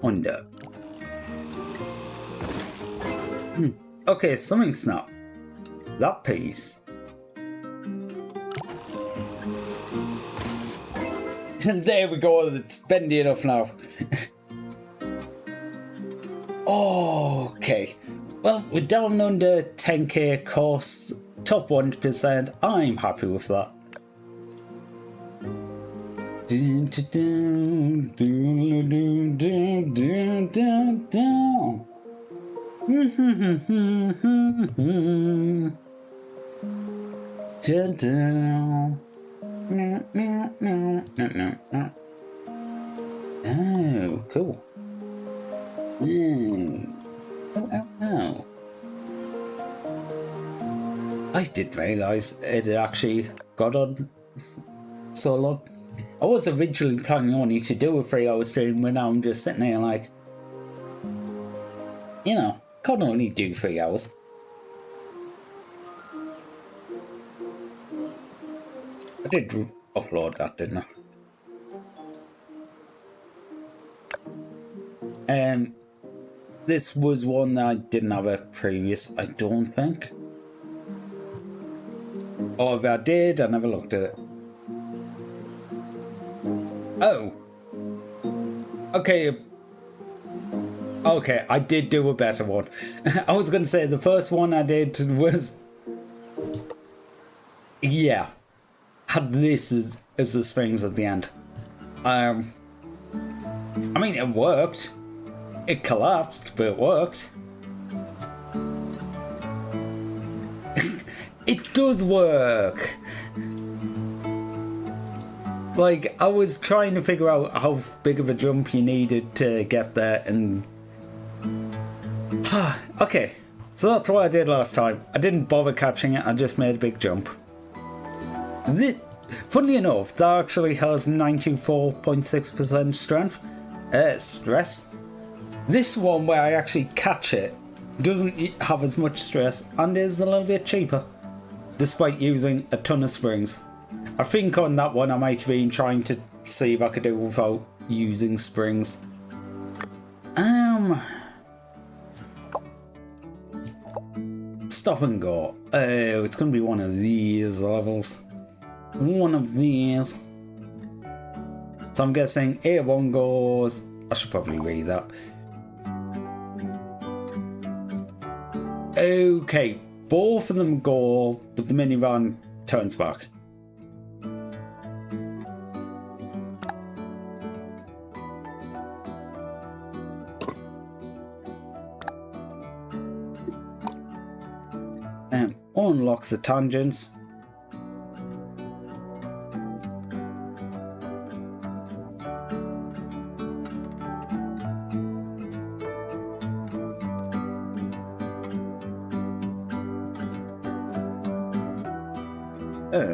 Under. Okay, something snapped. That piece. And there we go, it's bendy enough now. Okay. Well, we're down under 10k costs, top 1%. I'm happy with that. Oh, cool. Oh. I didn't realise it had actually got on so long. I was originally planning only to do a 3-hour stream, but now I'm just sitting there like, you know, can't only do 3 hours. I did upload that, didn't I? This was one that I didn't have a previous, I don't think. Or if I did, I never looked at it. Oh. Okay. Okay, I did do a better one. I was going to say the first one I did was... Yeah. Had this as the springs at the end. I mean, it worked. It collapsed, but it worked. It does work. Like, I was trying to figure out how big of a jump you needed to get there, and... Okay, so that's what I did last time. I didn't bother catching it, I just made a big jump. Funnily enough, that actually has 94.6% strength. Stress. This one, where I actually catch it, doesn't have as much stress and is a little bit cheaper, despite using a ton of springs. I think on that one I might have been trying to see if I could do without using springs. Stop and go. Oh, it's going to be one of these levels. One of these. So I'm guessing A1 goes... I should probably read that. Okay, both of them go, but the minivan turns back. Unlock the tangents.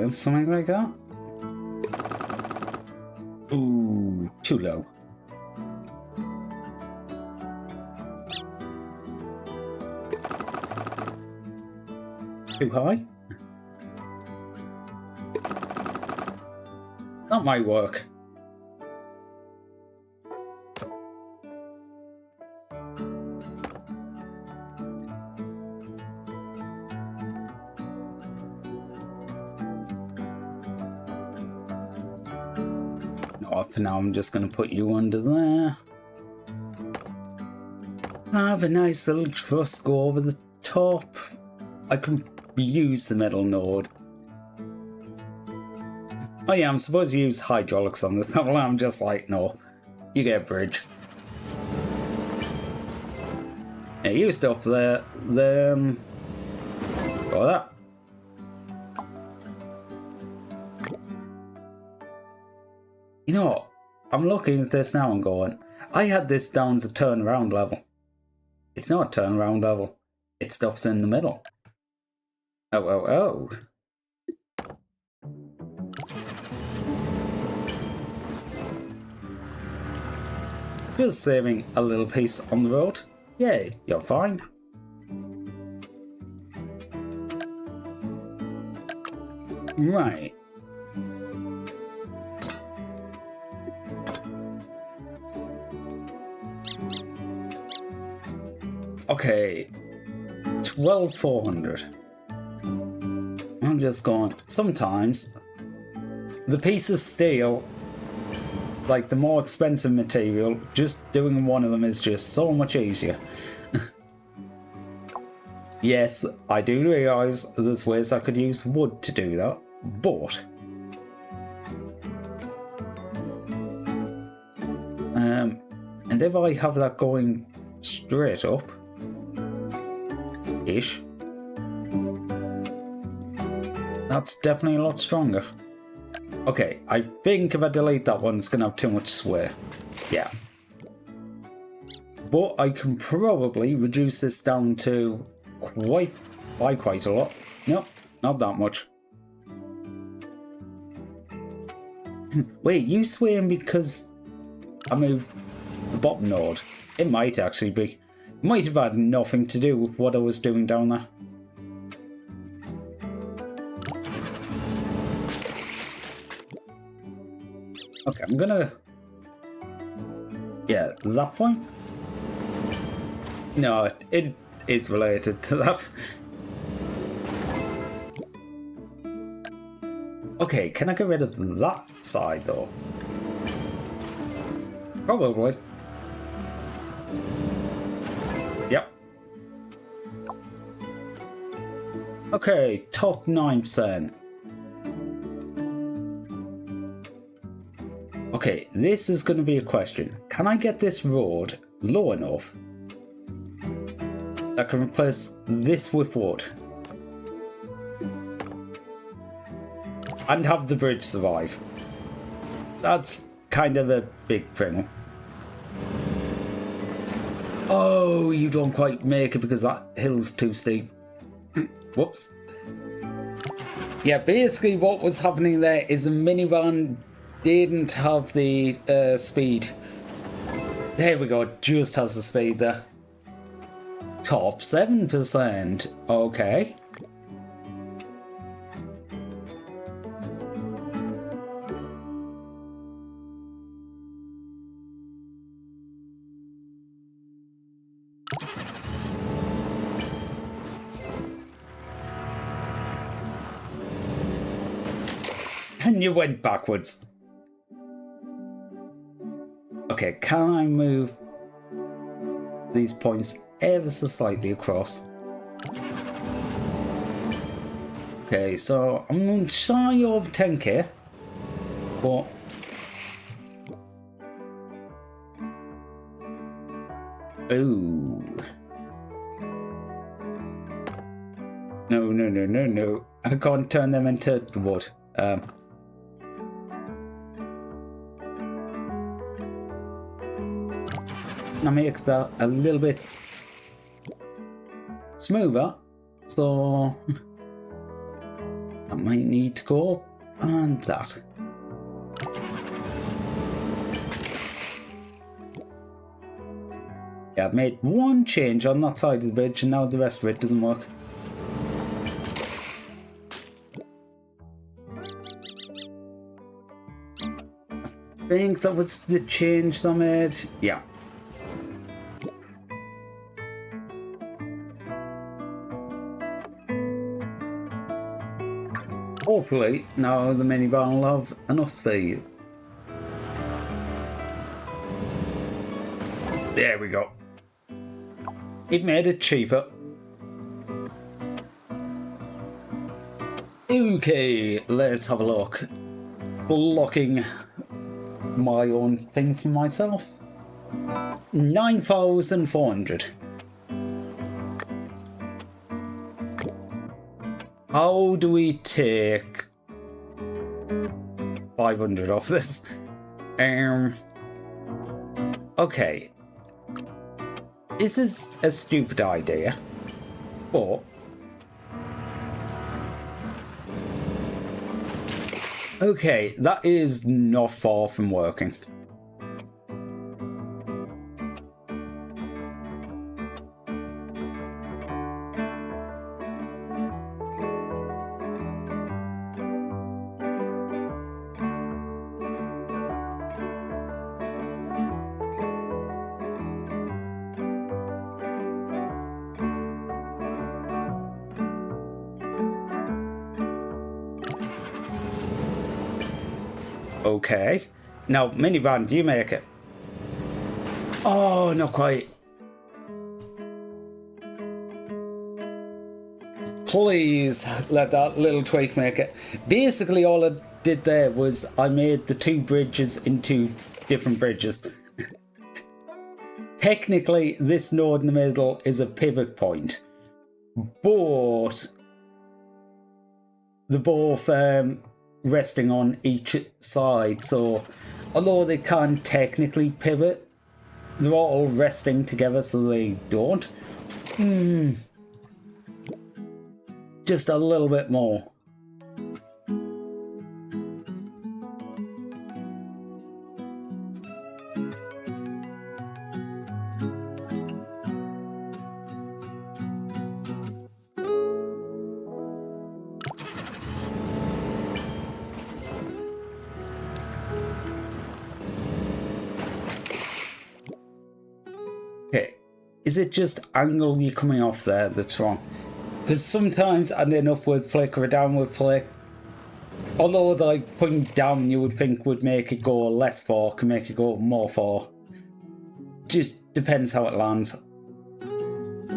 Something like that. Ooh, too low. Too high? That might work. For now, I'm just going to put you under there. Have a nice little truss go over the top. I can use the middle node. Oh yeah, I'm supposed to use hydraulics on this level. I'm just like, no, you get a bridge. Yeah, you stuff there, then go that. You know what? I'm looking at this now and going, I had this down as a turnaround level. It's not a turnaround level. It stuff's in the middle. Oh. Just saving a little piece on the road. Yay, you're fine. Right. Okay, 12,400. I'm just going, sometimes the piece of steel, like the more expensive material, just doing one of them is just so much easier. Yes, I do realise there's ways I could use wood to do that, but and if I have that going straight up ish, that's definitely a lot stronger. Okay, I think if I delete that one, it's going to have too much sway. Yeah. But I can probably reduce this down to quite a lot. No, not that much. Wait, you swaying because I moved the bottom node? It might actually be. It might have had nothing to do with what I was doing down there. Okay, I'm gonna... Yeah, that point? No, it is related to that. Okay, can I get rid of that side though? Probably. Yep. Okay, top 9%. Okay, this is going to be a question. Can I get this road low enough that can replace this with wood? And have the bridge survive? That's kind of a big thing. Oh, you don't quite make it because that hill's too steep. Whoops. Yeah, basically what was happening there is the minivan didn't have the speed. There we go, just has the speed there. Top 7%. Okay. And you went backwards. Okay, can I move these points ever so slightly across? Okay, so I'm going to shy over 10k, but oh no! I can't turn them into wood. I make that a little bit smoother, so I might need to go up and that. Yeah, I've made one change on that side of the bridge and now the rest of it doesn't work. I think that was the change I made. Yeah. Hopefully, now the minivan will have enough speed. There we go. It made it cheaper. Okay, let's have a look. Blocking my own things for myself. 9,400. How do we take 500 off this? Okay. This is a stupid idea, but okay, that is not far from working. Okay. Now, minivan, do you make it? Oh, not quite. Please let that little tweak make it. Basically, all I did there was I made the two bridges into different bridges. Technically, this node in the middle is a pivot point, but they're both resting on each side, so although they can't technically pivot, they're all resting together so they don't. Just a little bit more. Okay, is it just angle you're coming off there that's wrong? Because sometimes I end up with flick or a downward flick. Although like putting down you would think would make it go less far, can make it go more far. Just depends how it lands.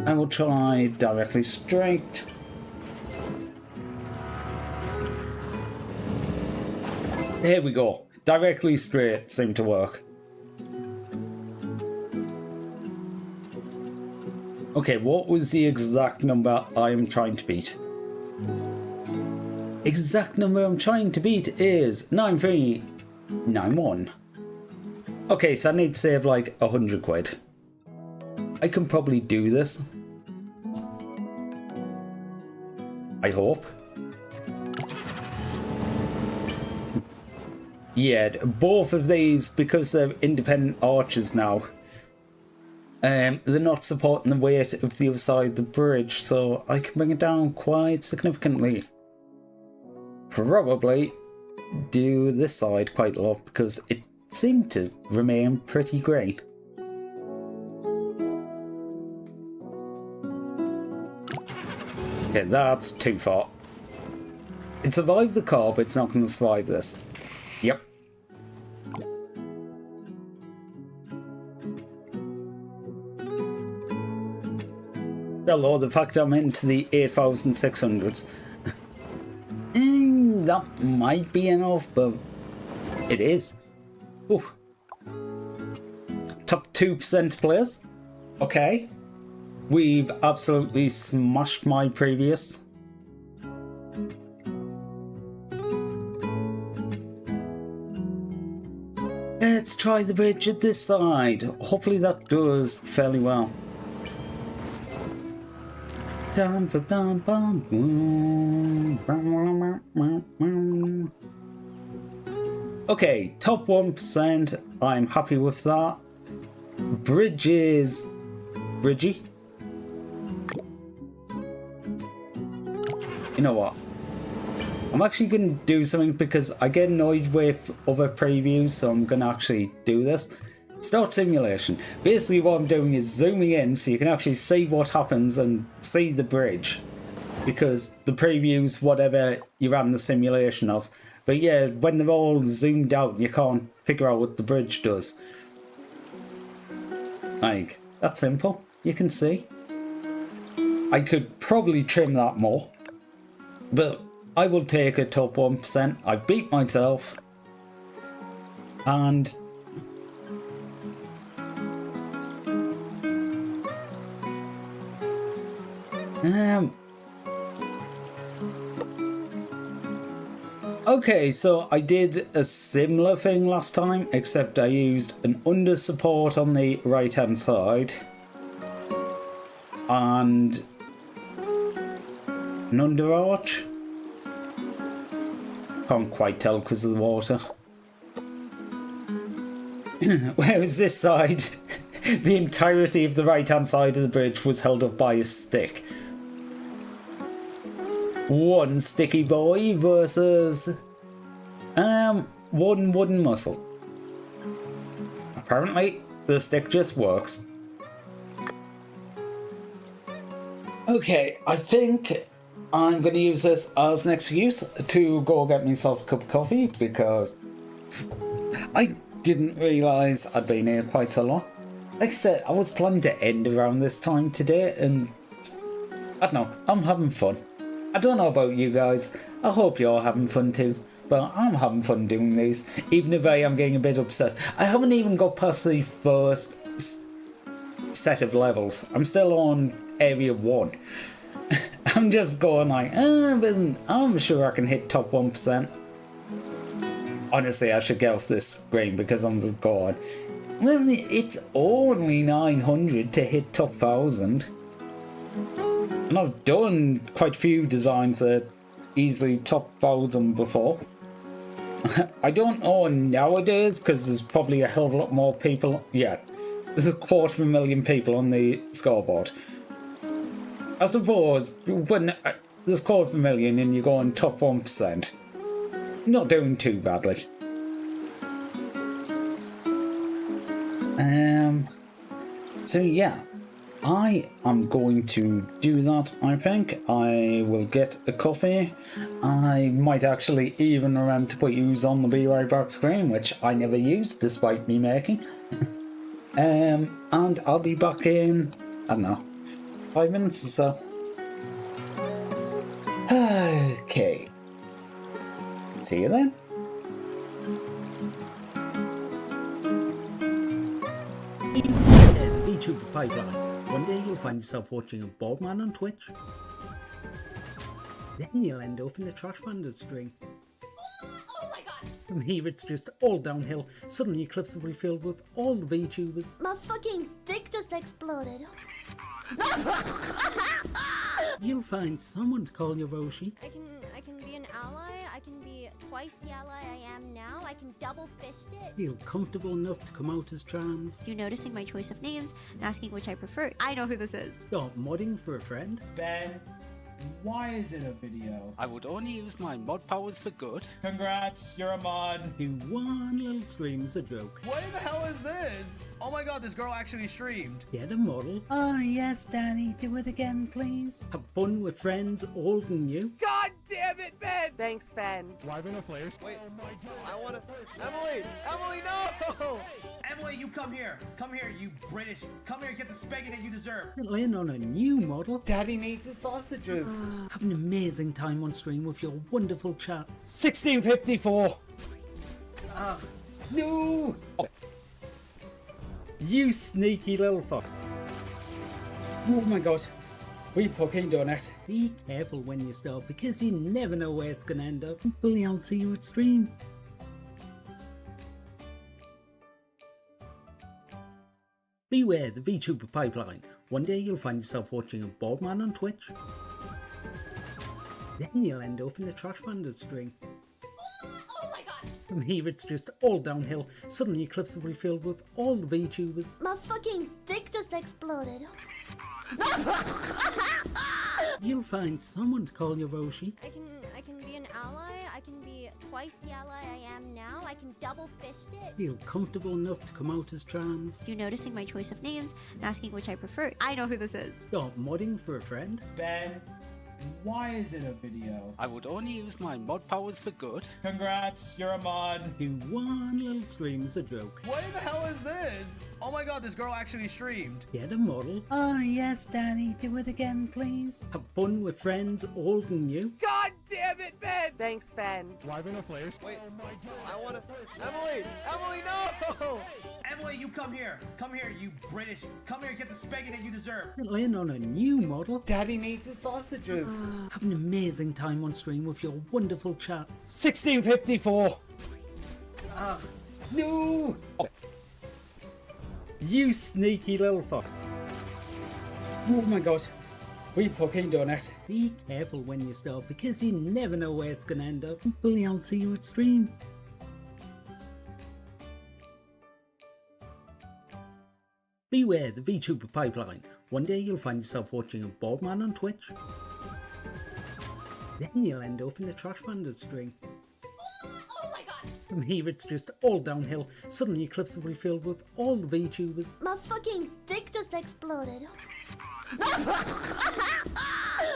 I will try directly straight. Here we go. Directly straight seemed to work. Okay, what was the exact number I am trying to beat? Exact number I'm trying to beat is 9391. Okay, so I need to save like 100 quid. I can probably do this. I hope. Yeah, both of these, because they're independent arches now, they're not supporting the weight of the other side of the bridge, so I can bring it down quite significantly. Probably do this side quite a lot because it seemed to remain pretty grey. Okay, that's too far. It survived the car, but it's not going to survive this. Yep. Hello, the fact I'm into the 8,600s. That might be enough, but it is. Oof. Top 2% players. Okay. We've absolutely smashed my previous. Let's try the bridge at this side. Hopefully that does fairly well. Okay, top 1%. I'm happy with that. Bridges. Bridgie. You know what? I'm actually going to do something because I get annoyed with other previews, so I'm going to actually do this. Start simulation. Basically what I'm doing is zooming in so you can actually see what happens and see the bridge. Because the previews, whatever you ran the simulation as. But yeah, when they're all zoomed out, you can't figure out what the bridge does. Like, that's simple. You can see. I could probably trim that more. But I will take a top 1%. I've beat myself. And okay, so I did a similar thing last time, except I used an under support on the right hand side and an under arch. Can't quite tell because of the water. Whereas this side, the entirety of the right hand side of the bridge was held up by a stick. One sticky boy versus one wooden muscle. Apparently the stick just works. Okay, I think I'm going to use this as an excuse to go get myself a cup of coffee because I didn't realise I'd been here quite so long. Like I said, I was planning to end around this time today and I don't know, I'm having fun. I don't know about you guys, I hope you're having fun too, but I'm having fun doing these, even if I am getting a bit obsessed. I haven't even got past the first set of levels, I'm still on area 1. I'm just going like, but I'm sure I can hit top 1%. honestly, I should get off this screen because I'm just God. Well, it's only 900 to hit top 1000. And I've done quite a few designs that easily top 1000 before. I don't know nowadays because there's probably a hell of a lot more people. Yeah, there's 250,000 people on the scoreboard. I suppose when there's 250,000 and you go on top 1%, not doing too badly. So yeah, I am going to do that. I think I will get a coffee. I might actually even remember to put use on the Be Right Back screen, which I never used despite me making. And I'll be back in, I don't know, 5 minutes or so. Okay. See you then. The VTuber pipeline. One day you'll find yourself watching a bald man on Twitch. Then you'll end up in the Trash Bandit stream. Oh my god! From here it's just all downhill. Suddenly clips will be filled with all the VTubers. My fucking dick just exploded. You'll find someone to call you Roshi. I can be an ally. I can be twice the ally I am now. I can double fist it. Feel comfortable enough to come out as trans. You're noticing my choice of names and asking which I prefer. I know who this is. Start modding for a friend. Ben, why is it a video? I would only use my mod powers for good. Congrats, you're a mod. Do one little stream as a joke. What the hell is this? Oh my god, this girl actually streamed. Get a model. Oh yes, Danny, do it again, please. Have fun with friends older than you. God damn it, Ben! Thanks, Ben. Why been a flares? Wait, I wanna. Emily! Emily, no! Emily, you come here. Come here, you British. Come here, get the spanking that you deserve. In on a new model. Daddy needs his sausages. Have an amazing time on stream with your wonderful chat. 1654. No. You sneaky little fuck. Oh my god. We fucking done it. Be careful when you start because you never know where it's gonna end up. Hopefully I'll see you at stream. Beware the VTuber pipeline. One day you'll find yourself watching a bald man on Twitch. Then you'll end up in the Trash Bandit stream. Oh my god! From here it's just all downhill. Suddenly clips will be filled with all the VTubers. My fucking dick just exploded. You'll find someone to call you Roshi. I can be an ally. I can be twice the ally I am now. I can double fist it. Feel comfortable enough to come out as trans. You're noticing my choice of names and asking which I prefer. I know who this is. Start modding for a friend. Ben, why is it a video? I would only use my mod powers for good. Congrats, you're a mod. Do one little stream as a joke. What the hell is this? Oh my god, this girl actually streamed. Get a model. Oh yes, Danny, do it again, please. Have fun with friends older than you. God damn it, Ben! Thanks, Ben. Why been a flares? Wait, I wanna. Emily! Emily, no! Emily, you come here. Come here, you British. Come here, get the spanking that you deserve. In on a new model. Daddy needs his sausages. Have an amazing time on stream with your wonderful chat. 1654. No. You sneaky little fuck. Oh my god. We fucking done it. Be careful when you start because you never know where it's gonna end up. Hopefully I'll see you at stream. Beware the VTuber pipeline. One day you'll find yourself watching a bald man on Twitch. Then you'll end up in the Trash Bandit stream. Oh my god! From here it's just all downhill. Suddenly clips will be filled with all the VTubers. My fucking dick just exploded.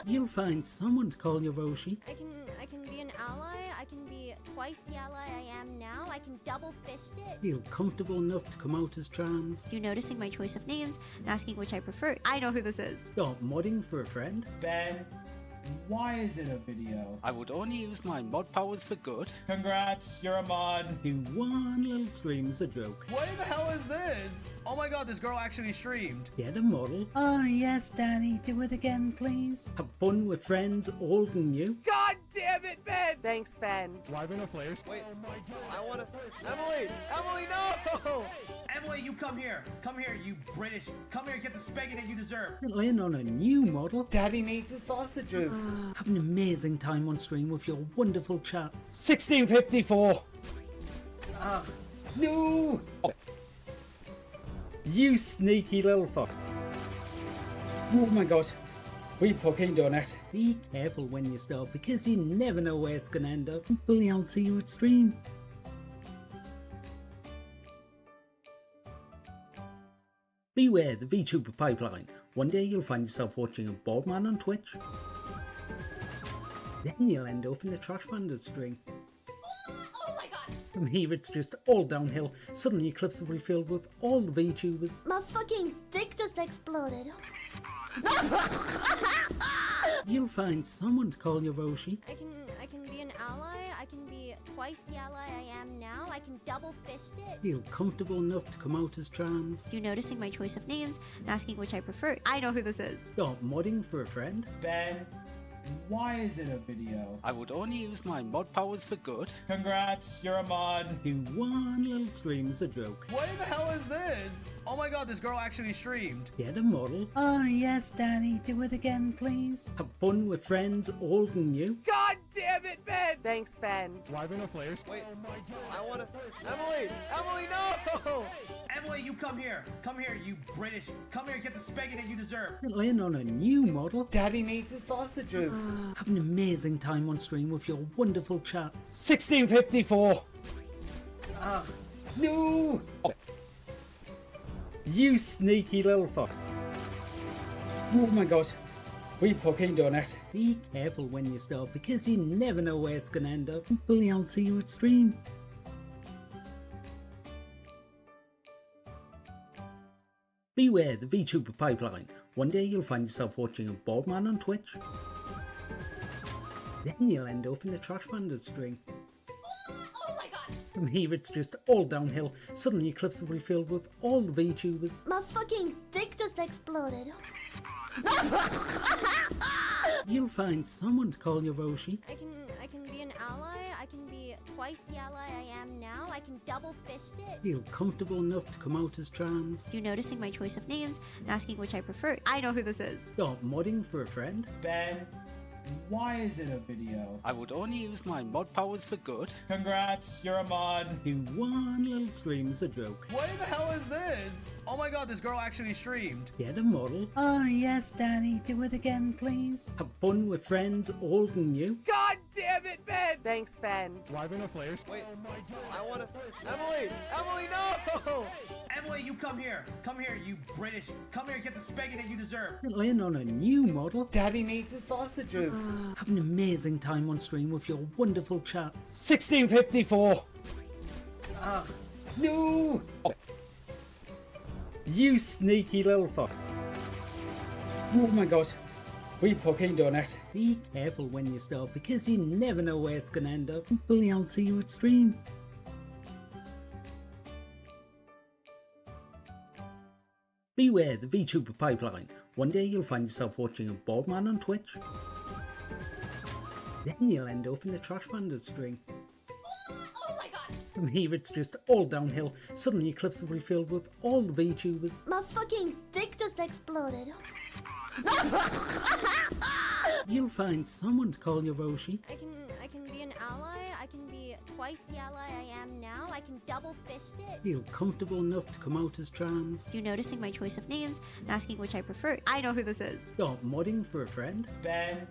You'll find someone to call you Roshi. I can be an ally. I can be twice the ally I am now. I can double fist it. Feel comfortable enough to come out as trans. You're noticing my choice of names and asking which I prefer. I know who this is. Start modding for a friend. Ben, why is it a video? I would only use my mod powers for good. Congrats, you're a mod. Do one little stream as a joke. What the hell is this? Oh my god, this girl actually streamed. Get a model. Oh yes, Danny, do it again, please. Have fun with friends older than you. God damn damn it, Ben! Thanks, Ben. Wait, I wanna. Emily! Emily, no! Emily, you come here. Come here, you British. Come here, get the spanking that you deserve. In on a new model. Daddy needs his sausages. Have an amazing time on stream with your wonderful chat. 1654. No. You sneaky little fuck. Oh my god. We fucking done it. Be careful when you start because you never know where it's gonna end up. Hopefully I'll see you at stream. Beware the VTuber pipeline. One day you'll find yourself watching a bald man on Twitch. Then you'll end up in the Trash Bandit stream. Oh my god! From here it's just all downhill. Suddenly clips will be filled with all the VTubers. My fucking dick just exploded. You'll find someone to call your Roshi. I can be an ally. I can be twice the ally I am now. I can double fist it. Feel comfortable enough to come out as trans. You noticing my choice of names and asking which I prefer. I know who this is. Start modding for a friend. Ben, why is it a video? I would only use my mod powers for good. Congrats, you're a mod. Do one little stream as a joke. What the hell is this? Oh my god, this girl actually streamed. Get a model. Oh yes, Danny, do it again, please. Have fun with friends older than you. God damn it, Ben! Thanks, Ben. Wait, I wanna. Emily! Emily, no! Emily, you come here. Come here, you British. Come here, get the spanking that you deserve. In on a new model. Daddy needs his sausages. Have an amazing time on stream with your wonderful chat. 1654. No. You sneaky little fuck. Oh my god. We fucking done it. Be careful when you start because you never know where it's gonna end up. Hopefully I'll see you at stream. Beware the VTuber pipeline. One day you'll find yourself watching a bald man on Twitch. Then you'll end up in the Trash Bandit stream. Oh my god! From here it's just all downhill. Suddenly clips will be filled with all the VTubers. My fucking dick just exploded. You'll find someone to call your Roshi. I can be an ally. I can be twice the ally I am now. I can double fist it. Feel comfortable enough to come out as trans. You noticing my choice of names and asking which I prefer. I know who this is. Start modding for a friend. Ben, why is it a video? I would only use my mod powers for good. Congrats, you're a mod. Do one little stream as a joke. What the hell is this? Oh my god, this girl actually streamed. Get a model. Oh yes, Danny, do it again, please. Have fun with friends older than you. God damn it, Ben! Thanks, Ben. Wait, I wanna. Emily! Emily, no! Emily, you come here. Come here, you British. Come here, get the spanking that you deserve. In on a new model. Daddy needs his sausages. Have an amazing time on stream with your wonderful chat. 1654. No. You sneaky little fuck. Oh my god. We fucking done it. Be careful when you start because you never know where it's gonna end up. Hopefully I'll see you at stream. Beware the VTuber pipeline. One day you'll find yourself watching a bald man on Twitch. Then you'll end up in the Trash Bandit stream. Oh my god! From here it's just all downhill. Suddenly clips will be filled with all the VTubers. My fucking dick just exploded. You'll find someone to call your Roshi. I can be an ally. I can be twice the ally I am now. I can double fist it. Feel comfortable enough to come out as trans. You noticing my choice of names and asking which I prefer. I know who this is. Start modding for a friend. Ben,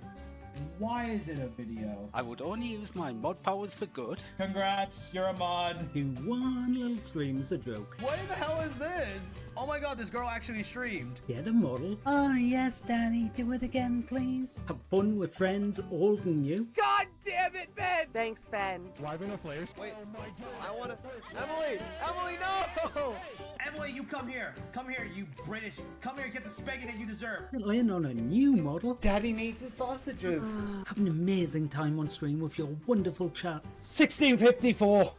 why is it a video? I would only use my mod powers for good. Congrats, you're a mod. Do one little stream as a joke. What the hell is this? Oh my god, this girl actually streamed. Get a model. Oh yes, Danny, do it again, please. Have fun with friends older than you. God damn it, Ben! Thanks, Ben. Wait, I wanna. Emily! Emily, no! Emily, you come here. Come here, you British. Come here, get the spanking that you deserve. In on a new model. Daddy needs his sausages. Have an amazing time on stream with your wonderful chat. 1654.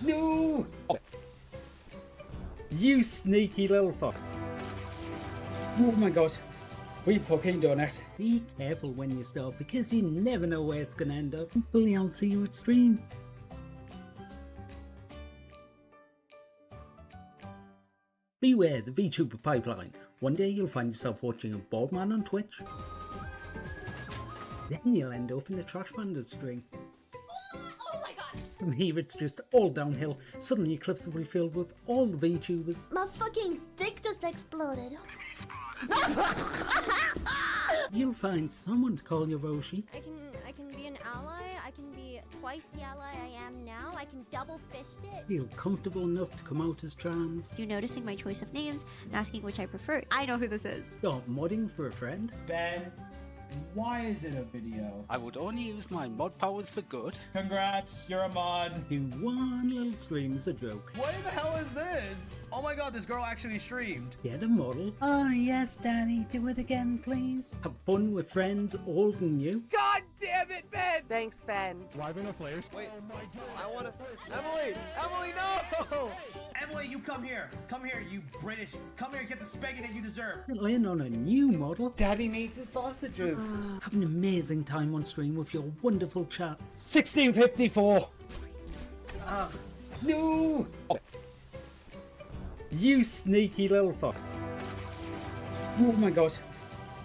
No. You sneaky little fuck. Oh my god. We fucking done it. Be careful when you stop because you never know where it's gonna end up. Hopefully I'll see you at stream. Beware the VTuber pipeline. One day you'll find yourself watching a bald man on Twitch. Then you'll end up in the Trash Bandit stream. Oh my god! From here it's just all downhill. Suddenly clips will be filled with all the VTubers. My fucking dick just exploded. You'll find someone to call your Roshi. I can be an ally. I can be twice the ally I am now. I can double fist it. Feel comfortable enough to come out as trans. You noticing my choice of names and asking which I prefer. I know who this is. Start modding for a friend. Ben, why is it a video? I would only use my mod powers for good. Congrats, you're a mod. Do one little stream as a joke. What the hell is this? Oh my god, this girl actually streamed. Get a model. Oh yes, Danny, do it again, please. Have fun with friends older than you. God damn it, Ben! Thanks, Ben. Wait, I wanna... Emily, no! Emily, you come here. Come here, you British. Come here, get the spanking that you deserve. Settle in on a new model. Daddy needs his sausages. Have an amazing time on stream with your wonderful chat. 1654. No! You sneaky little fuck. Oh my god.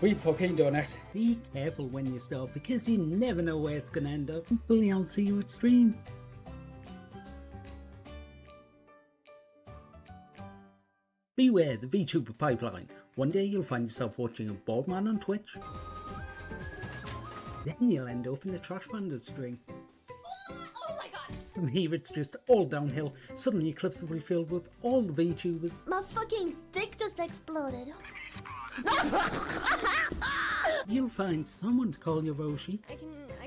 We fucking done it. Be careful when you stop because you never know where it's gonna end up. Hopefully I'll see you at stream. Beware the VTuber pipeline. One day you'll find yourself watching a bald man on Twitch. Then you'll end up in the Trash Bandit stream. Oh my god! From here it's just all downhill. Suddenly clips will be filled with all the VTubers. My fucking dick just exploded. You'll find someone to call your Roshi. I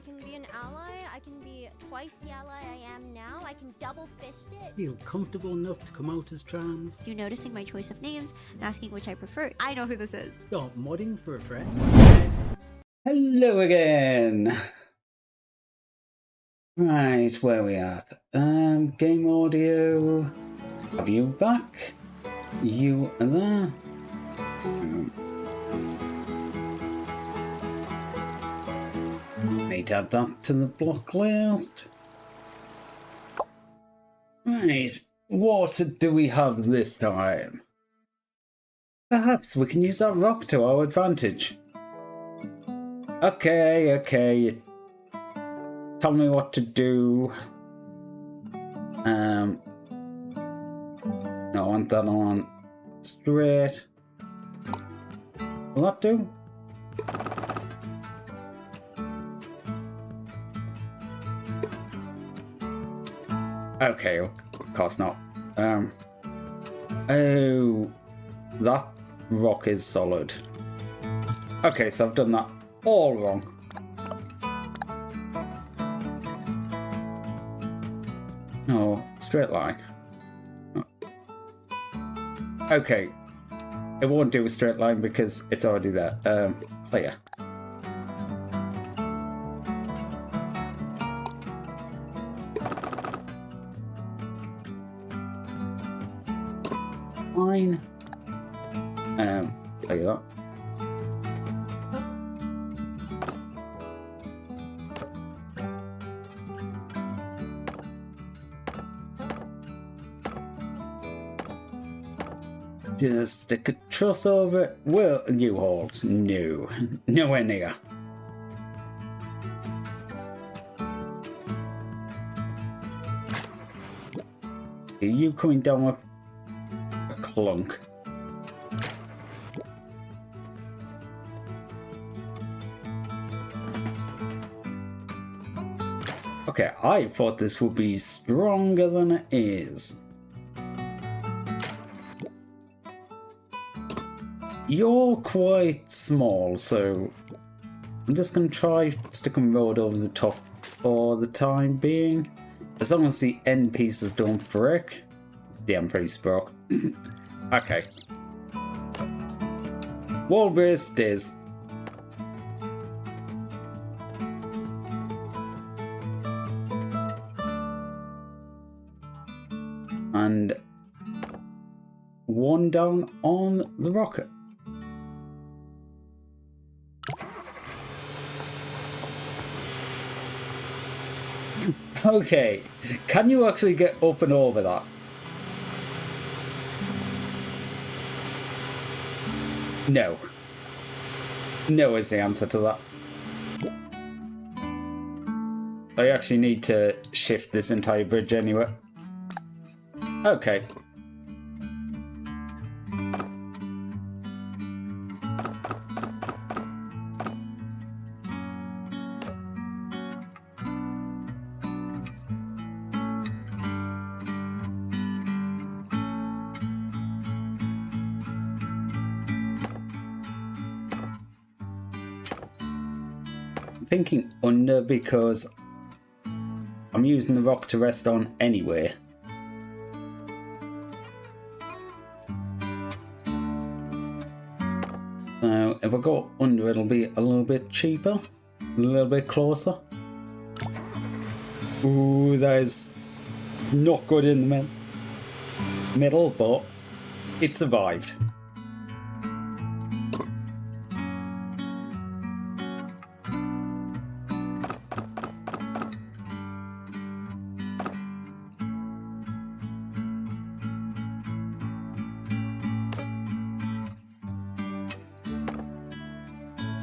can be an ally. I can be twice the ally I am now. I can double fist it. Feel comfortable enough to come out as trans. You noticing my choice of names and asking which I prefer. I know who this is. Start modding for a friend. Hello again. Right, where we at? Game audio. Have you back? You are there. Need to add that to the block list. Right, what do we have this time? Perhaps we can use that rock to our advantage. Okay. Tell me what to do. No, I want that on straight. Will that do? Okay, of course not. Oh, that rock is solid. Okay, so I've done that all wrong. No, straight line. Okay, it won't do a straight line because it's already there. Clear. Fine. Clear that. Just stick a truss over it. Well, you hold. No. Nowhere near. Are you coming down with a clunk? Okay, I thought this would be stronger than it is. You're quite small, so I'm just going to try sticking road over the top for the time being. As long as the end pieces don't break. The end piece broke. Okay. Wall brace is. And one down on the rocket. Okay, can you actually get up and over that? No. No is the answer to that. I actually need to shift this entire bridge anyway. Okay. I'm thinking under because I'm using the rock to rest on anyway. So if I go under, it'll be a little bit cheaper, a little bit closer. Ooh, that is not good in the middle, but it survived.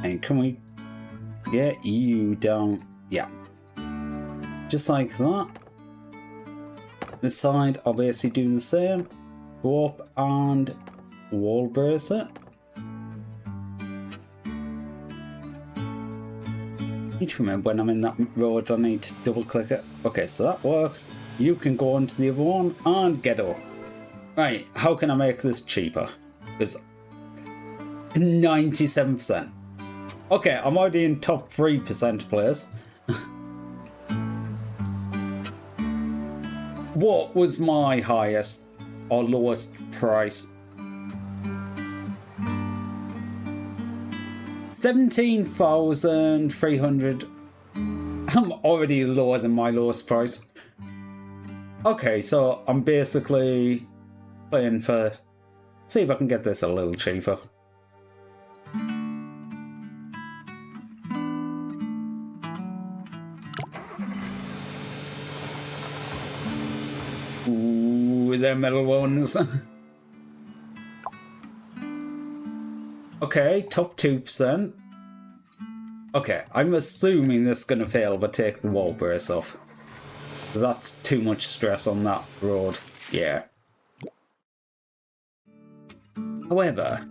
And can we get you down? Yeah. Just like that. This side, I'll basically do the same. Go up and wall brace it. Need to remember when I'm in that road, I need to double click it. Okay, so that works. You can go onto the other one and get up. Right, how can I make this cheaper? Because 97%. Okay, I'm already in top 3% place. What was my highest or lowest price? 17,300. I'm already lower than my lowest price. Okay, so I'm basically playing for... See if I can get this a little cheaper. Ooh, they're metal ones. Okay, top 2%. Okay, I'm assuming this is going to fail if I take the wall brace off. Because that's too much stress on that road. Yeah. However...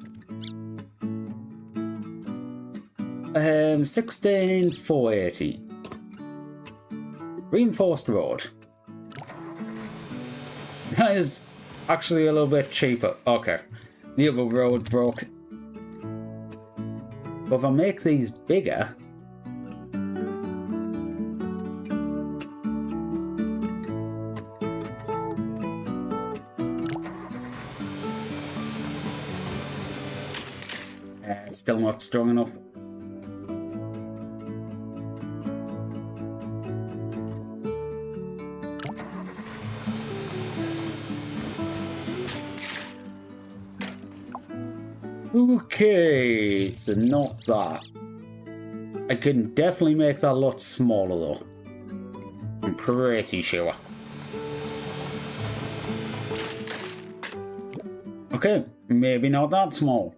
16,480. Reinforced road. That is actually a little bit cheaper. Okay. The other road broke. But if I make these bigger... still not strong enough. Okay, so not that. I can definitely make that a lot smaller though. I'm pretty sure. Okay, maybe not that small.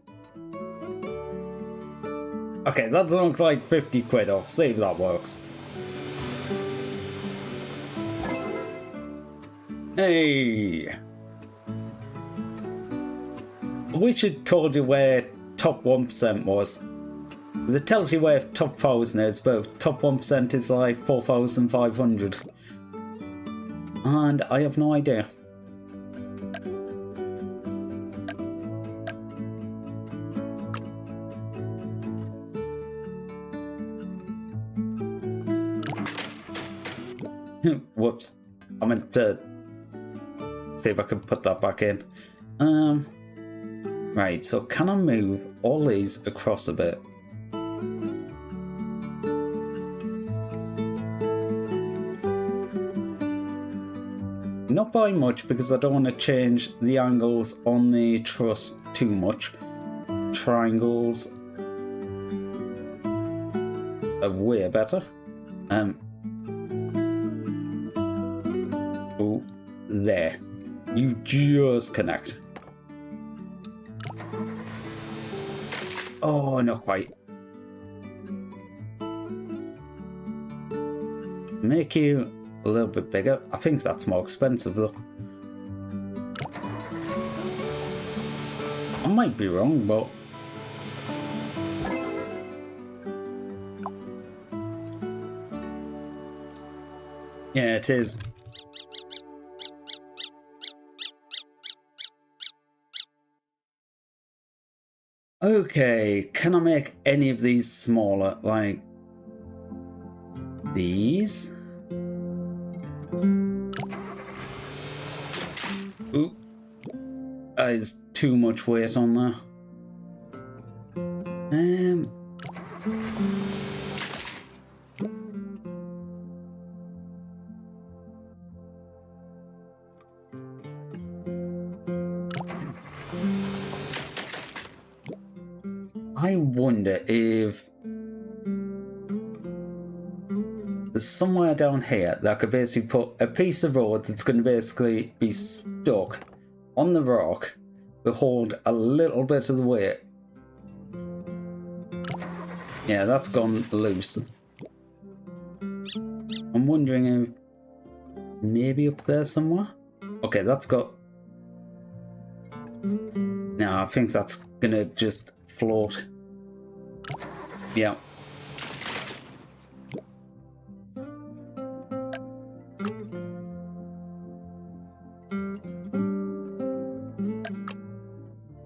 Okay, that looks like 50 quid off. See if that works. Hey! I wish it told you where top 1% was. Because it tells you where top 1000 is, but top 1% is like 4,500. And I have no idea. Whoops. I meant to see if I could put that back in. Right, so can I move all these across a bit? Not by much because I don't want to change the angles on the truss too much. Triangles are way better. there. You just connect. Oh, not quite. Make you a little bit bigger. I think that's more expensive though. I might be wrong, but yeah, it is. Okay, can I make any of these smaller? Like these? Ooh, that is too much weight on there. I wonder if there's somewhere down here that I could basically put a piece of road that's going to basically be stuck on the rock to hold a little bit of the weight. Yeah, that's gone loose. I'm wondering if maybe up there somewhere? Okay, that's got... No, I think that's gonna just float. Yeah.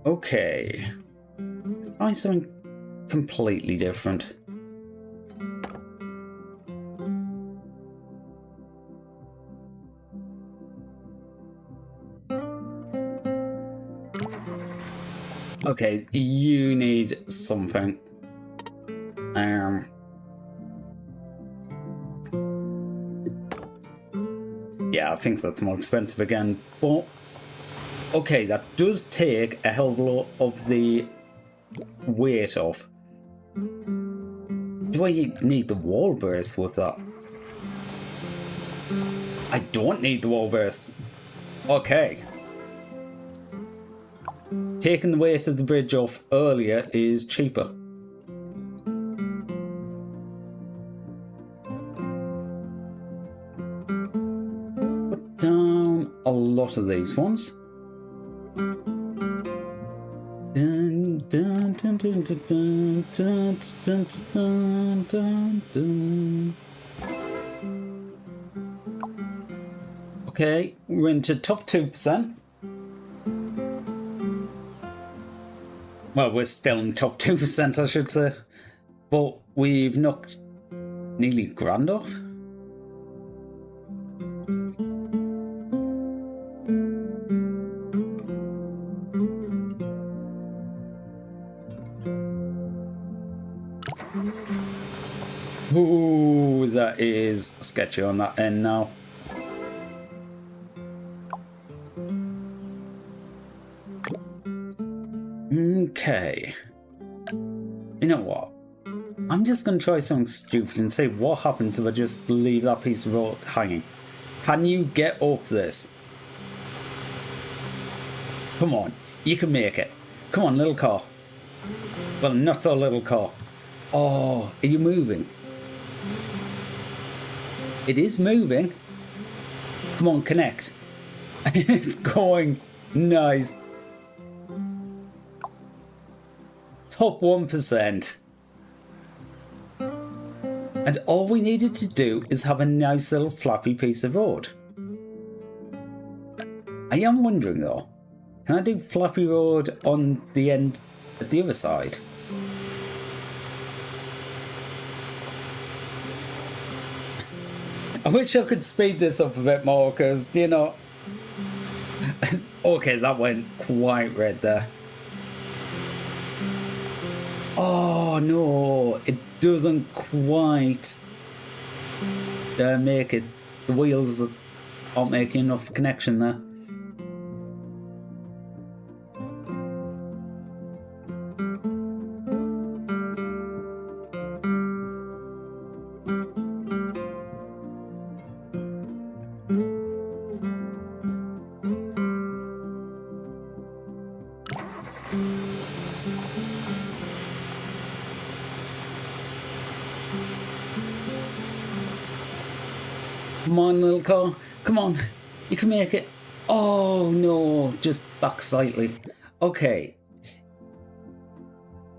Okay. Try something completely different. Okay, you need something. Yeah, I think that's more expensive again, but okay, that does take a hell of a lot of the weight off. Do I need the wall burst with that? I don't need the wall burst. Okay. Taking the weight of the bridge off earlier is cheaper. Put down a lot of these ones. Dun, dun, dun, dun, dun, dun, dun, dun, dun, dun, dun. Okay, we're into top 2%. Well, we're still in top 2%, I should say. But we've knocked nearly grand off. Ooh, that is sketchy on that end now. Okay. You know what? I'm just going to try something stupid and see what happens if I just leave that piece of road hanging. Can you get up this? Come on. You can make it. Come on, little car. Well, not so little car. Oh, are you moving? It is moving. Come on, connect. It's going. Nice. Top 1%. And all we needed to do is have a nice little flappy piece of road. I am wondering though, can I do flappy road on the end at the other side? I wish I could speed this up a bit more because, you know... Okay, that went quite red there. Oh no, it doesn't quite make it. The wheels aren't making enough connection there. Come on, little car. Come on. You can make it. Oh, no. Just back slightly. Okay.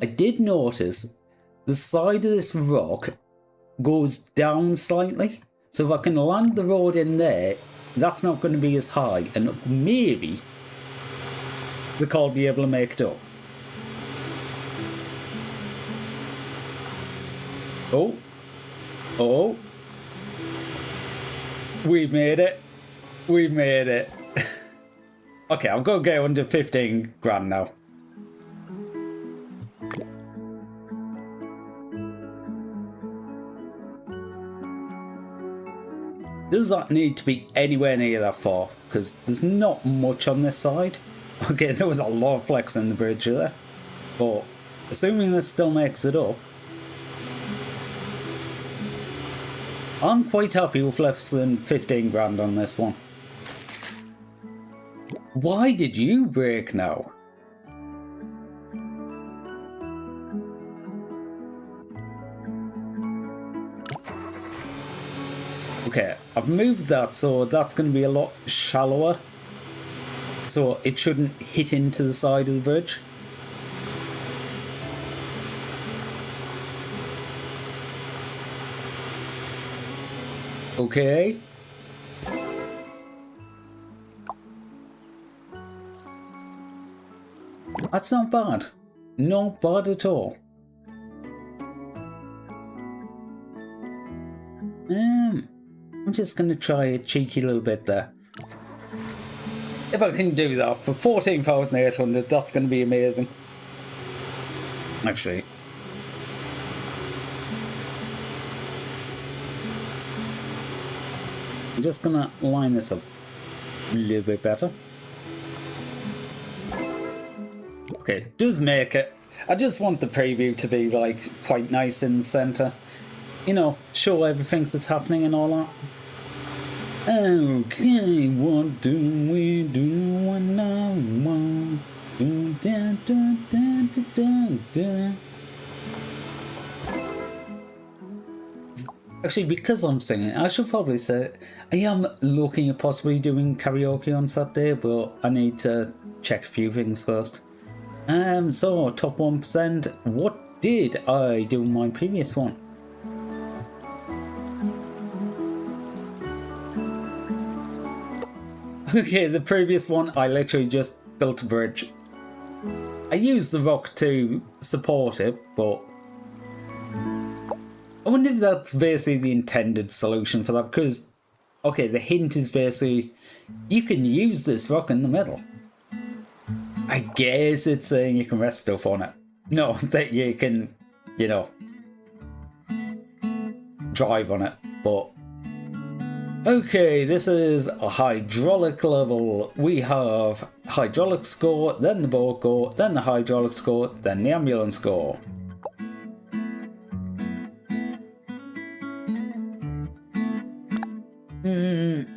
I did notice the side of this rock goes down slightly. So if I can land the road in there, that's not going to be as high. And maybe the car will be able to make it up. Oh. Oh. We've made it. We've made it. Okay, I'm going to get under 15 grand now. Does that need to be anywhere near that far? Because there's not much on this side. Okay, there was a lot of flex in the bridge there. But assuming this still makes it up, I'm quite happy with less than 15 grand on this one. Why did you break now? Okay, I've moved that, so that's going to be a lot shallower. So it shouldn't hit into the side of the bridge. Okay. That's not bad. Not bad at all. I'm just going to try a cheeky little bit there. If I can do that for 14,800, that's going to be amazing. Actually. I'm just going to line this up a little bit better. Okay, it does make it. I just want the preview to be like quite nice in the centre. You know, show everything that's happening and all that. Okay, what do we do when I want? Da, da, da, da, da, da. Actually, because I'm singing, I should probably say I am looking at possibly doing karaoke on Saturday, but I need to check a few things first. So top 1%. What did I do in my previous one? Okay, the previous one, I literally just built a bridge. I used the rock to support it, but I wonder if that's basically the intended solution for that, because, okay, the hint is basically, you can use this rock in the middle. I guess it's saying you can rest stuff on it. No, that you can, you know, drive on it, but... Okay, this is a hydraulic level. We have hydraulic score, then the boat score, then the hydraulic score, then the ambulance score.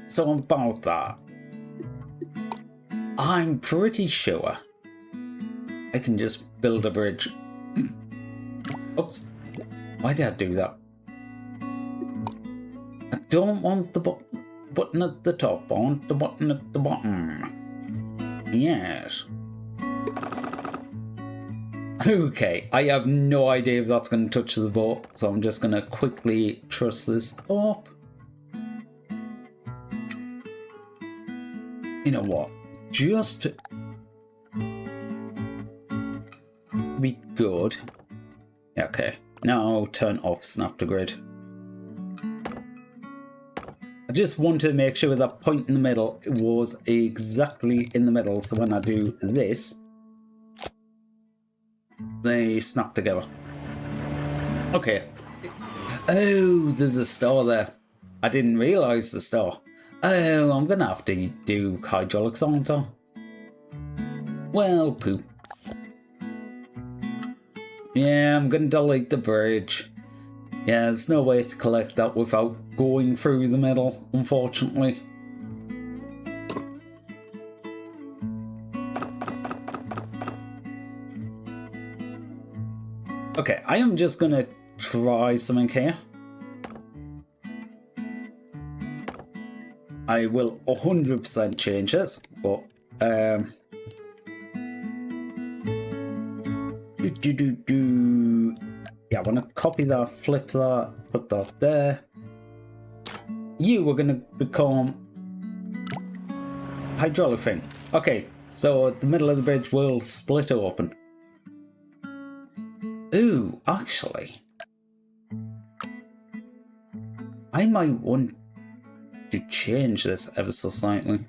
So about that, I'm pretty sure I can just build a bridge. Oops, why did I do that? I don't want the button at the top, I want the button at the bottom. Yes. Okay, I have no idea if that's going to touch the boat, so I'm just going to quickly truss this up. You know what? Just to be good. Okay, now turn off snap to grid. I just want to make sure that point in the middle was exactly in the middle, so when I do this, they snap together. Okay. Oh, there's a star there. I didn't realise the star. Oh, I'm gonna have to do hydraulics, aren't I? Well, poop. Yeah, I'm gonna delete the bridge. Yeah, there's no way to collect that without going through the middle, unfortunately. Okay, I am just gonna try something here. I will 100% change this, but yeah, I want to copy that, flip that, put that there. You are going to become hydraulic thing. Okay, so the middle of the bridge will split open. Ooh, actually, I might want to change this ever so slightly.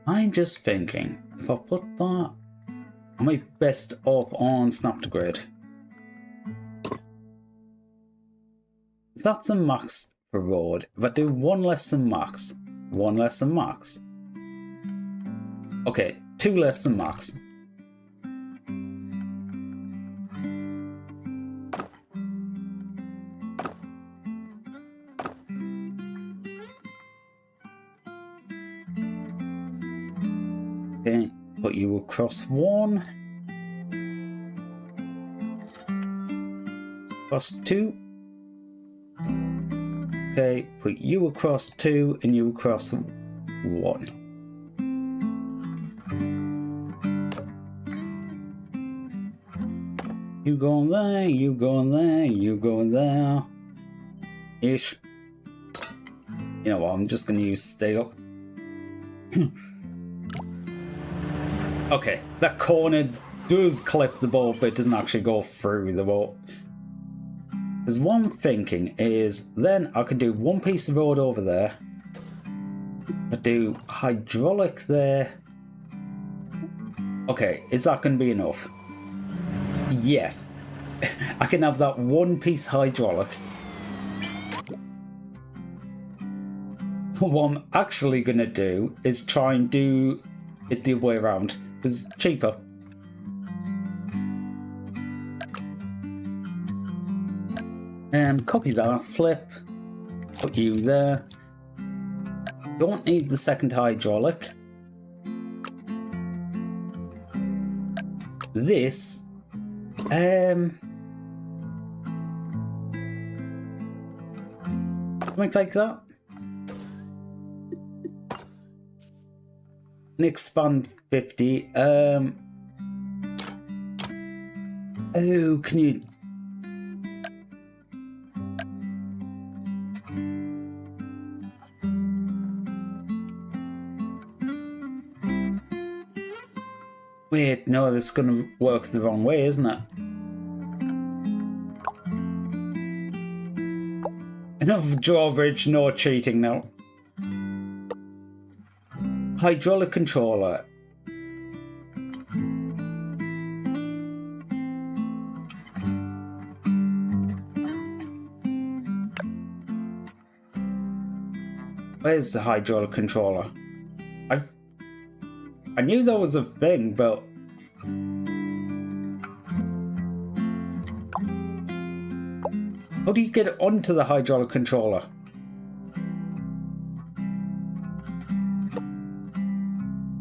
I'm just thinking, if I put that, I might best off on Snap to Grid. So that's a max for road. If I do one less than max, one less than max. Okay, two less than max. Okay, put you across one. Across two. Okay, put you across two and you across one. You going there, you going there, you going there. Ish. You know what, I'm just gonna use stay up. Okay, that corner does clip the boat, but it doesn't actually go through the boat. Because what I'm thinking is, then I could do one piece of road over there. I do hydraulic there. Okay, is that going to be enough? Yes. I can have that one piece hydraulic. What I'm actually going to do is try and do it the other way around. It's cheaper. And copy that, flip, put you there. Don't need the second hydraulic. This, something like that. And expand 50. Oh, can you? Wait, no, this is gonna work the wrong way, isn't it? Enough drawbridge, no cheating now. Hydraulic controller. Where's the hydraulic controller? I knew that was a thing, but how do you get it onto the hydraulic controller?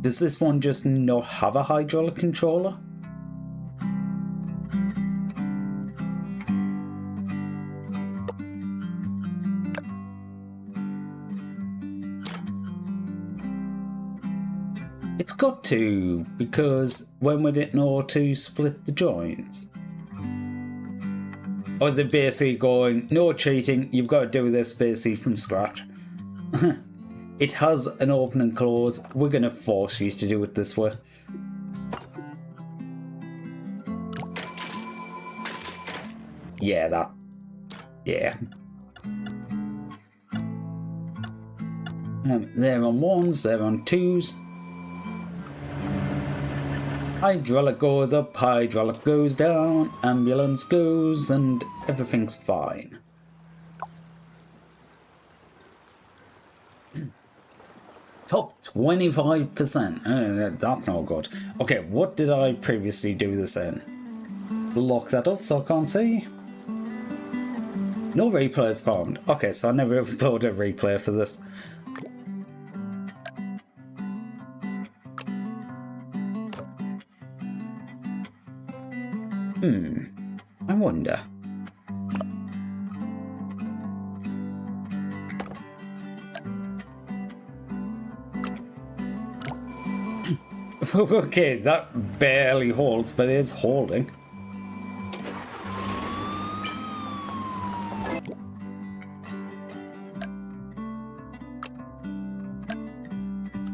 Does this one just not have a hydraulic controller? It's got to, because when would it know to split the joints? Or is it basically going, no cheating, you've got to do this basically from scratch? It has an open and close, we're going to force you to do it this way. Yeah, that. Yeah. They're on ones, they're on twos. Hydraulic goes up, hydraulic goes down, ambulance goes, and everything's fine. Top 25%. That's not good. Okay, what did I previously do this in? Lock that up so I can't see. No replays found. Okay, so I never uploaded a replay for this. I wonder. Okay, that barely holds, but it is holding.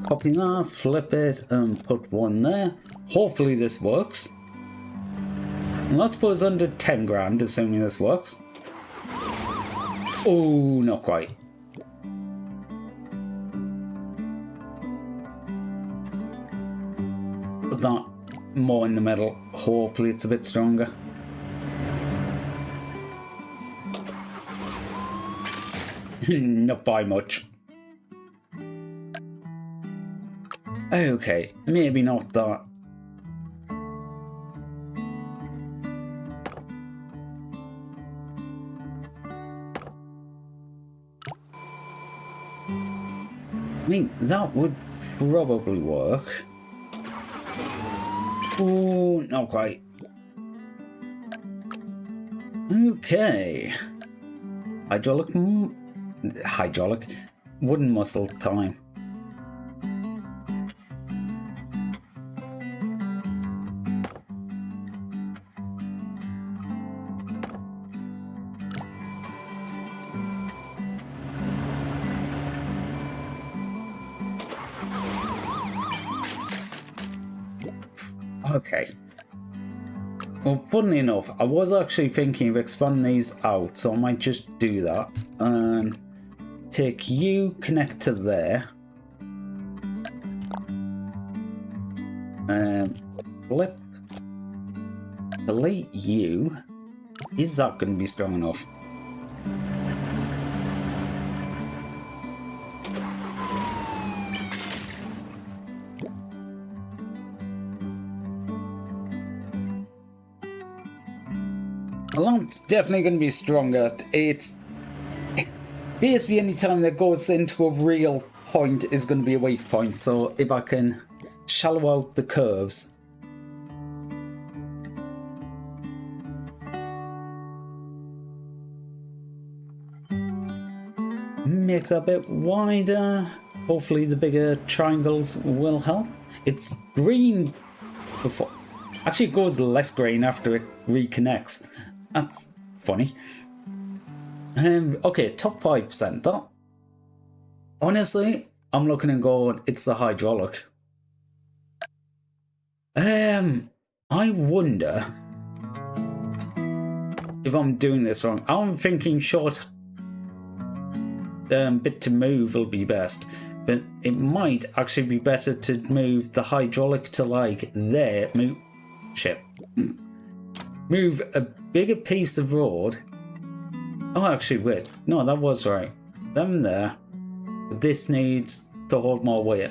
Copy that, flip it, and put one there. Hopefully this works. And let's put us under 10 grand, assuming this works. Oh, not quite. Put that more in the middle. Hopefully it's a bit stronger. Not by much. Okay, maybe not that. I mean, that would probably work. Oh, not quite. Okay. Hydraulic. Wooden muscle time. Okay. Well, funnily enough, I was actually thinking of expanding these out, so I might just do that. And take you, connect to there. Flip. Delete you. Is that going to be strong enough? Well, it's definitely going to be stronger. It's basically any time that goes into a real point is going to be a weak point. So if I can shallow out the curves. Make that a bit wider. Hopefully the bigger triangles will help. It's green before. Actually, it goes less green after it reconnects. That's funny. Okay, top 5%. That, honestly, I'm looking and going, it's the hydraulic. I wonder if I'm doing this wrong. I'm thinking short bit to move will be best, but it might actually be better to move the hydraulic to like there. Move a bigger piece of road. Oh, actually, wait. No, that was right. Them there. This needs to hold more weight.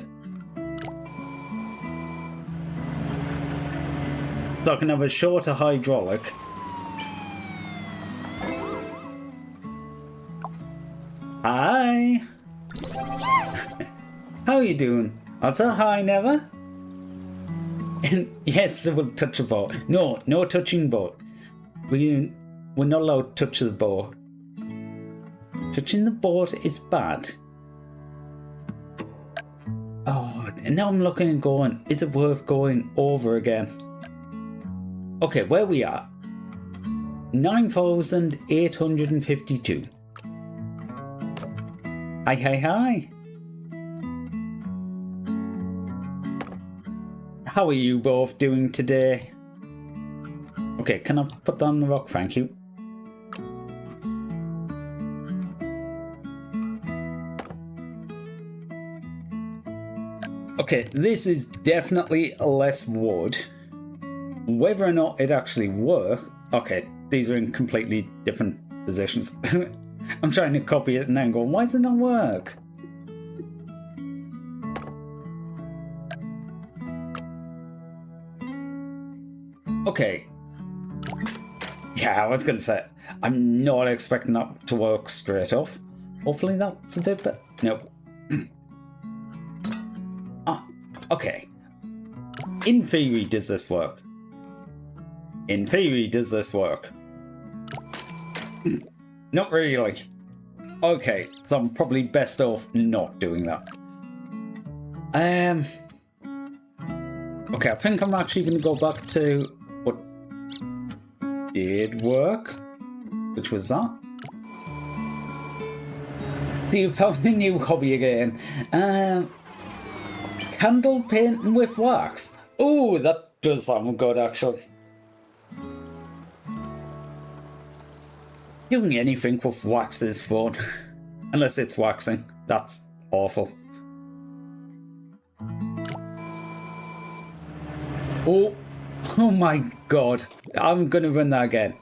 So I can have a shorter hydraulic. Hi. How are you doing? I'll tell hi, never. Yes, we'll touch the boat. No, no touching boat. We're not allowed to touch the boat. Touching the boat is bad. Oh, and now I'm looking and going, is it worth going over again? Okay, where we are? 9,852. Hi, hi, hi. How are you both doing today? Okay, can I put down the rock? Thank you. Okay, this is definitely less wood. Whether or not it actually works... Okay, these are in completely different positions. I'm trying to copy it and then going, why does it not work? Okay. Yeah, I was going to say, I'm not expecting that to work straight off. Hopefully that's a bit better. Nope. Okay. In theory, does this work? In theory, does this work? Not really. Okay, so I'm probably best off not doing that. Okay, I think I'm actually going to go back to what did work, which was that. So you found a new hobby again. Candle painting with wax. Oh, that does sound good, actually. Doing anything with wax is fun. Unless it's waxing. That's awful. Oh my god. I'm gonna run that again.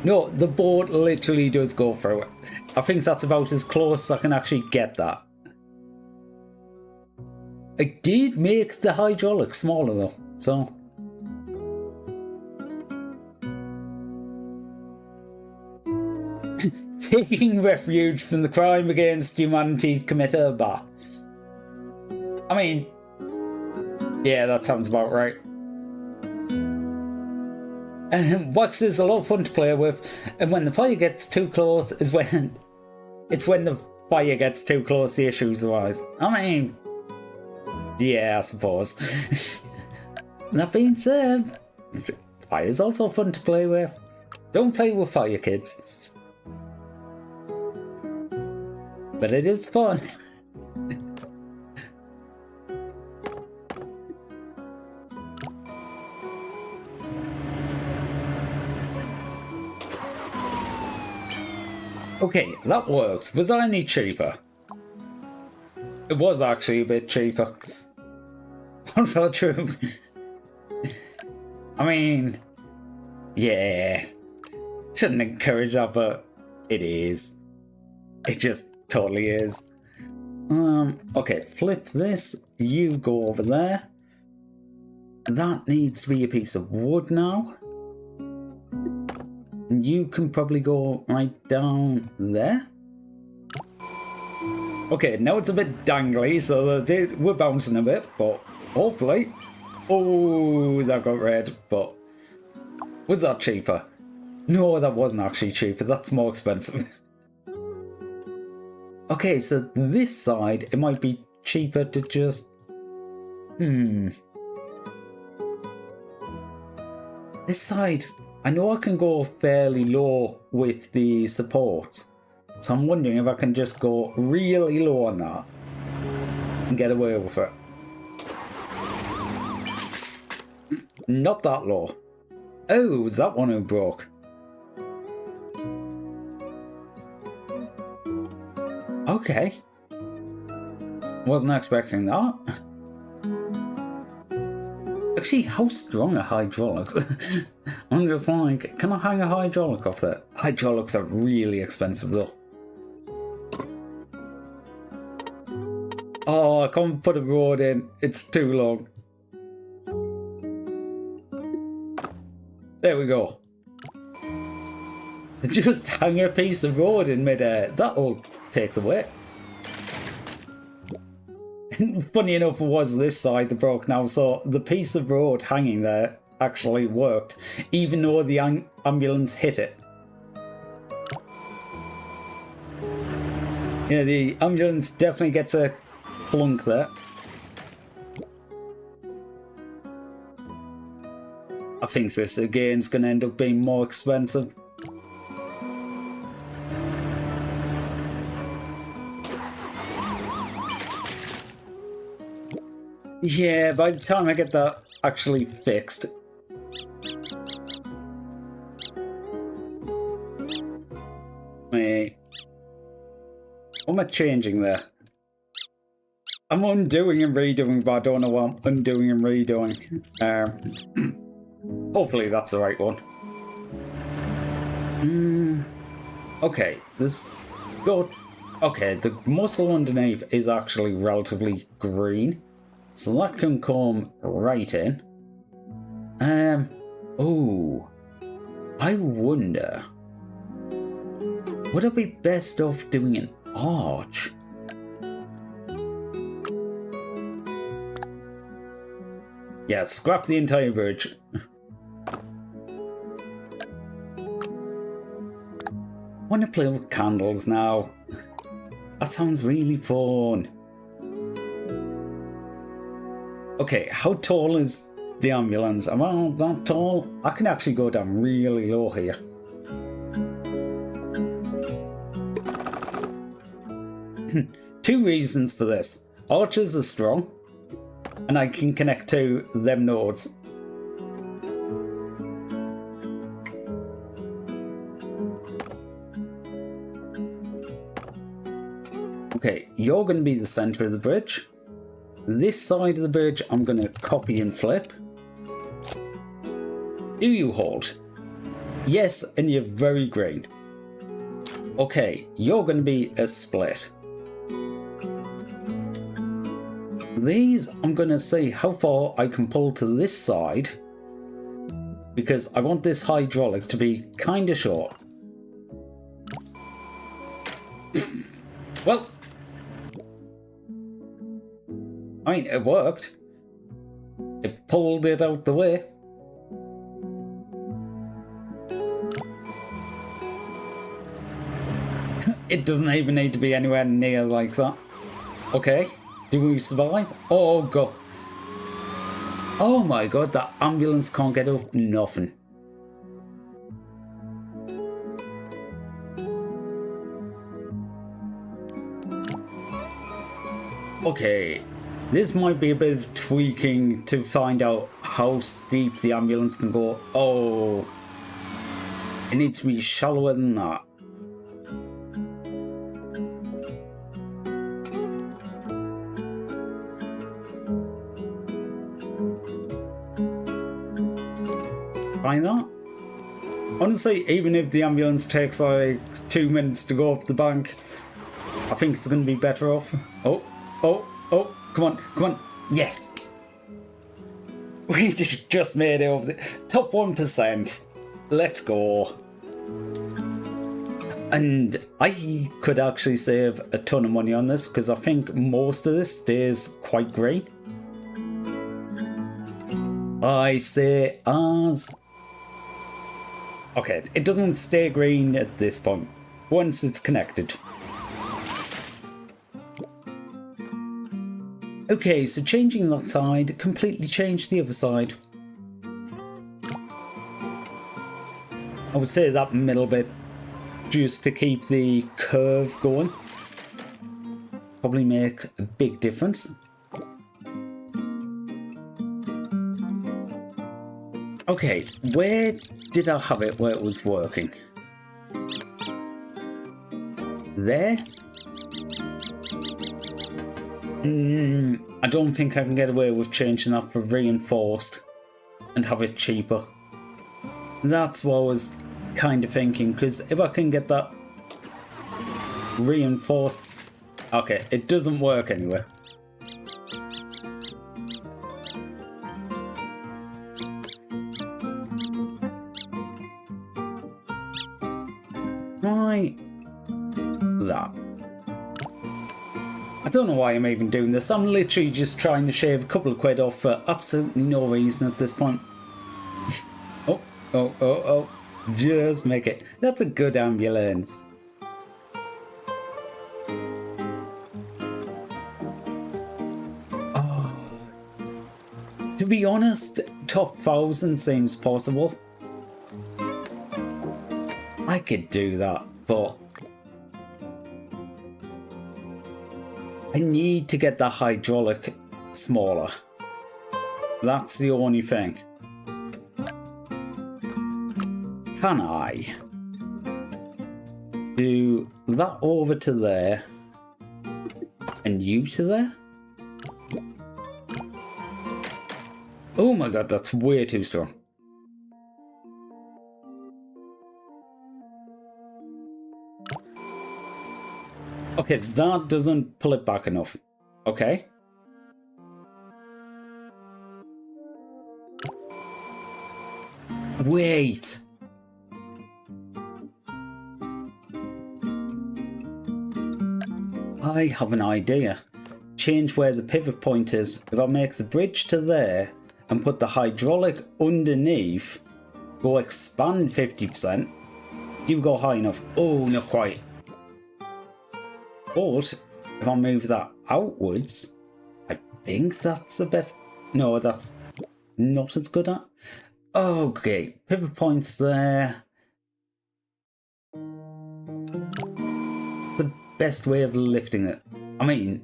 No, the board literally does go through it. I think that's about as close as I can actually get that. I did make the hydraulic smaller though, so... Taking refuge from the crime against humanity committer bath. I mean... Yeah, that sounds about right. Wax is a lot of fun to play with, and when the fire gets too close is when... It's when the fire gets too close the issues arise. I mean... Yeah, I suppose. That being said, fire is also fun to play with. Don't play with fire, kids. But it is fun. Okay, that works. Was that any cheaper? It was actually a bit cheaper. Was that true? I mean, yeah. Shouldn't encourage that, but it is. It just totally is. Okay, flip this. You go over there. That needs to be a piece of wood now. You can probably go right down there. Okay, now it's a bit dangly, so we're bouncing a bit, but hopefully... Oh, that got red, but... Was that cheaper? No, that wasn't actually cheaper, that's more expensive. Okay, so this side, it might be cheaper to just... This side, I know I can go fairly low with the support. So I'm wondering if I can just go really low on that and get away with it. Not that low. Oh, it was that one who broke? Okay. Wasn't expecting that. Actually, how strong are hydraulics? I'm just like, can I hang a hydraulic off there? Hydraulics are really expensive though. Oh, I can't put a road in. It's too long. There we go. Just hang a piece of road in midair. That'll take the weight. Funny enough, it was this side that broke now, so the piece of road hanging there actually worked, even though the ambulance hit it. Yeah, the ambulance definitely gets a plunk there. I think this again is going to end up being more expensive. Yeah, by the time I get that actually fixed. Wait. What am I changing there? I'm undoing and redoing, but I don't know what I'm undoing and redoing. Hopefully that's the right one. Okay, let's go. Okay, the muscle underneath is actually relatively green. So that can come right in. Oh, I wonder, would it be best off doing an arch? Yeah, scrap the entire bridge. Want to play with candles now? That sounds really fun. Okay, how tall is the ambulance? Am I not that tall? I can actually go down really low here. Two reasons for this. Archers are strong, and I can connect to them nodes. Okay, you're going to be the center of the bridge. This side of the bridge I'm going to copy and flip. Do you hold? Yes, and you're very green. Okay, you're going to be a split. These I'm going to see how far I can pull to this side, because I want this hydraulic to be kind of short. Well, I mean, it worked. It pulled it out the way. It doesn't even need to be anywhere near like that. Okay, do we survive? Oh god. Oh my god, that ambulance can't get up nothing. Okay, this might be a bit of tweaking to find out how steep the ambulance can go. Oh, it needs to be shallower than that. Find that? Honestly, even if the ambulance takes like 2 minutes to go up the bank, I think it's going to be better off. Oh, come on, come on. Yes! We just made it over the top 1%. Let's go. And I could actually save a ton of money on this, because I think most of this stays quite green. I say as... Okay, it doesn't stay green at this point, once it's connected. Okay, so changing that side completely changed the other side. I would say that middle bit, just to keep the curve going, probably make a big difference. Okay, where did I have it where it was working? There? I don't think I can get away with changing that for reinforced and have it cheaper. That's what I was kind of thinking, because if I can get that reinforced... Okay, it doesn't work anyway. Right. That. I don't know why I'm even doing this. I'm literally just trying to shave a couple of quid off for absolutely no reason at this point. Oh. Just make it. That's a good ambulance. Oh. To be honest, top 1000 seems possible. I could do that, but I need to get the hydraulic smaller. That's the only thing. Can I do that over to there and you to there? Oh my god, that's way too strong. Okay, that doesn't pull it back enough. Okay. Wait. I have an idea. Change where the pivot point is. If I make the bridge to there and put the hydraulic underneath, go expand 50%. Do you go high enough? Oh, not quite. But if I move that outwards, I think that's a bit No, that's not as good at. Okay, pivot points there. The best way of lifting it. I mean,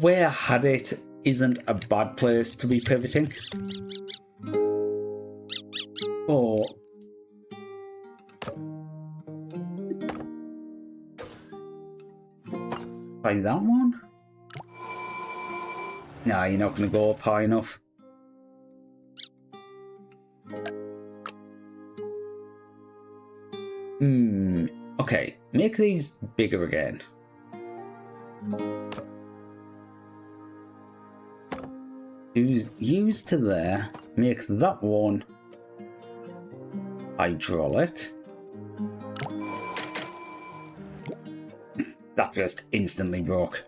where I had it isn't a bad place to be pivoting. Or try that one? Nah, you're not going to go up high enough. Okay, make these bigger again. Use to there, make that one hydraulic. That just instantly broke.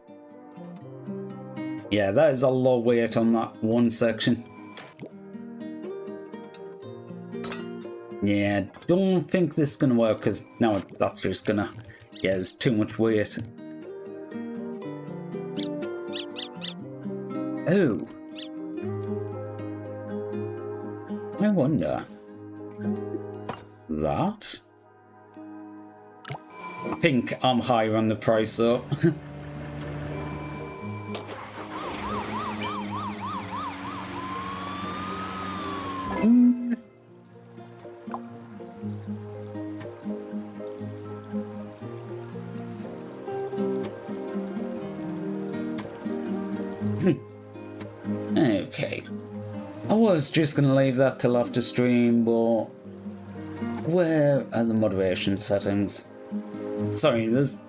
Yeah, that is a low weight on that one section. Yeah, don't think this is gonna work because now that's just gonna. Yeah, there's too much weight. Oh. I wonder. That? I think I'm higher on the price though. Okay. I was just gonna leave that till after stream, but where are the moderation settings? Sorry, there's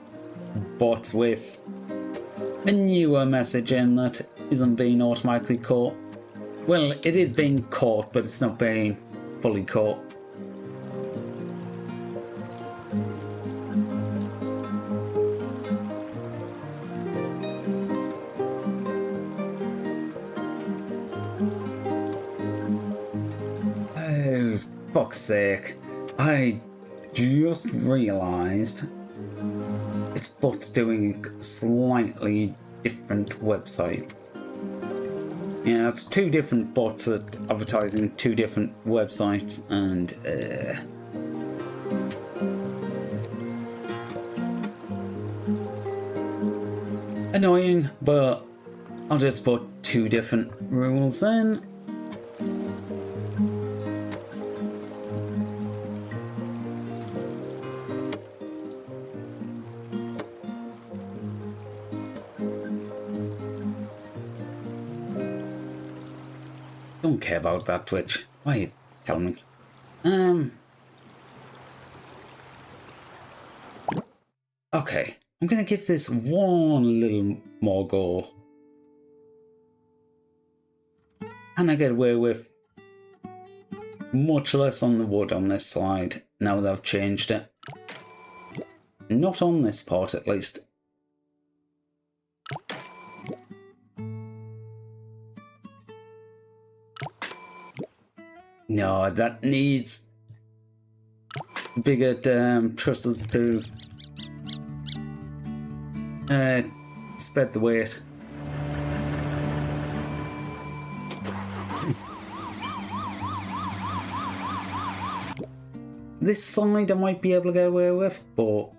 bots with a newer message in that isn't being automatically caught. Well, it is being caught, but it's not being fully caught. Oh, fuck's sake. I just realised it's bots doing slightly different websites. Yeah, it's two different bots advertising two different websites, and annoying, but I'll just put two different rules in. Don't care about that, Twitch. Why are you telling me? Okay, I'm gonna give this one little more go. Can I get away with much less on the wood on this side now that I've changed it? Not on this part, at least. No, that needs bigger trusses to spread the weight. This side I might be able to get away with, but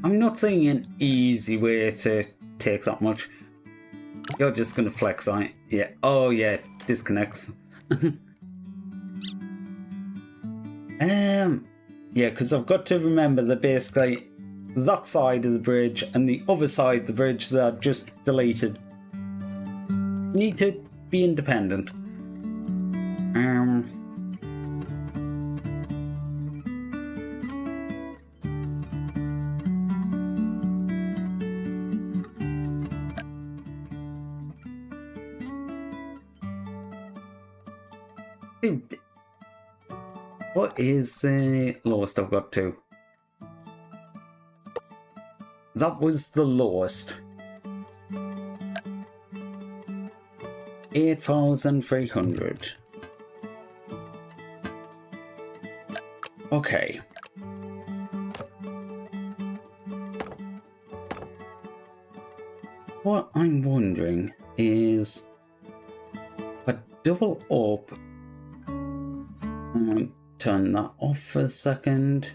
I'm not seeing an easy way to take that much. You're just gonna flex, aren't you? Yeah. Oh yeah, disconnects. Yeah, because I've got to remember that basically that side of the bridge and the other side of the bridge that I've just deleted need to be independent. What is the lowest I've got to? That was the lowest. 8,300. Okay. What I'm wondering is a double up. Turn that off for a second.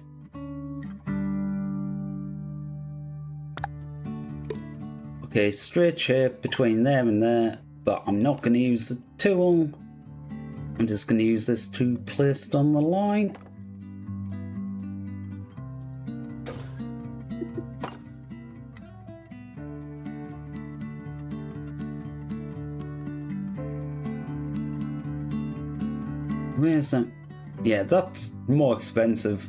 Okay, straight shape between there and there, but I'm not going to use the tool. I'm just going to use this to place it on the line. Where's that? Yeah, that's more expensive.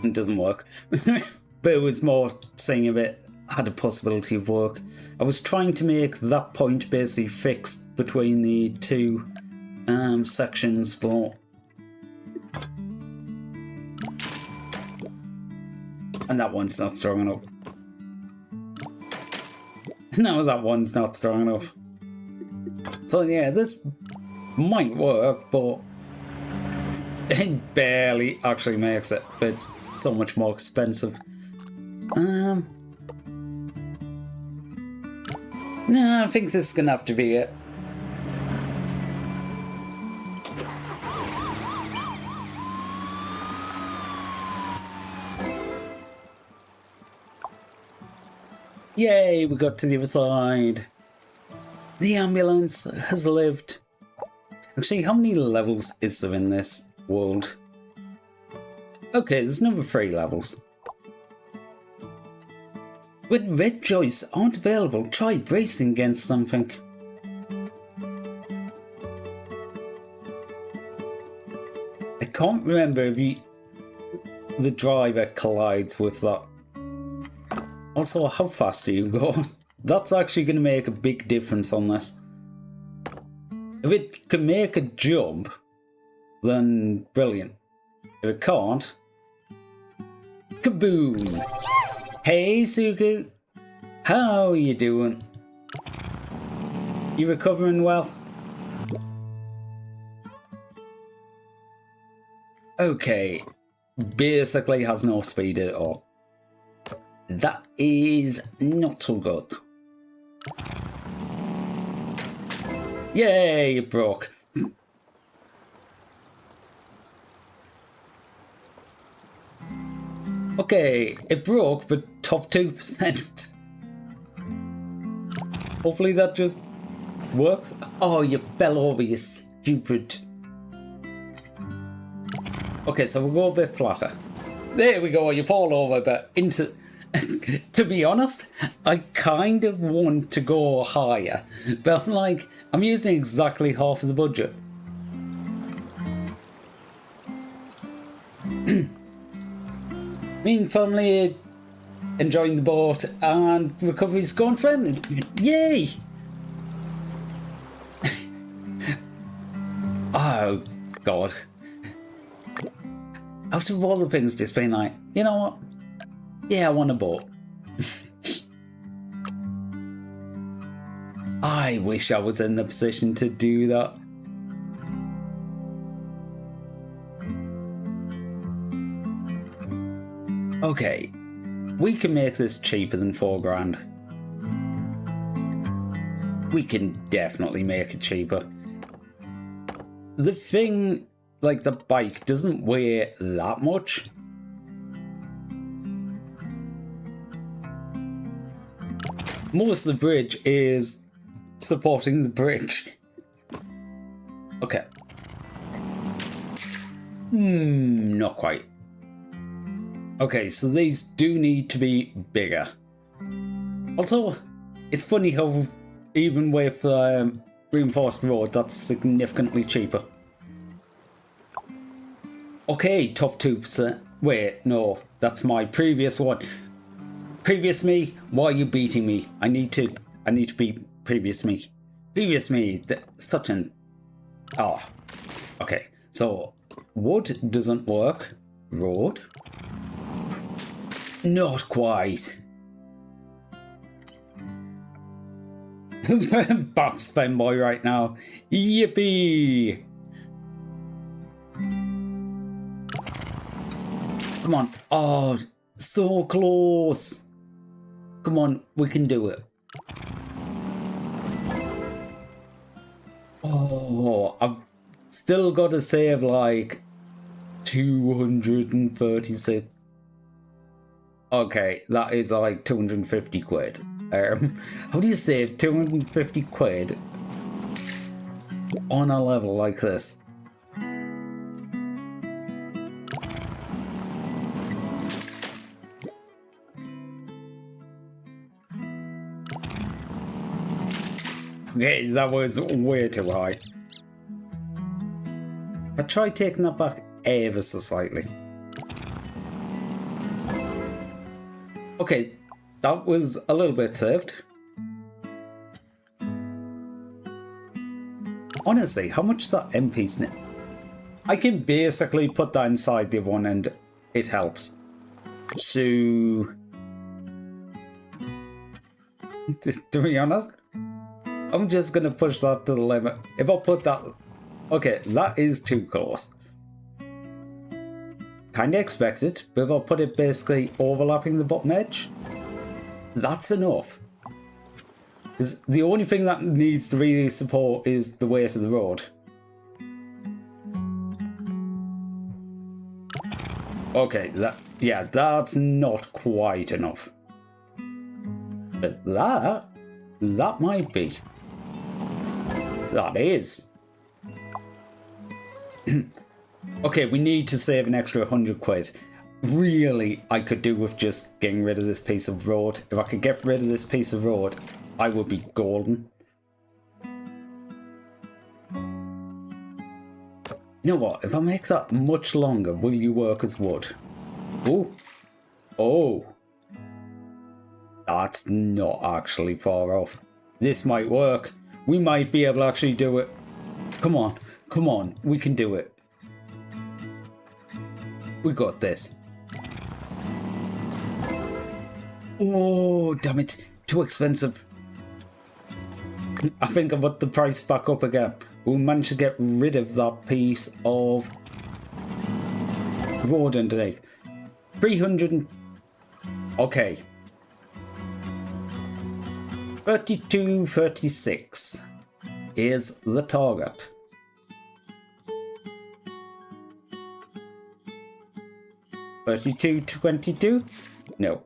It doesn't work. But it was more seeing if it had a possibility of work. I was trying to make that point basically fixed between the two sections, but... And that one's not strong enough. No, that one's not strong enough. So yeah, this might work, but it barely actually makes it. But it's so much more expensive. No, I think this is gonna have to be it. Yay, we got to the other side. The ambulance has lived. Actually, how many levels is there in this world? Okay, there's number 3 levels. When red joists aren't available, try bracing against something. I can't remember if the driver collides with that. Also, how fast do you go? That's actually going to make a big difference on this. If it can make a jump, then brilliant. If it can't, kaboom! Hey Suku, how you doing? You recovering well? Okay, basically has no speed at all. That is not so good. Yay, it broke. Okay, it broke, but top 2%. Hopefully that just works. Oh, you fell over, you stupid. Okay, so we'll go a bit flatter. There we go, you fall over, but into... To be honest, I kind of want to go higher, but I'm using exactly half of the budget. Me and family enjoying the boat and recovery's going swimming. Yay! Oh, God. Out of all the things, just being like, you know what? Yeah, I want a boat. I wish I was in the position to do that. Okay, we can make this cheaper than £4,000. We can definitely make it cheaper. The thing, like the bike, doesn't weigh that much. Most of the bridge is supporting the bridge. Okay. Not quite. Okay, so these do need to be bigger. Also, it's funny how even with reinforced road, that's significantly cheaper. Okay, top 2%. Wait, no, that's my previous one. Previous me, why are you beating me? I need to beat previous me. Previous me, such an... Oh, okay. So, wood doesn't work. Road. Not quite. Bob's fanboy right now. Yippee! Come on. Oh, so close. Come on, we can do it. Oh, I've still got to save like 236. Okay, that is like 250 quid. How do you save 250 quid on a level like this? Okay, that was way too high. I tried taking that back ever so slightly. Okay, that was a little bit saved. Honestly, how much is that MP's net? I can basically put that inside the one and it helps. So, to be honest, I'm just gonna push that to the limit. If I put that, okay, that is too close. Kinda expected, but if I put it basically overlapping the bottom edge, that's enough. Because the only thing that needs to really support is the weight of the road. Okay, that's not quite enough. But that might be. That is. Okay, we need to save an extra 100 quid. Really, I could do with just getting rid of this piece of road. If I could get rid of this piece of road, I would be golden. You know what? If I make that much longer, will you work as wood? Oh. Oh. That's not actually far off. This might work. We might be able to actually do it. Come on. Come on. We can do it. We got this. Oh, damn it. Too expensive. I think I put the price back up again. We'll manage to get rid of that piece of road underneath. 300. Okay. 32.36 is the target. $32.22? No.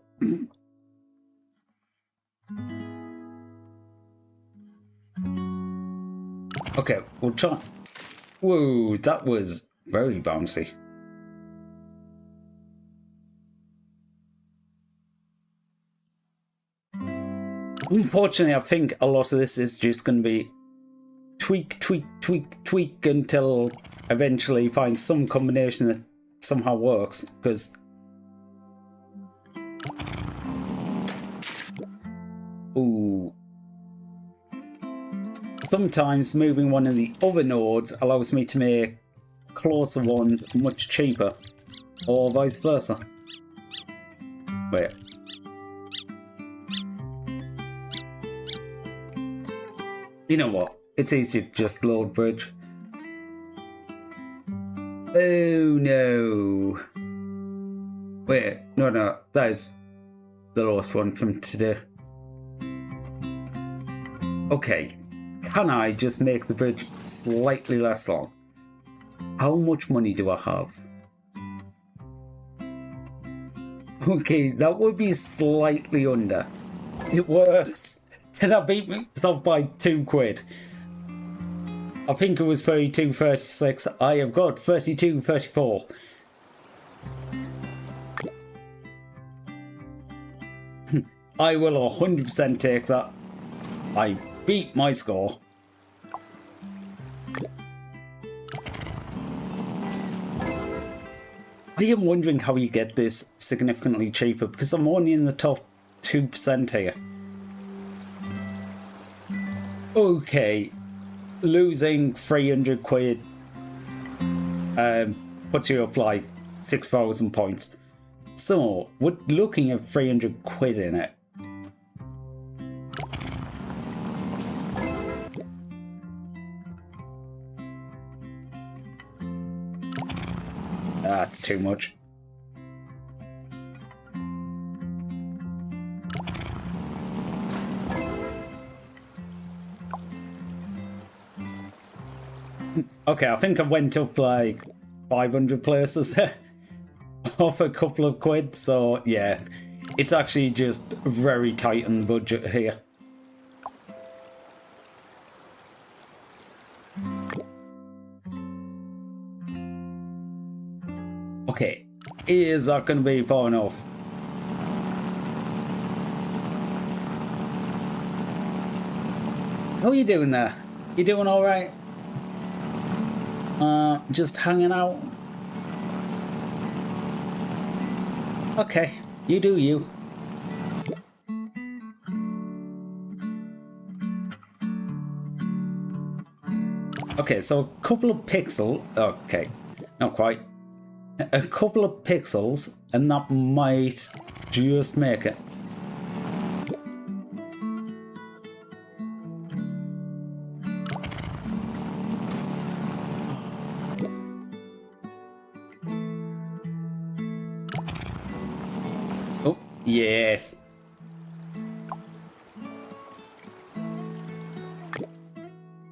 Okay, we'll try. Whoa, that was very bouncy. Unfortunately, I think a lot of this is just going to be tweak until eventually find some combination that somehow works, because ooh, sometimes moving one of the other nodes allows me to make closer ones much cheaper, or vice versa. Wait. You know what? It's easier to just load bridge. Oh no. Wait, no, that is the last one from today. Okay, can I just make the bridge slightly less long? How much money do I have? Okay, that would be slightly under. It works. Did I beat myself by 2 quid? I think it was 32.36. I have got 32.34. I will 100% take that. I've beat my score. I am wondering how you get this significantly cheaper, because I'm only in the top 2% here. Okay, losing 300 quid puts you up like 6,000 points. So, we're looking at 300 quid in it. That's too much. Okay, I think I went up like 500 places there off a couple of quid, so yeah, it's actually just very tight on the budget here. Okay, is that going to be far enough? How are you doing there? You doing alright? Just hanging out? Okay, you do you. Okay, so a couple of pixel... Okay, not quite. A couple of pixels, and that might just make it. Oh, yes.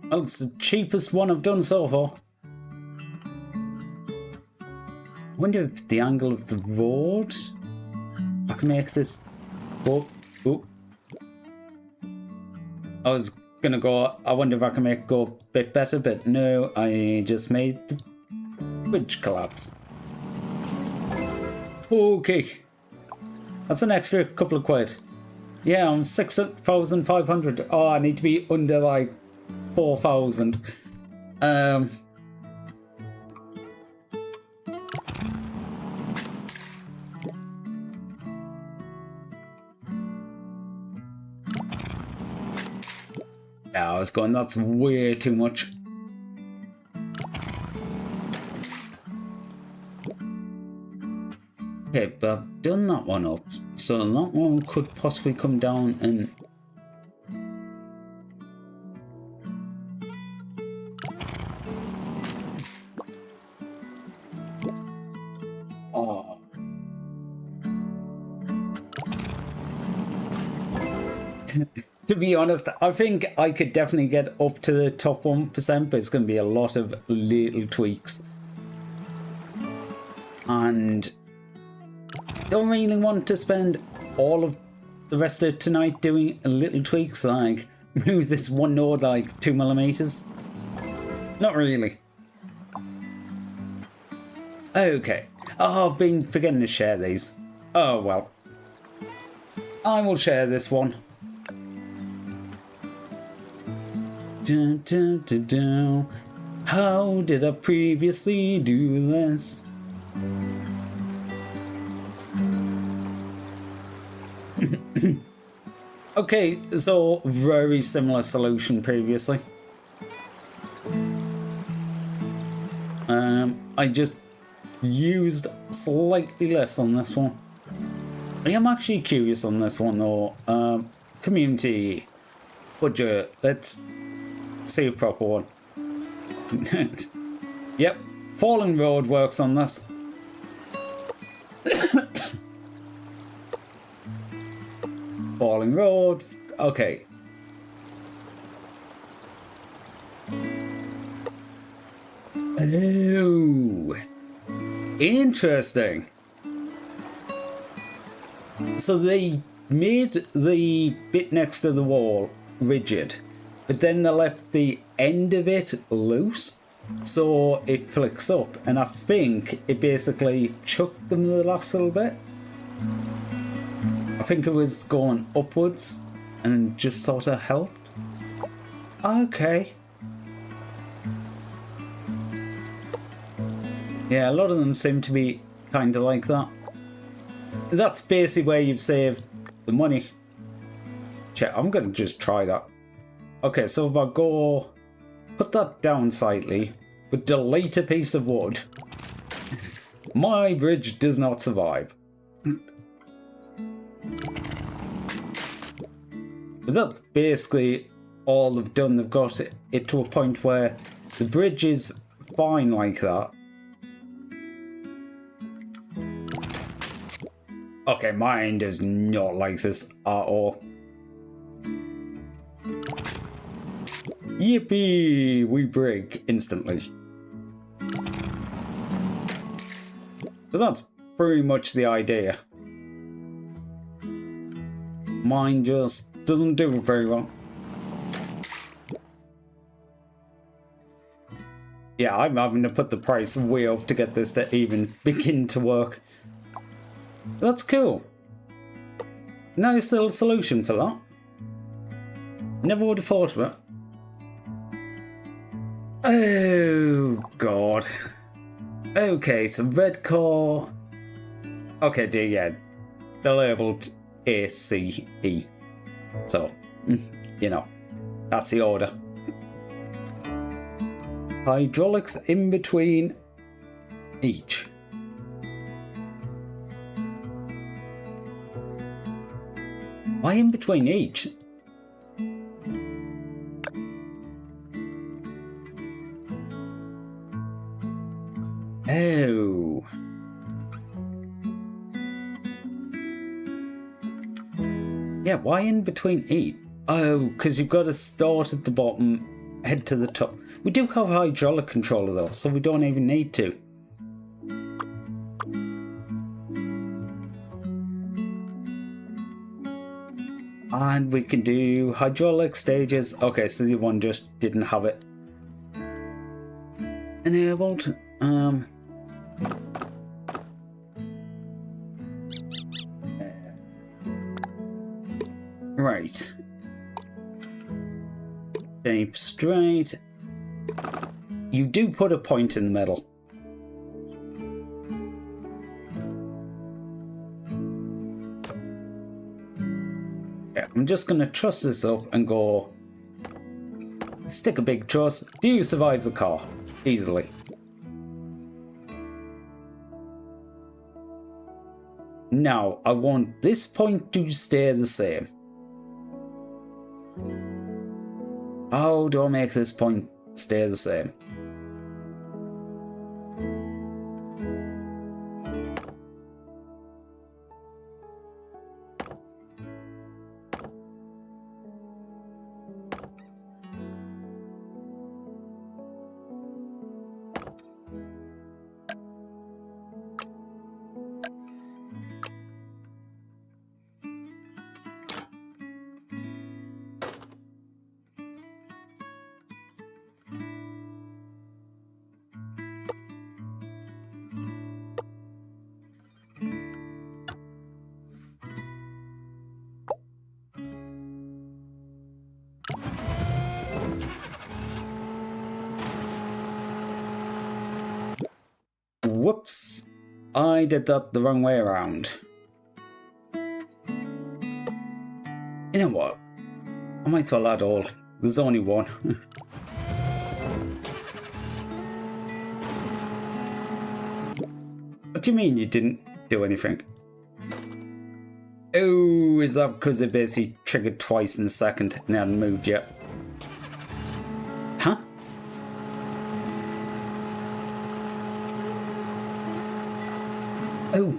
Well, it's the cheapest one I've done so far. I wonder if the angle of the road, I can make this. Oh. I was gonna go. I wonder if I can make it go a bit better, but no, I just made the bridge collapse. Okay, that's an extra couple of quid. Yeah, I'm 6,500. Oh, I need to be under like 4,000. Yeah, I was going, that's way too much. Okay, but I've done that one up, so that one could possibly come down and... Oh. To be honest, I think I could definitely get up to the top 1%, but it's going to be a lot of little tweaks. And don't really want to spend all of the rest of tonight doing little tweaks, like move this one node like 2mm. Not really. Okay. Oh, I've been forgetting to share these. Oh well. I will share this one. Dun, dun, dun, dun. How did I previously do this? Okay, so very similar solution previously. I just used slightly less on this one. I am actually curious on this one though. Community budget. Let's see a proper one. Yep, Falling Road works on this. Falling Road, okay. Oh, interesting. So they made the bit next to the wall rigid, but then they left the end of it loose, so it flicks up, and I think it basically chucked them the last little bit. I think it was going upwards and just sort of helped. Okay. Yeah, a lot of them seem to be kind of like that. That's basically where you've saved the money. Check, I'm going to just try that. Okay, so if I go... Put that down slightly, but delete a piece of wood. My bridge does not survive. But that's basically all they've done. They've got it to a point where the bridge is fine like that. Okay, mine does not like this at all. Yippee! We break instantly. But that's pretty much the idea. Mine just doesn't do it very well. Yeah, I'm having to put the price way up to get this to even begin to work. That's cool. Nice little solution for that. Never would have thought of it. Oh, God. Okay, so red core. Okay, dear, yeah. They're labelled A, C, E. So, you know, that's the order. Hydraulics in between each. Why in between each? Oh. Yeah, why in between each? Oh, because you've got to start at the bottom, head to the top. We do have a hydraulic controller though, so we don't even need to. And we can do hydraulic stages. Okay, so the one just didn't have it enabled. Right. Shape straight. You do put a point in the middle. Yeah, I'm just going to truss this up and go stick a big truss. Do you survive the car? Easily. Now, I want this point to stay the same. How do I make this point stay the same? Whoops, I did that the wrong way around. You know what? I might as well add all. There's only one. What do you mean you didn't do anything? Oh, is that because it basically triggered twice in a second and hadn't moved yet? Huh? Oh.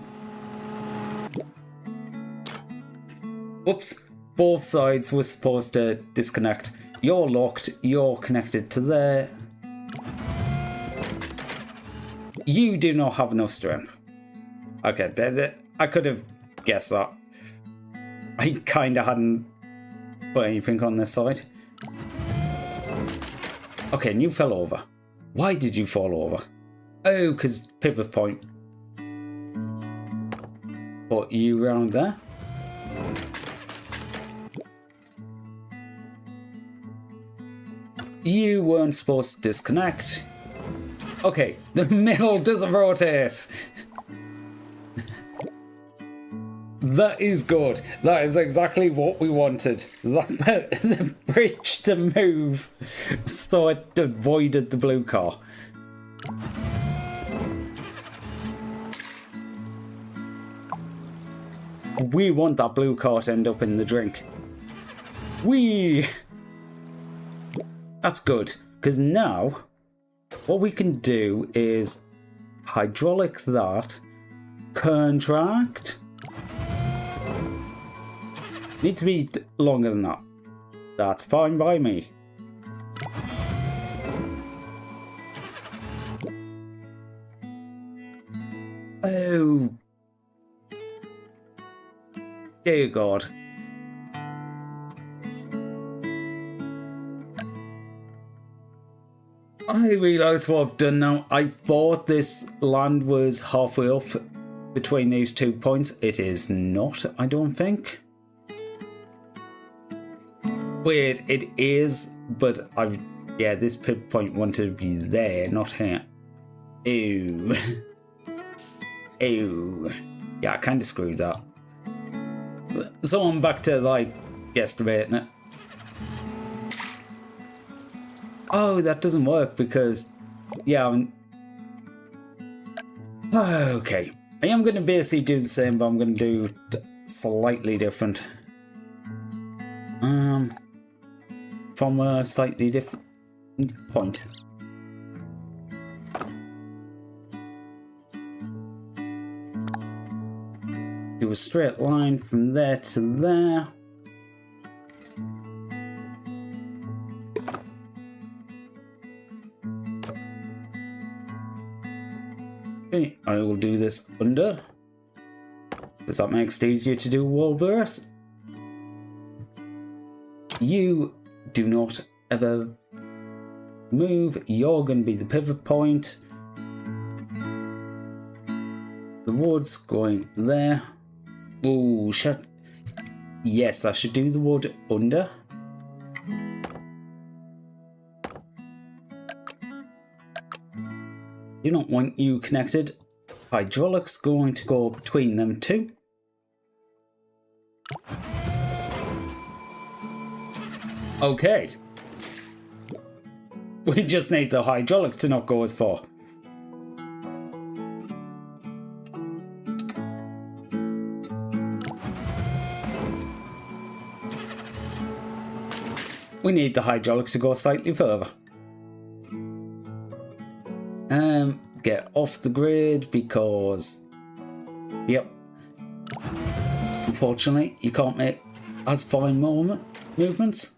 Whoops. Both sides were supposed to disconnect. You're locked. You're connected to there. You do not have enough strength. Okay, did it? I could have guessed that. I kinda hadn't put anything on this side. Okay, and you fell over. Why did you fall over? Oh, because pivot point. Put you around there. You weren't supposed to disconnect. Okay, the middle doesn't rotate. That is good. That is exactly what we wanted. The bridge to move so it avoided the blue car. we want that blue car to end up in the drink. That's good, because now what we can do is hydraulic that, contract. Needs to be longer than that. That's fine by me. Oh. Dear God. I realise what I've done now. I thought this land was halfway up between these 2 points. It is not, I don't think. Wait, it is, but yeah, this pivot point wanted to be there, not here. Ew. Ew. Yeah, I kind of screwed that. So I'm back to, like, guesstimating it. Oh, that doesn't work because, yeah, okay. I am going to basically do the same, but I'm going to do slightly different. From a slightly different point. Do a straight line from there to there. Okay, I will do this under, because that makes it easier to do wall burst. You do not ever move. You're going to be the pivot point. The wood's going there. Oh, shit. Yes, I should do the wood under. Do not want you connected. Hydraulics going to go between them two. Okay. We just need the hydraulics to not go as far. We need the hydraulics to go slightly further. Get off the grid because, yep. Unfortunately, you can't make as fine movements.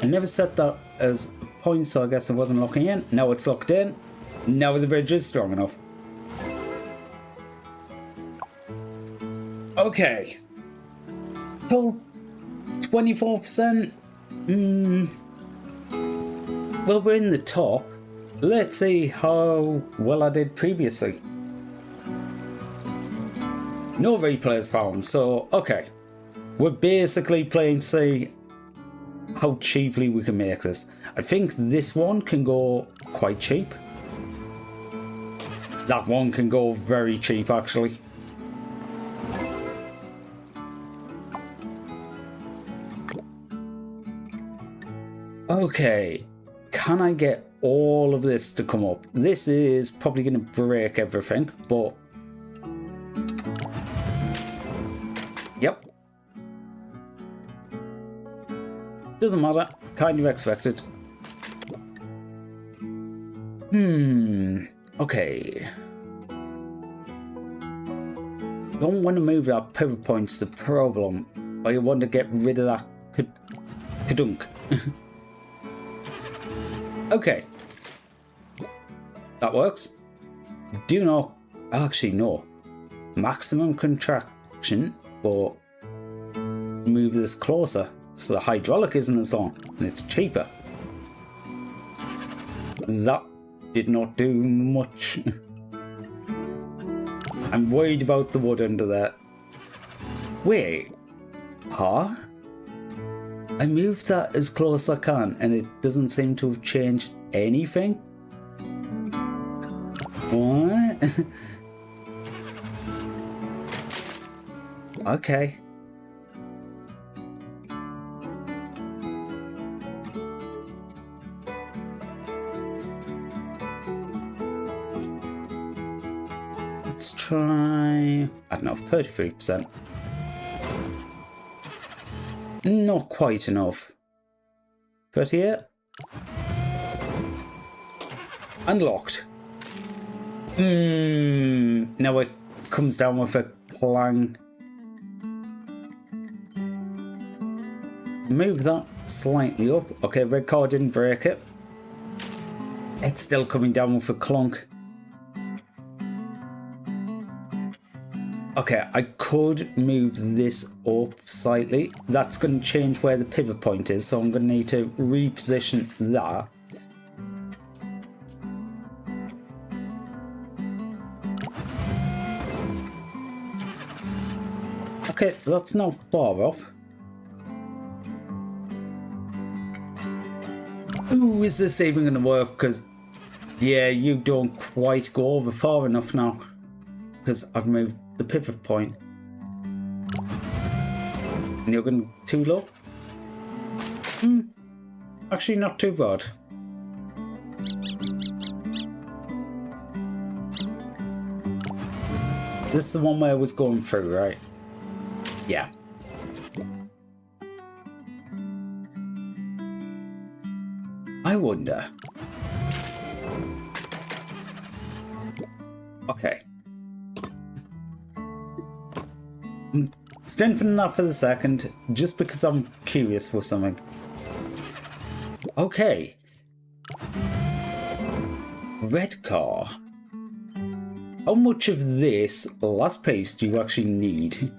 I never set that as a point, so I guess I wasn't locking in. Now it's locked in. Now the bridge is strong enough. Okay. Total 24%. Well, we're in the top. Let's see how well I did previously. No replays found, so okay. We're basically playing to see how cheaply we can make this. I think this one can go quite cheap. That one can go very cheap, actually. Okay. Can I get all of this to come up? This is probably going to break everything, but... Yep. Doesn't matter. Kind of expected. Okay. Don't want to move that pivot point's the problem. I want to get rid of that kadunk. Okay. That works. Do not... Actually, no. Maximum contraction, but move this closer so the hydraulic isn't as long and it's cheaper. That did not do much. I'm worried about the wood under there. Wait. Huh? I moved that as close as I can and it doesn't seem to have changed anything. What? Okay. let's try, I don't know, 33%. Not quite enough. 38. Unlocked. Now it comes down with a clang. Let's move that slightly up. Okay, red car didn't break it. It's still coming down with a clunk. Okay, I could move this up slightly. That's going to change where the pivot point is, so I'm going to need to reposition that. Okay, that's not far off. Ooh, is this even going to work? Because, yeah, you don't quite go over far enough now. Because I've moved the pivot point. And you're going too low? Actually, not too bad. This is the one where I was going through, right? Yeah. I wonder. Okay. I'm strengthening that for the second, just because I'm curious for something. Okay. Red car. How much of this last piece do you actually need?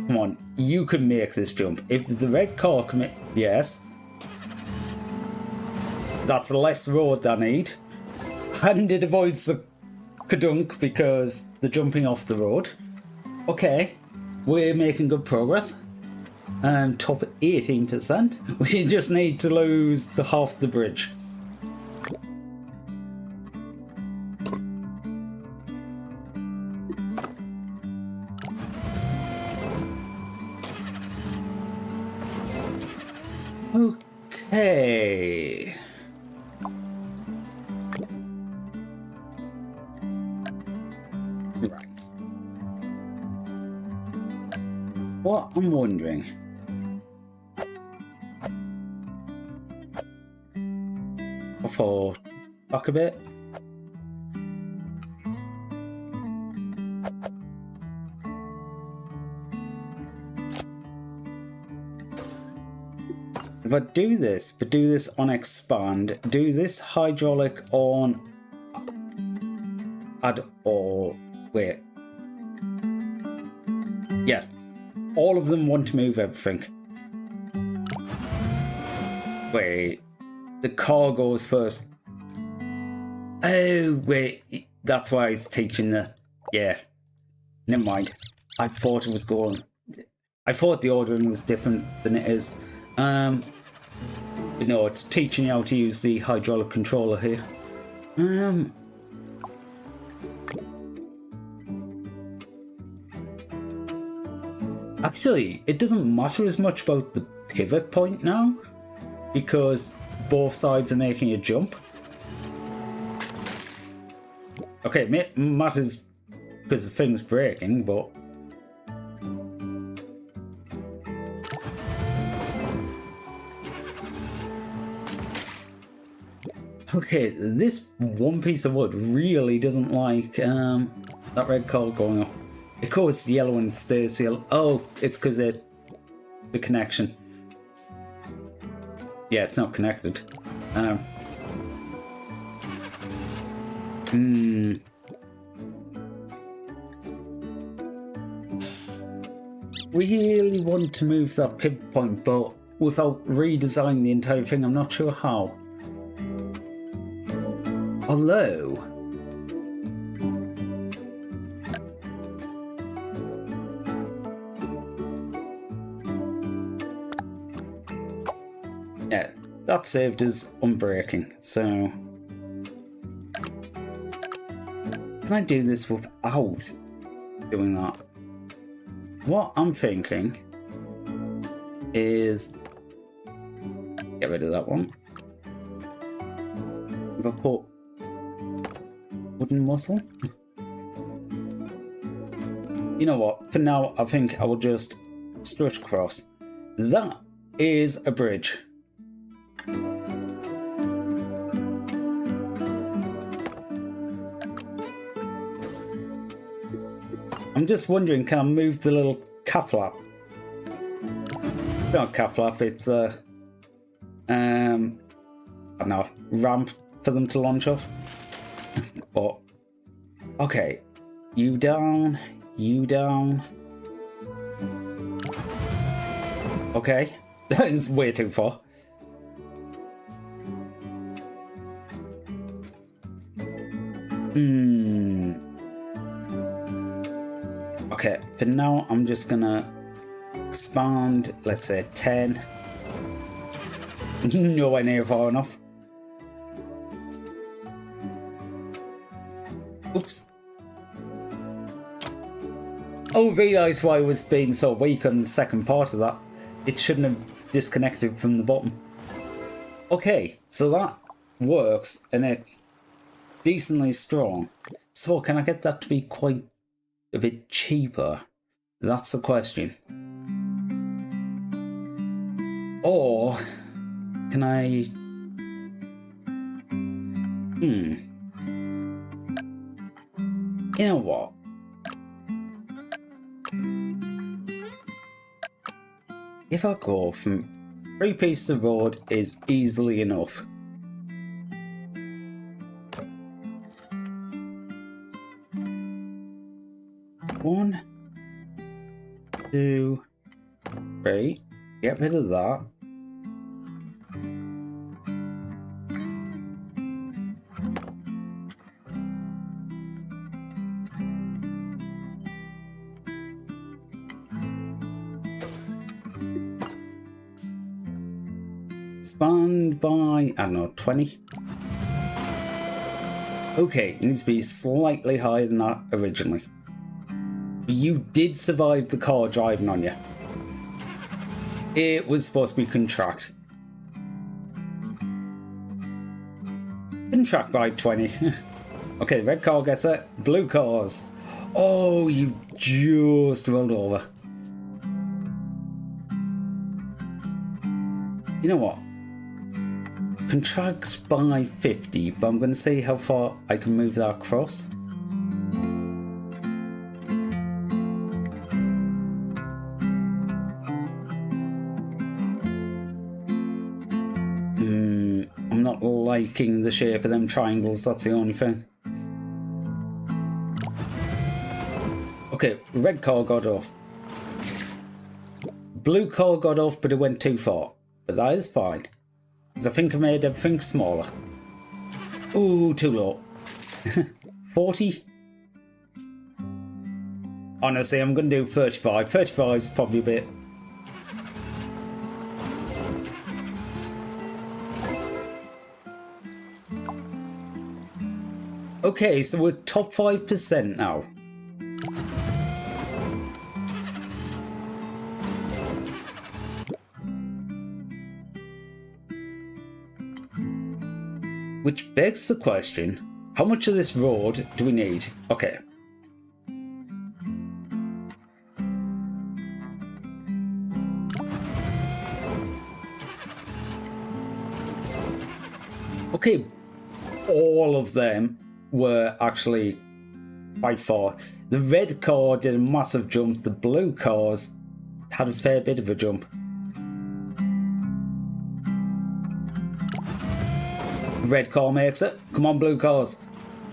Come on, you can make this jump. If the red car can make... Yes. That's less road I need. And it avoids the kadunk because they're jumping off the road. Okay, we're making good progress. Top 18%. We just need to lose the half the bridge. Okay. Right. What I'm wondering. For back a bit. But do this, on expand, do this hydraulic on add or wait. Yeah. All of them want to move everything. Wait. The car goes first. Oh wait, that's why it's teaching the yeah. Never mind. I thought it was going. I thought the ordering was different than it is. But no, it's teaching you how to use the hydraulic controller here. Actually, it doesn't matter as much about the pivot point now, because both sides are making a jump. Okay, it matters because the thing's breaking, but... Okay, this one piece of wood really doesn't like that red car going up. It goes yellow and stays yellow. Oh, it's because the connection. Yeah, it's not connected. Really want to move that pivot point, but without redesigning the entire thing, I'm not sure how. Although... yeah, that saved us unbreaking, so... Can I do this without doing that? what I'm thinking is get rid of that one. If I put wooden muscle. You know what? For now, I think I will just stretch across. That is a bridge. I'm just wondering, can I move the little calf flap? Not calf flap, it's I don't know, ramp for them to launch off. But okay, you down, you down. Okay, that is way too far. Okay, for now I'm just gonna expand, let's say 10. Nowhere near far enough. Oops. I realised why I was being so weak on the second part of that. It shouldn't have disconnected from the bottom. Okay, so that works and it's decently strong. So can I get that to be quite a bit cheaper? That's the question. Or can I... You know what? If I go from 3 pieces of road is easily enough. One, 2, 3. Get rid of that. Expand by, I don't know, 20. Okay, it needs to be slightly higher than that originally. You did survive the car driving on you. It was supposed to be contract. Contract by 20. Okay, red car gets it. Blue cars. Oh, you just rolled over. You know what? Contract by 50, but I'm going to see how far I can move that across. I'm not liking the shape of them triangles, that's the only thing. Okay, red car got off. Blue car got off, but it went too far. But that is fine. Because I think I made everything smaller. Ooh, too low. 40? Honestly, I'm going to do 35. 35 is probably a bit... Okay, so we're top 5% now. Which begs the question, how much of this road do we need? Okay. Okay, all of them were actually by far. The red car did a massive jump, the blue cars had a fair bit of a jump. Red car makes it. Come on, blue cars.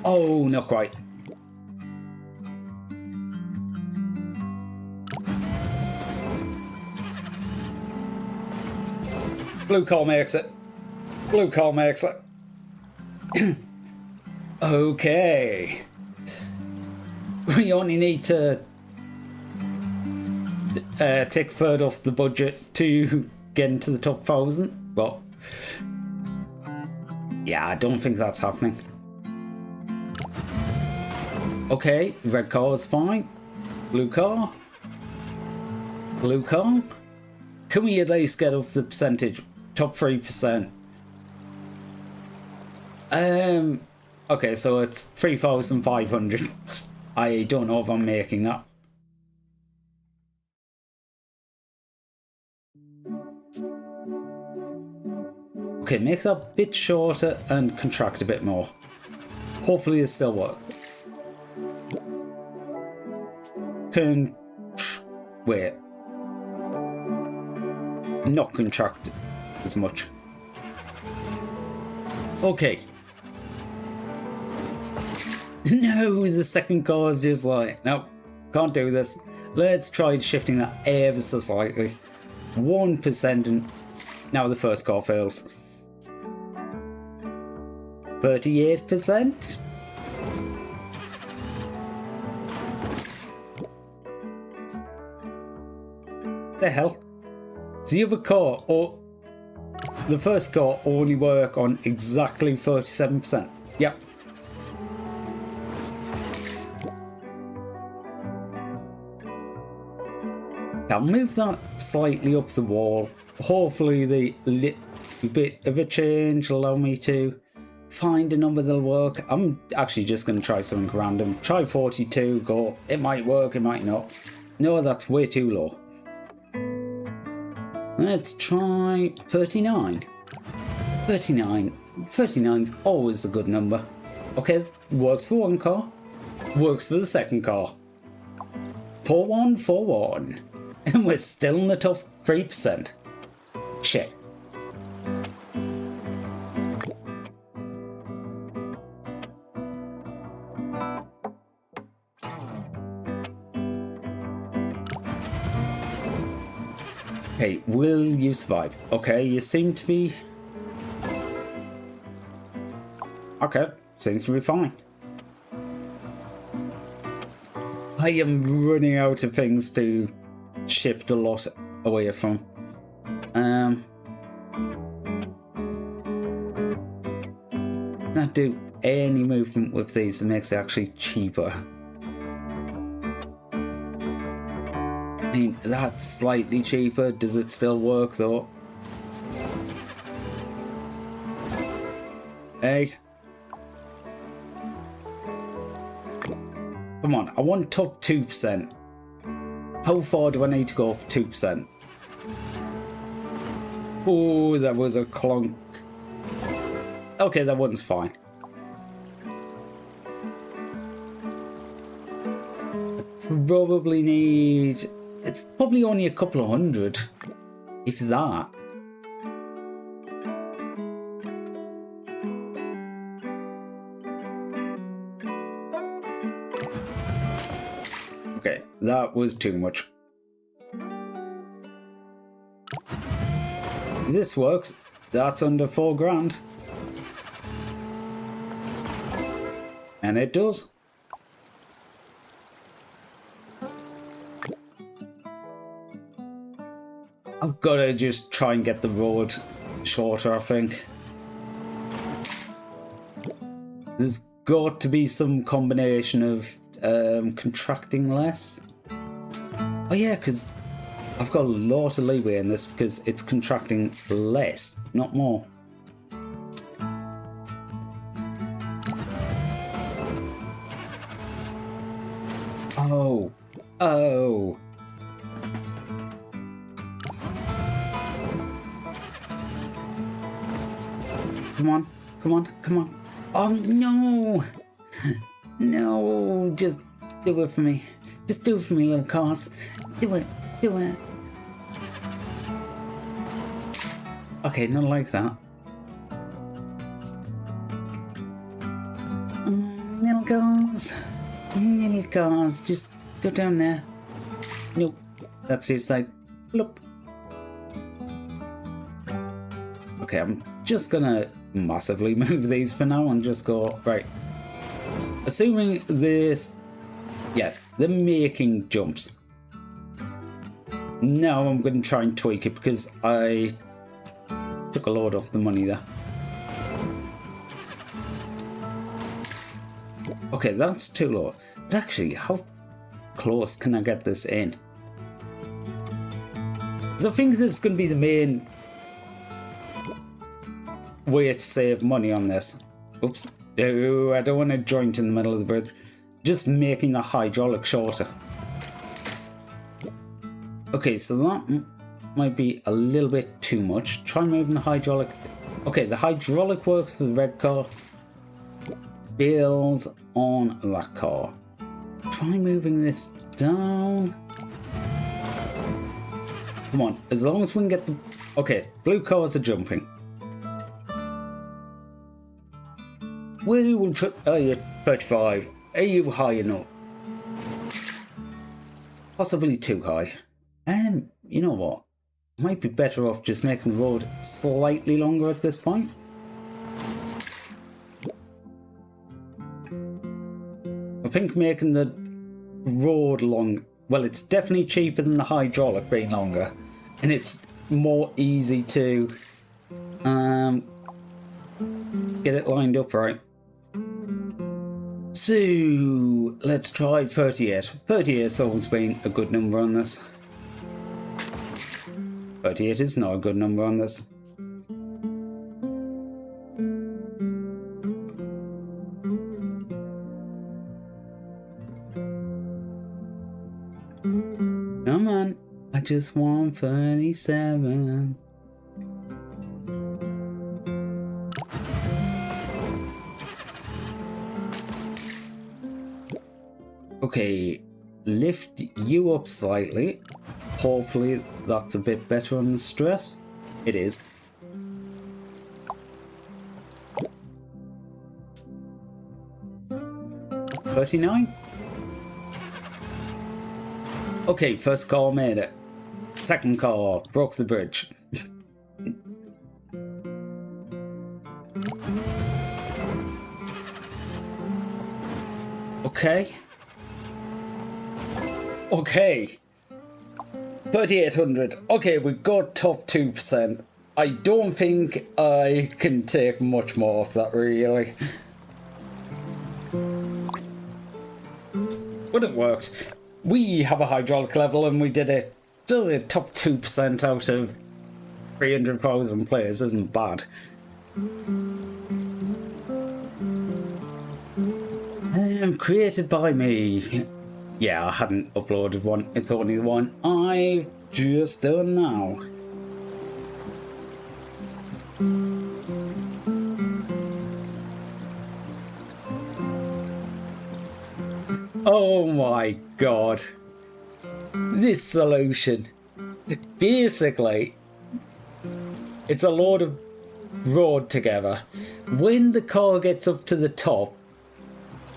Oh, not quite. Blue car makes it. Blue car makes it. Okay. We only need to take third off the budget to get into the top 1,000. Well, yeah, I don't think that's happening. Okay, red car is fine. Blue car. Blue car? Can we at least get up the percentage? Top 3%. Okay, so it's 3,500. I don't know if I'm making that. Okay, make that a bit shorter and contract a bit more. Hopefully this still works. Wait. Not contract as much. Okay. No, the second car is just like, no, can't do this. Let's try shifting that ever so slightly. 1% and now the first car fails. 38%? The hell? Does the other car or the first car only work on exactly 37%? Yep. I'll move that slightly up the wall. Hopefully the little bit of a change will allow me to find a number that'll work. I'm actually just going to try something random. Try 42, go. It might work, it might not. No, that's way too low. Let's try 39. 39's always a good number. Okay, works for one car. Works for the second car. 4-1, 4-1. And we're still in the top 3%. Shit. Hey, will you survive? Okay, you seem to be... Okay, seems to be fine. I am running out of things to shift a lot away from. Not do any movement with these that makes it actually cheaper. I mean, that's slightly cheaper. Does it still work though? Hey. Come on, I want top 2%. How far do I need to go for 2%? Oh, that was a clunk. Okay, that one's fine. Probably need... It's probably only a couple of hundred, if that. Okay, that was too much. If this works, that's under 4 grand. And it does. I've got to just try and get the road shorter, I think. There's got to be some combination of contracting less. Oh yeah, because I've got a lot of leeway in this because it's contracting less, not more. Oh. Oh. Come on, come on, come on. Oh no! No, just do it for me. Just do it for me, little cars. Do it, do it. Okay, not like that. Little cars, just go down there. Nope, that's just like, bloop. Okay, I'm just gonna massively move these for now and just go, right. Assuming this, yeah, they're making jumps. Now I'm going to try and tweak it because I took a load off the money there. Okay, that's too low. But actually, how close can I get this in? Because I think this is going to be the main way to save money on this. Oops. Oh, I don't want a joint in the middle of the bridge. Just making the hydraulic shorter. Okay, so that might be a little bit too much. Try moving the hydraulic. Okay, the hydraulic works for the red car. Bills on that car. Try moving this down. Come on, as long as we can get the... Okay, blue cars are jumping. We will try... Oh, you're 35. Are you high enough? Possibly too high. You know what? Might be better off just making the road slightly longer at this point. I think making the road long... Well, it's definitely cheaper than the hydraulic being longer. And it's more easy to get it lined up right. So, let's try 38. 38's always been a good number on this. 38 is not a good number on this. Come on, I just want 37. Okay, lift you up slightly. Hopefully that's a bit better on the stress. It is. $39. Okay, first car made it. Second car broke the bridge. Okay. Okay. 3,800. Okay, we got top 2%. I don't think I can take much more off that, really. But it worked. We have a hydraulic level and we did it. Still the top 2% out of 300,000 players isn't bad. Created by me. Yeah, I hadn't uploaded one. It's only the one I've just done now. Oh my god. This solution. Basically, it's a load of road together. When the car gets up to the top,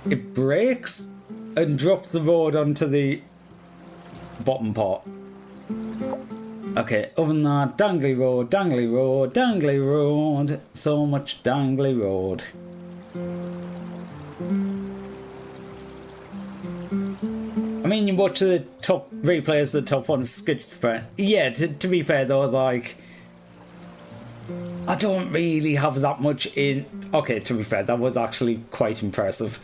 it brakes and drops the road onto the bottom part. Okay, other than that, dangly road, dangly road, dangly road. So much dangly road. I mean, you watch the top replays, the top ones, schizophrenic. Yeah, to be fair though, like, I don't really have that much in... Okay, to be fair, that was actually quite impressive.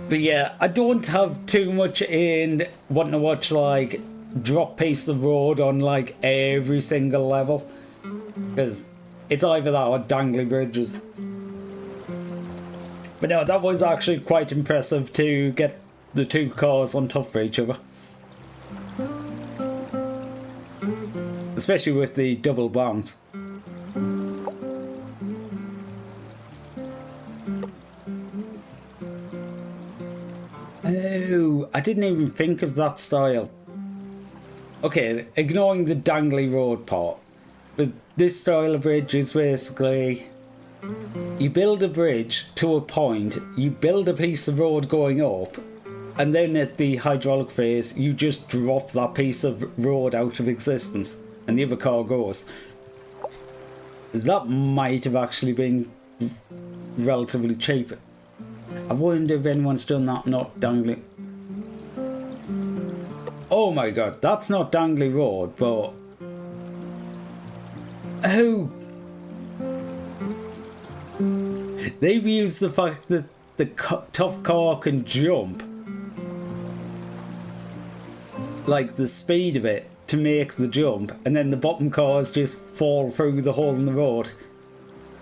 But yeah, I don't have too much in wanting to watch, like, drop piece of road on, like, every single level. Because it's either that or dangly bridges. But no, that was actually quite impressive to get the two cars on top of each other. Especially with the double bounce. Oh, I didn't even think of that style. Okay, ignoring the dangly road part. But this style of bridge is basically... You build a bridge to a point, you build a piece of road going up, and then at the hydraulic phase, you just drop that piece of road out of existence, and the other car goes. That might have actually been relatively cheap. I wonder if anyone's done that, not dangly. Oh my god, that's not dangly road, but... Oh! They've used the fact that the tough car can jump like the speed of it to make the jump, and then the bottom cars just fall through the hole in the road,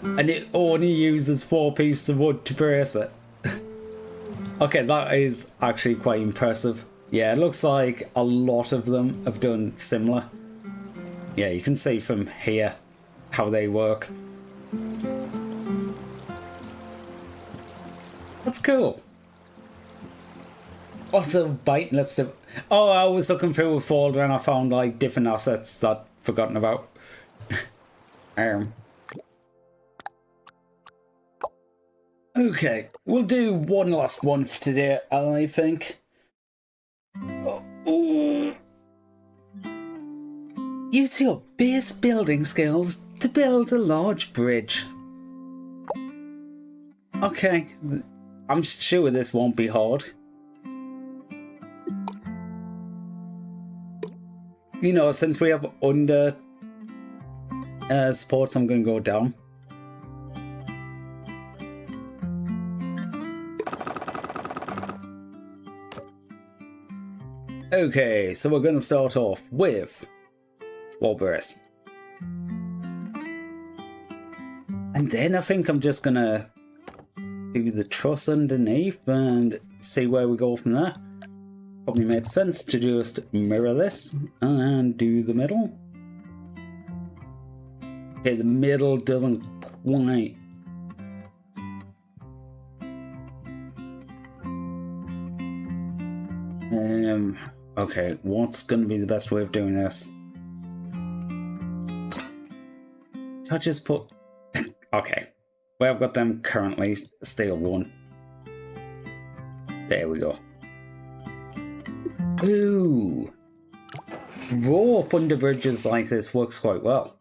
and it only uses 4 pieces of wood to brace it. Okay, that is actually quite impressive. Yeah, it looks like a lot of them have done similar. Yeah, you can see from here how they work. That's cool. Also, bite lifts it. Oh, I was looking through a folder and I found like different assets that I'd forgotten about. Okay, we'll do one last one for today, I think. Ooh. Use your base building skills to build a large bridge. Okay, I'm sure this won't be hard. You know, since we have under supports, I'm going to go down. Okay, so we're going to start off with wall brace. And then I think I'm just going to do the truss underneath and see where we go from there. Probably makes sense to just mirror this and do the middle. Okay, the middle doesn't quite. Okay, what's going to be the best way of doing this? I just put. Okay, well, I've got them currently steel 1. There we go. Ooh, rope under bridges like this works quite well.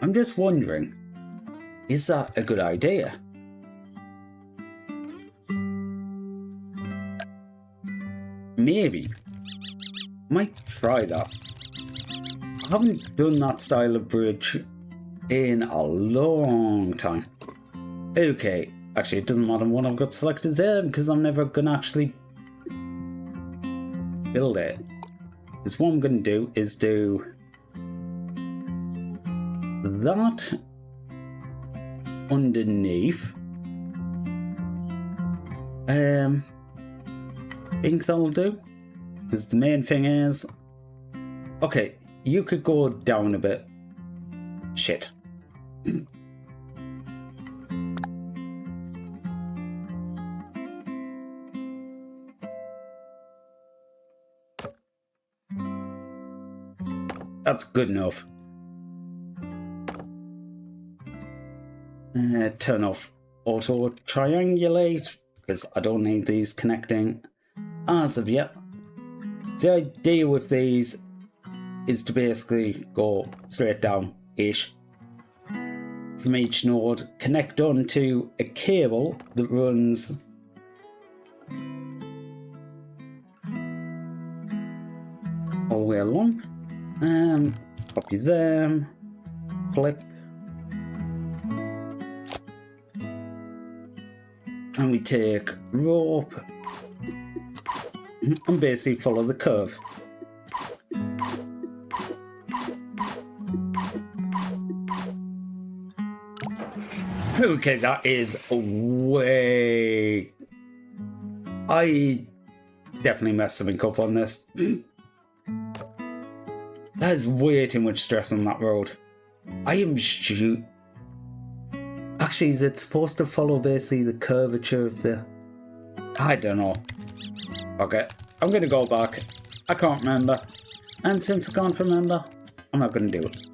I'm just wondering, is that a good idea? Maybe. Might try that. I haven't done that style of bridge in a long time. Okay, actually it doesn't matter what I've got selected there because I'm never gonna actually build it. Because what I'm gonna do is do that underneath. I think that'll do. Because the main thing is, okay, you could go down a bit. Shit. That's good enough. Turn off auto triangulate because I don't need these connecting as of yet. The idea with these is to basically go straight down-ish from each node, connect onto a cable that runs all the way along. Copy them, flip, and we take rope and basically follow the curve. Okay, that is way... I definitely messed something up on this. That is way too much stress on that road. I am Actually, is it supposed to follow basically the curvature of the... I don't know. Okay, I'm gonna go back. I can't remember. And since I can't remember, I'm not gonna do it.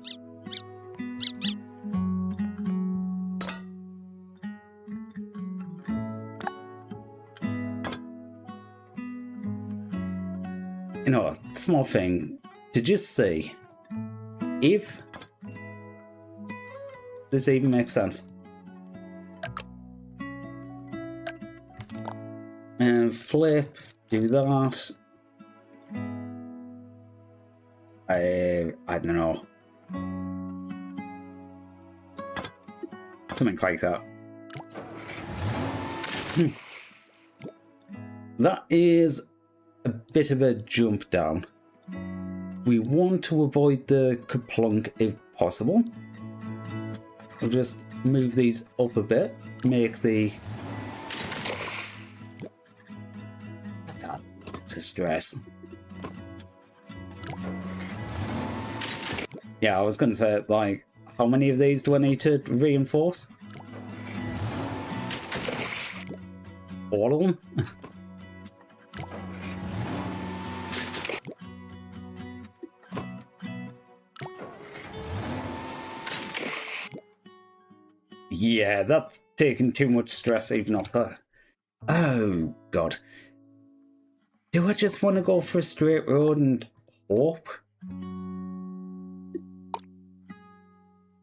You know, a small thing to just see if this even makes sense. And flip, do that. I don't know. Something like that. that is a bit of a jump down. We want to avoid the Kaplunk if possible. We'll just move these up a bit, make the... That's a lot of stress. Yeah, I was going to say, like, how many of these do I need to reinforce? All of them? Yeah, that's taking too much stress even off her. Oh, God. Do I just want to go for a straight road and hope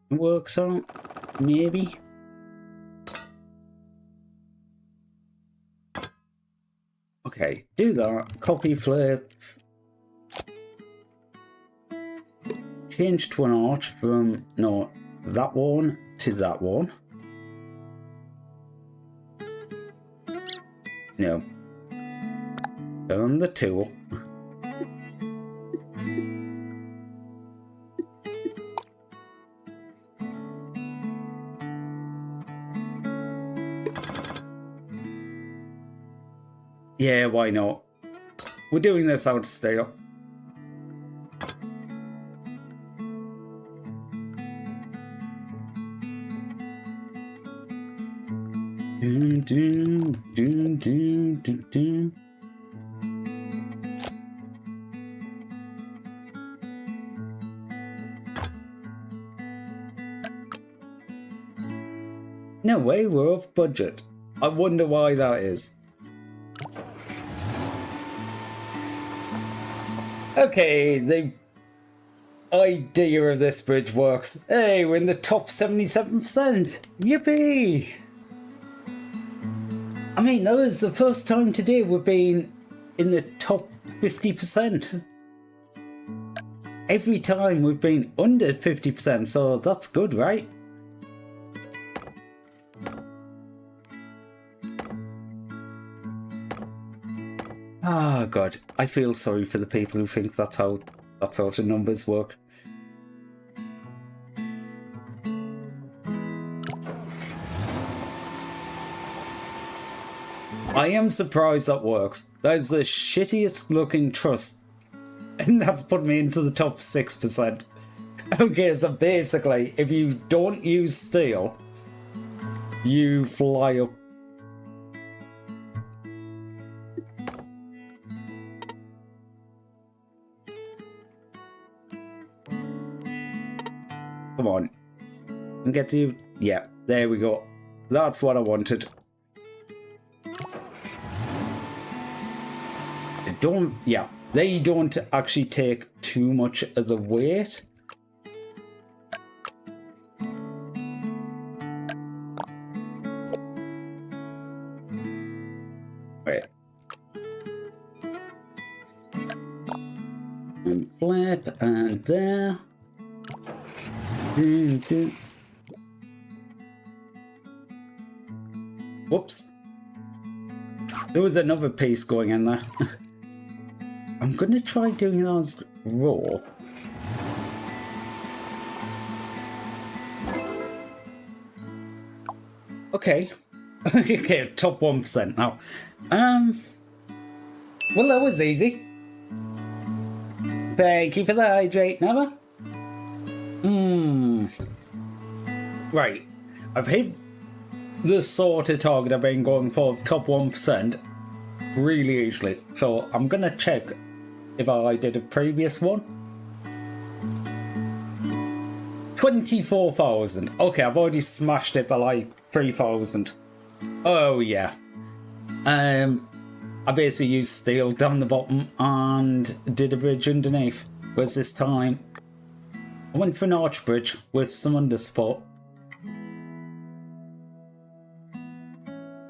it works out? Maybe? Okay, do that. Copy flip. Change to an arch from, no, that one to that one. No. Turn the tool. Yeah, why not? We're doing this out of style. Do, do, do, do, do, do. No way, we're off budget. I wonder why that is. Okay, the idea of this bridge works. Hey, we're in the top 77%. Yippee! I mean, that is the first time today we've been in the top 50%. Every time we've been under 50%, so that's good, right? Ah, God, I feel sorry for the people who think that's how the numbers work. I am surprised that works. That is the shittiest looking trust, and that's put me into the top 6%. Okay, so basically, if you don't use steel, you fly up. Come on. And get to... Yeah, there we go. That's what I wanted. They don't actually take too much of the weight. Wait. And flip, and there. Whoops. There was another piece going in there. I'm going to try doing those raw. Okay. Okay, top 1% now. Well, that was easy. Thank you for the hydrate, Never. Right. I've hit the sort of target I've been going for, top 1%, really easily. So I'm going to check if I did a previous one. 24,000. Okay, I've already smashed it by like 3,000. Oh yeah. I basically used steel down the bottom and did a bridge underneath. Whereas this time I went for an arch bridge with some under support.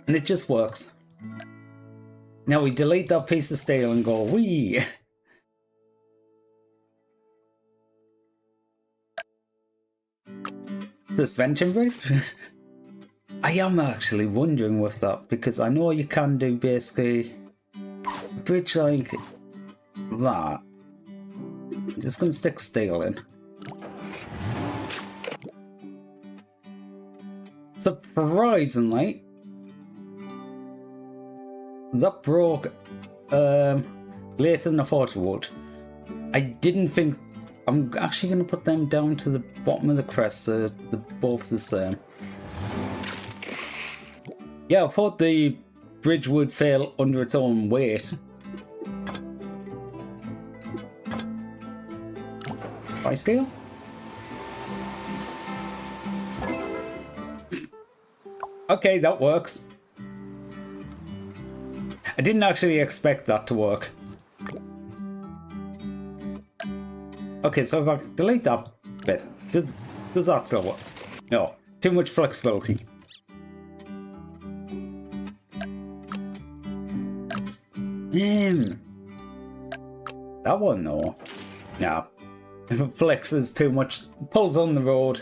And it just works. Now we delete that piece of steel and go, wee! Suspension bridge? I am actually wondering with that, because I know you can do basically bridge like that, I'm just gonna stick steel in. Surprisingly, that broke later than I thought it would. I didn't think. I'm actually going to put them down to the bottom of the crest so they're both the same. Yeah, I thought the bridge would fail under its own weight. By steel? Okay, that works. I didn't actually expect that to work. Okay, so if I delete that bit, does that still work? No, too much flexibility. That one, no. No. If it flexes too much, pulls on the road.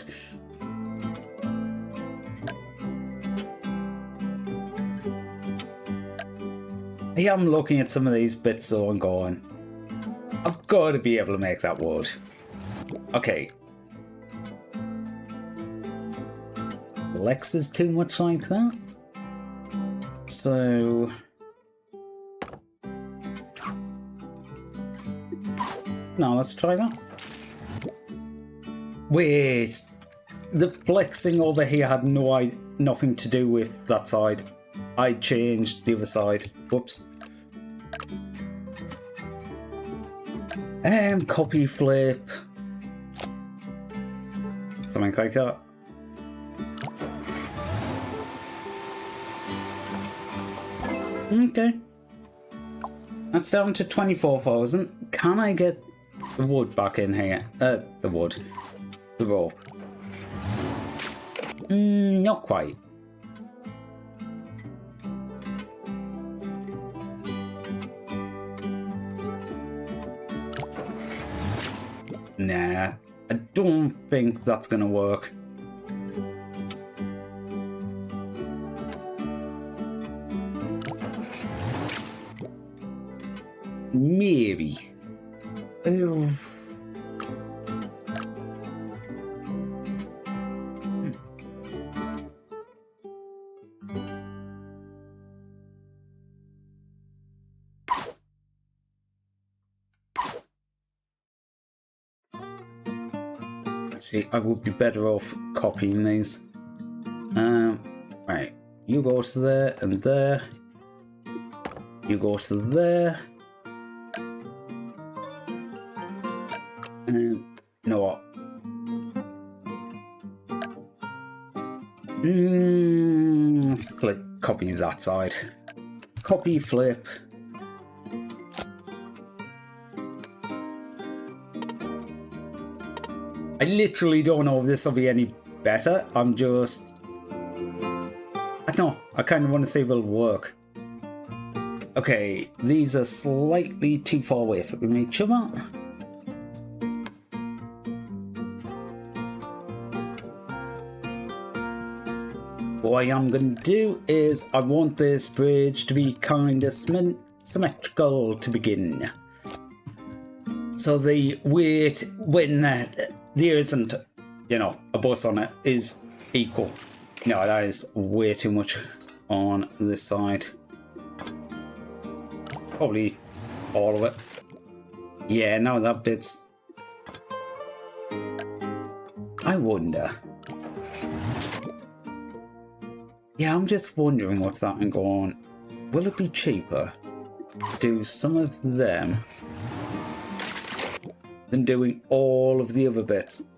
I am looking at some of these bits though and going, I've got to be able to make that wood. Okay. Lex is too much like that. So... now let's try that. Wait. The flexing over here had nothing to do with that side. I changed the other side. Whoops. Copy flip. Something like that. Okay. That's down to 24,000. Can I get the wood back in here? The wood. The rope. Not quite. Nah, I don't think that's gonna work. Maybe. Oh. Actually, I would be better off copying these. Right, you go to there and there. You go to there. You know what? Flip, copy that side. Copy, flip. I literally don't know if this will be any better. I'm just... I don't know. I kind of want to see if it'll work. Okay, these are slightly too far away from each other. What I am going to do is I want this bridge to be kind of symmetrical to begin. So the weight, when there isn't, you know, a bus on it, is equal. No, that is way too much on this side. Probably all of it. Yeah, now that bit's... I wonder. Yeah, I'm just wondering what's that and going, will it be cheaper to do some of them than doing all of the other bits?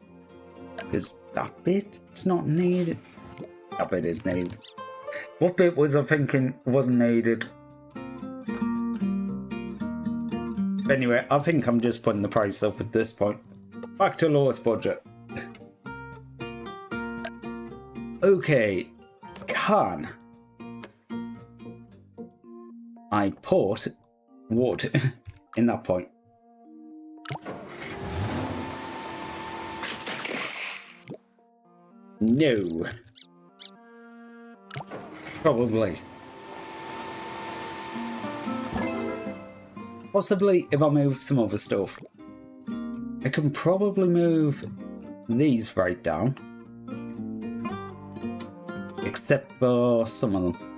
Because that bit, it's not needed. That bit is needed. What bit was I thinking wasn't needed? Anyway, I think I'm just putting the price up at this point. Back to lowest budget. Okay. Can I put wood in that point? No. Probably. Possibly if I move some other stuff. I can probably move these right down. Except for some of them.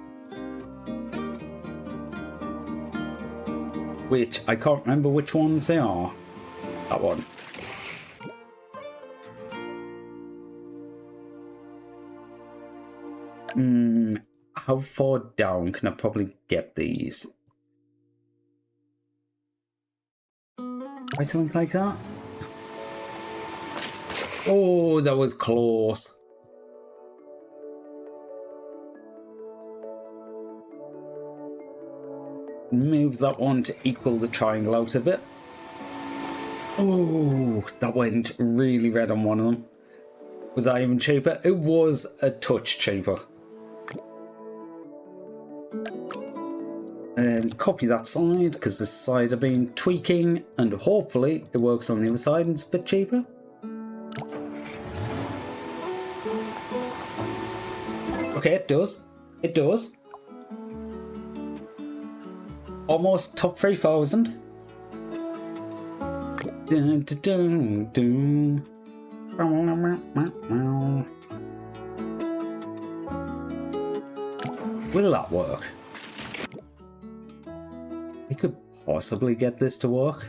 Which I can't remember which ones they are. That one. How far down can I probably get these? Right, something like that? Oh, that was close. Move that one to equal the triangle out a bit. Oh, that went really red on one of them. Was that even cheaper? It was a touch cheaper. Copy that side, because this side I've been tweaking, and hopefully it works on the other side and it's a bit cheaper. Okay, it does. It does. Almost top 3,000. Dun, dun, dun, dun. Will that work? I could possibly get this to work.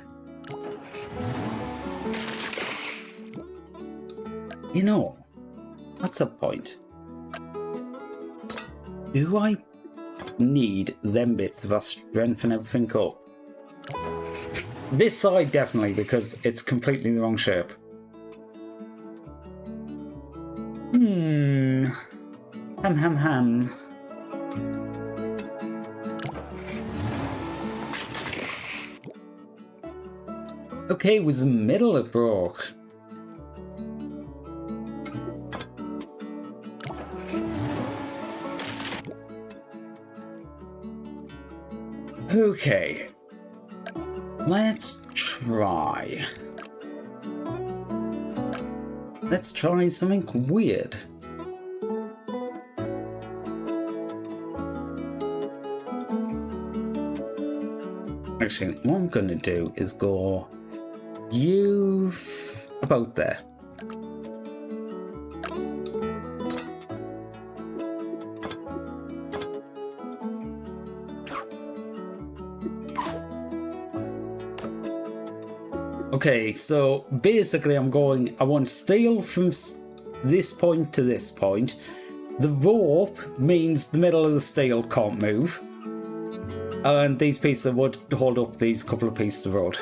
You know, that's a point. Do I need them bits if I strengthen everything up? This side definitely, because it's completely the wrong shape. Ham. Okay, it was the middle it broke. Okay. Let's try. Let's try something weird. Actually, what I'm going to do is go about there. Okay, so basically I want steel from this point to this point. The rope means the middle of the steel can't move. And these pieces would hold up these couple of pieces of road.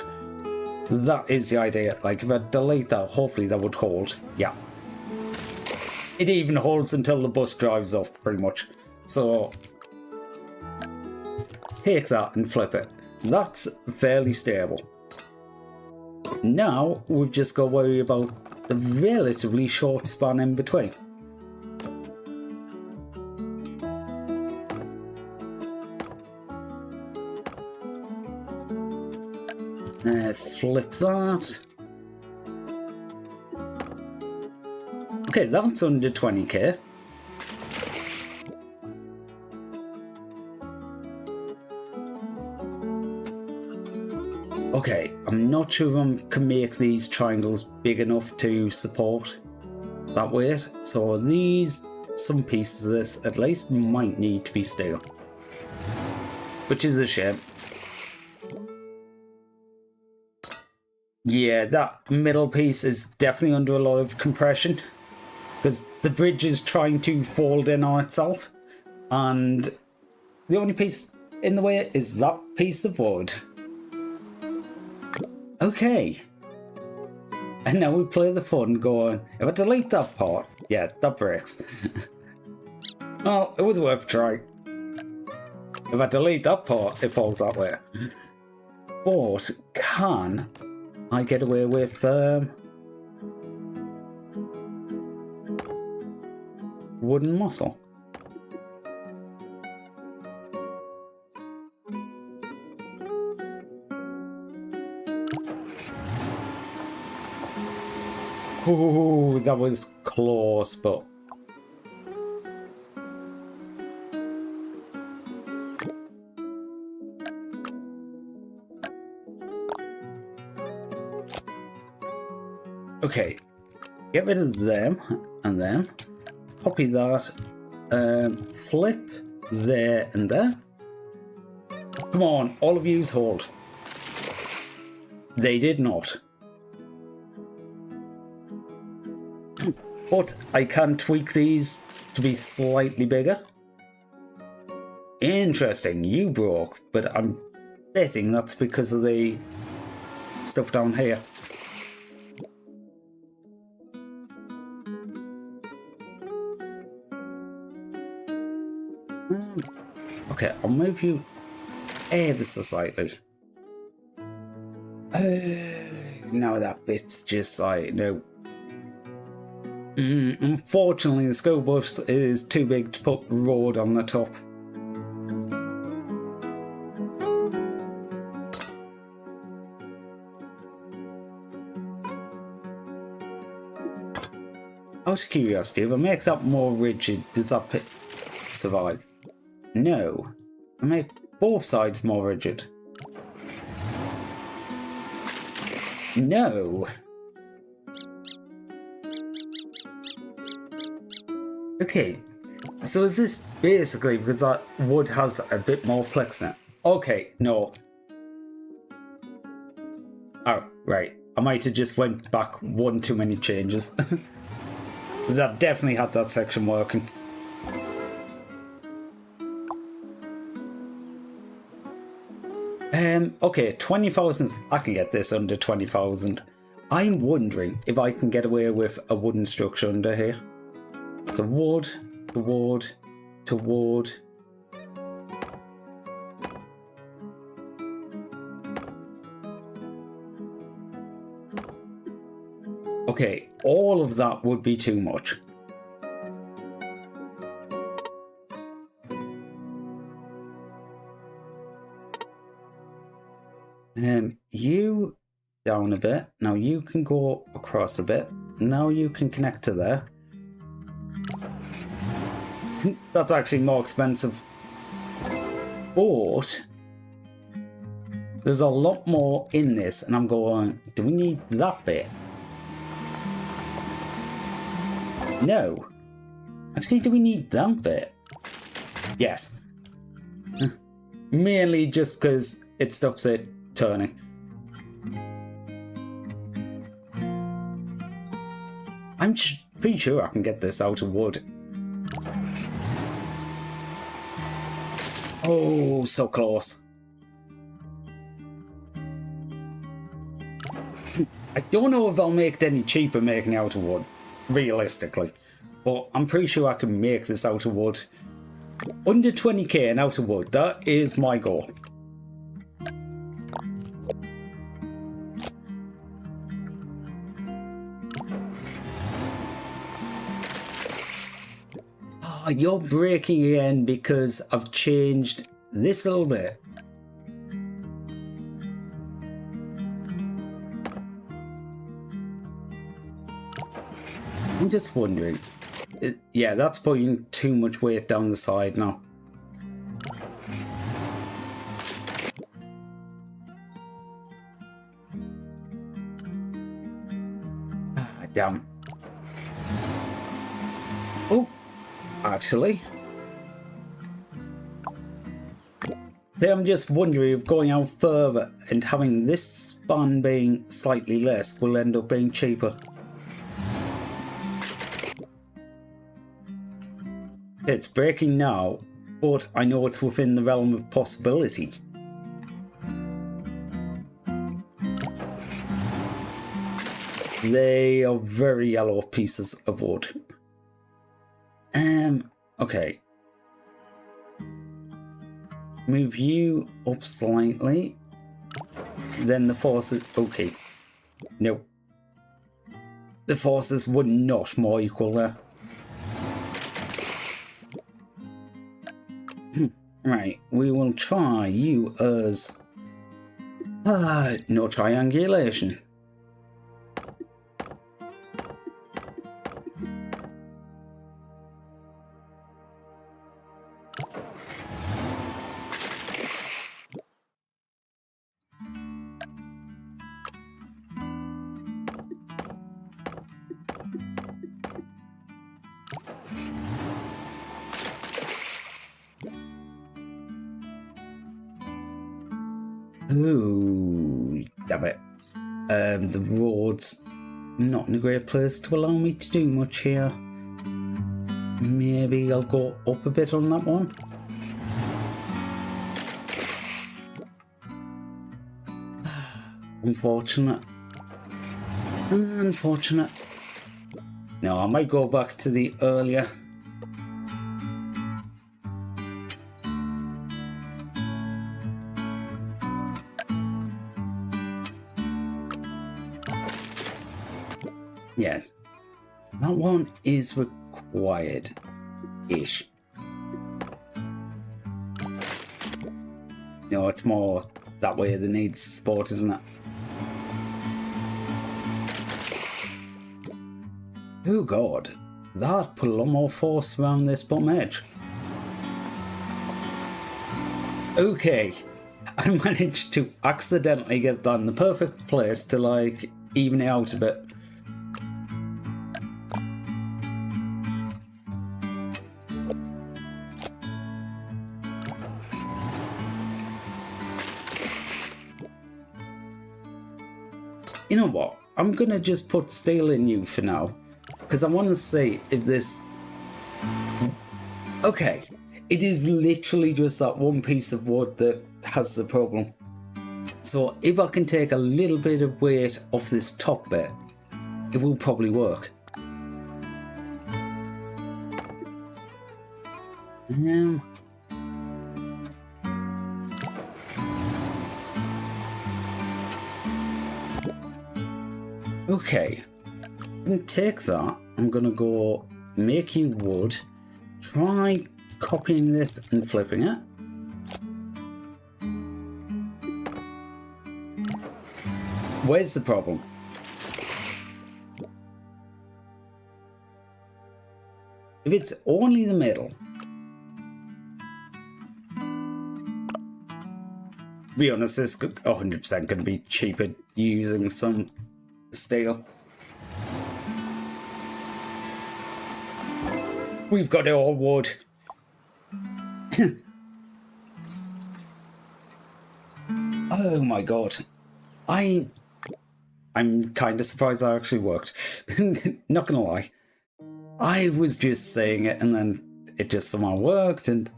That is the idea. Like, if I delete that, hopefully that would hold. Yeah. It even holds until the bus drives off, pretty much. So, take that and flip it. That's fairly stable. Now, we've just got to worry about the relatively short span in between. Flip that. Okay, that's under 20k. Okay, I'm not sure I can make these triangles big enough to support that weight. So some pieces of this at least might need to be steel. Which is a shame. Yeah, that middle piece is definitely under a lot of compression. Because the bridge is trying to fold in on itself. And the only piece in the way is that piece of wood. Okay. And now we play the fun going, if I delete that part, yeah, that breaks. Well, it was worth trying. If I delete that part, it falls that way. But can I get away with wooden muscle? Ooh, that was close, but Okay. Get rid of them and them. Copy that. Flip there and there. Come on, all of yous hold. They did not. But I can tweak these to be slightly bigger. Interesting, you broke, but I'm betting that's because of the stuff down here. Okay, I'll move you ever so slightly. Now that bit's just like, no. Unfortunately, the school bus is too big to put road on the top. Out of curiosity, if I make that more rigid, does that survive? No. I make both sides more rigid. No. Okay, so is this basically because that wood has a bit more flex in it? Okay, no. Oh, right. I might have just went back one too many changes. Because I definitely had that section working. Okay, 20,000. I can get this under 20,000. I'm wondering if I can get away with a wooden structure under here. So wood, to wood, to wood. Okay, all of that would be too much. You down a bit. Now you can go across a bit. Now you can connect to there. That's actually more expensive. But there's a lot more in this, and I'm going, do we need that bit? No. Actually, do we need that bit? Yes. Mainly just because it stops it turning. I'm pretty sure I can get this out of wood. Oh, so close. I don't know if I'll make it any cheaper making out of wood, realistically. But I'm pretty sure I can make this out of wood. Under 20k and out of wood, that is my goal. Oh, you're breaking again because I've changed this a little bit. I'm just wondering. Yeah, that's putting too much weight down the side now. Ah, damn. Oh, actually. See, I'm just wondering if going out further and having this span being slightly less will end up being cheaper. It's breaking now, but I know it's within the realm of possibility. They are very yellow pieces of wood. Okay. Move you up slightly. Then the forces... Okay. Nope. The forces were not more equal there. Right, we will try you as no triangulation. Ooh, damn it. The road's not in a great place to allow me to do much here. Maybe I'll go up a bit on that one. Unfortunate. Unfortunate. No, I might go back to the earlier. Yeah, that one is required-ish. No, it's more that way that needs support, isn't it? Oh god, that put a lot more force around this bottom edge. Okay, I managed to accidentally get that in the perfect place to like even it out a bit. You know what? I'm gonna just put steel in you for now, because I want to see if this... Okay, it is literally just that one piece of wood that has the problem. So if I can take a little bit of weight off this top bit, it will probably work. Okay, I'm gonna take that. I'm gonna go make you wood. Try copying this and flipping it. Where's the problem? If it's only the middle. To be honest, this is 100% going to be cheaper using some steel. We've got it all wood. Oh my god. I'm kind of surprised that actually worked. Not gonna lie. I was just saying it and then it just somehow worked, and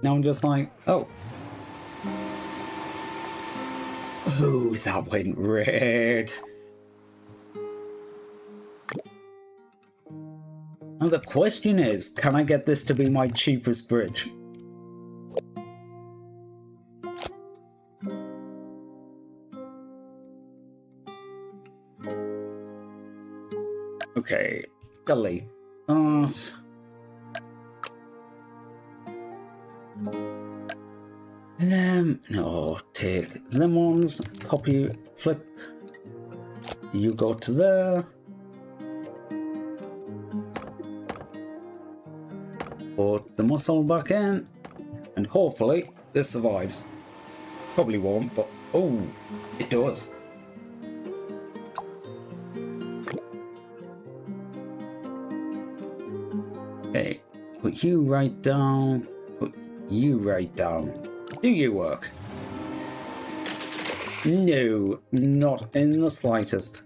now I'm just like, oh. Oh, that went red. Now the question is, can I get this to be my cheapest bridge? Okay, delete that. No, take them ones, copy, flip. You go to there. Put the muscle back in, and hopefully this survives. Probably won't, but oh, it does. Okay, put you right down, put you right down. Do you work? No, not in the slightest.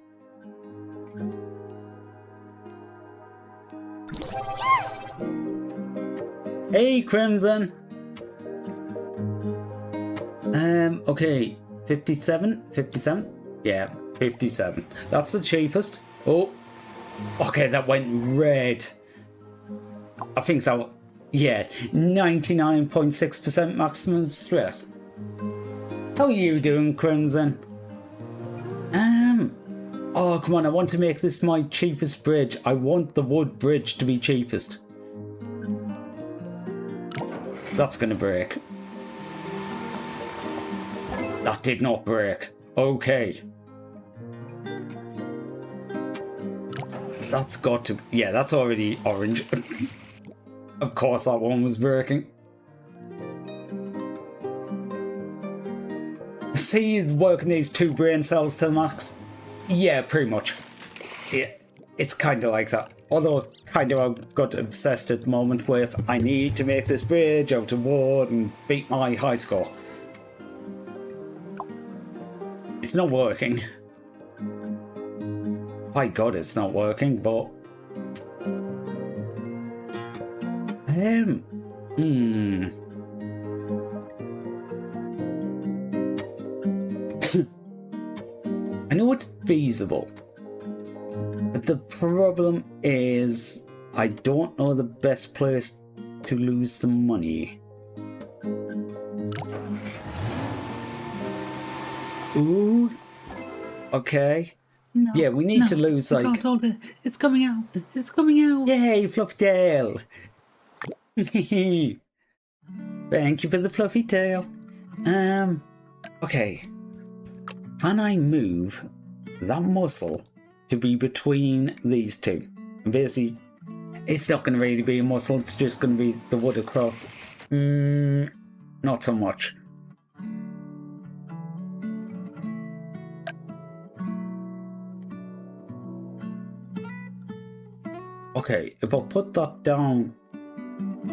Hey, Crimson! Okay, 57? 57? Yeah, 57. That's the cheapest. Oh, okay, that went red. I think that, yeah, 99.6% maximum stress. How are you doing, Crimson? Oh, come on, I want to make this my cheapest bridge. I want the wood bridge to be cheapest. That's gonna break. That did not break. Okay. That's got to... Yeah, that's already orange. Of course that one was breaking. See you working these two brain cells to the max? Yeah, pretty much. Yeah, it's kind of like that. Although, kind of, I've got obsessed at the moment with I need to make this bridge out of wood and beat my high score. It's not working. My God, it's not working, but... I know it's feasible, but the problem is I don't know the best place to lose the money. Ooh. Okay. No, yeah, we need to lose like... can't hold it. It's coming out. It's coming out. Yay, fluffy tail. Thank you for the fluffy tail. Okay. Can I move that muscle to be between these two? And basically, it's not going to really be a muscle, it's just going to be the wood across. Not so much. Okay, if I put that down...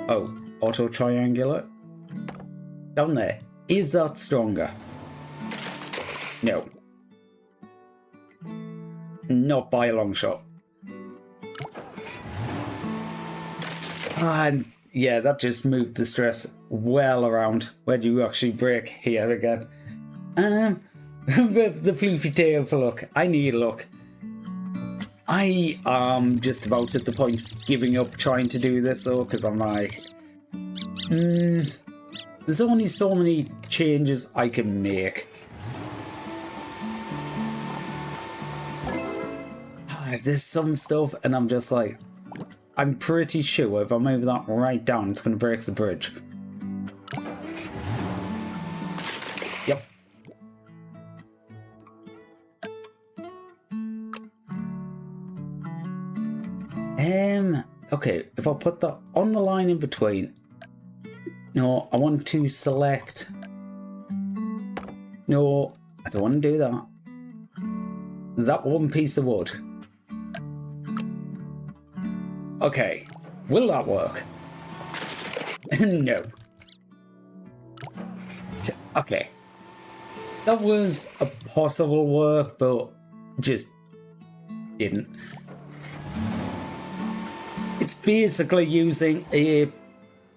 Oh, auto triangular. Down there. Is that stronger? No. Not by a long shot. And yeah, that just moved the stress well around. Where do you actually break? Here again. The floofy tail for luck. I need luck. I am just about at the point of giving up trying to do this though, because I'm like... there's only so many changes I can make. There's some stuff and I'm just like... I'm pretty sure if I move that right down, it's going to break the bridge. Yep. Okay, if I put that on the line in between. No, I want to select... No, I don't want to do that. That one piece of wood. Okay, will that work? No. Okay. That was a possible work, but just didn't. It's basically using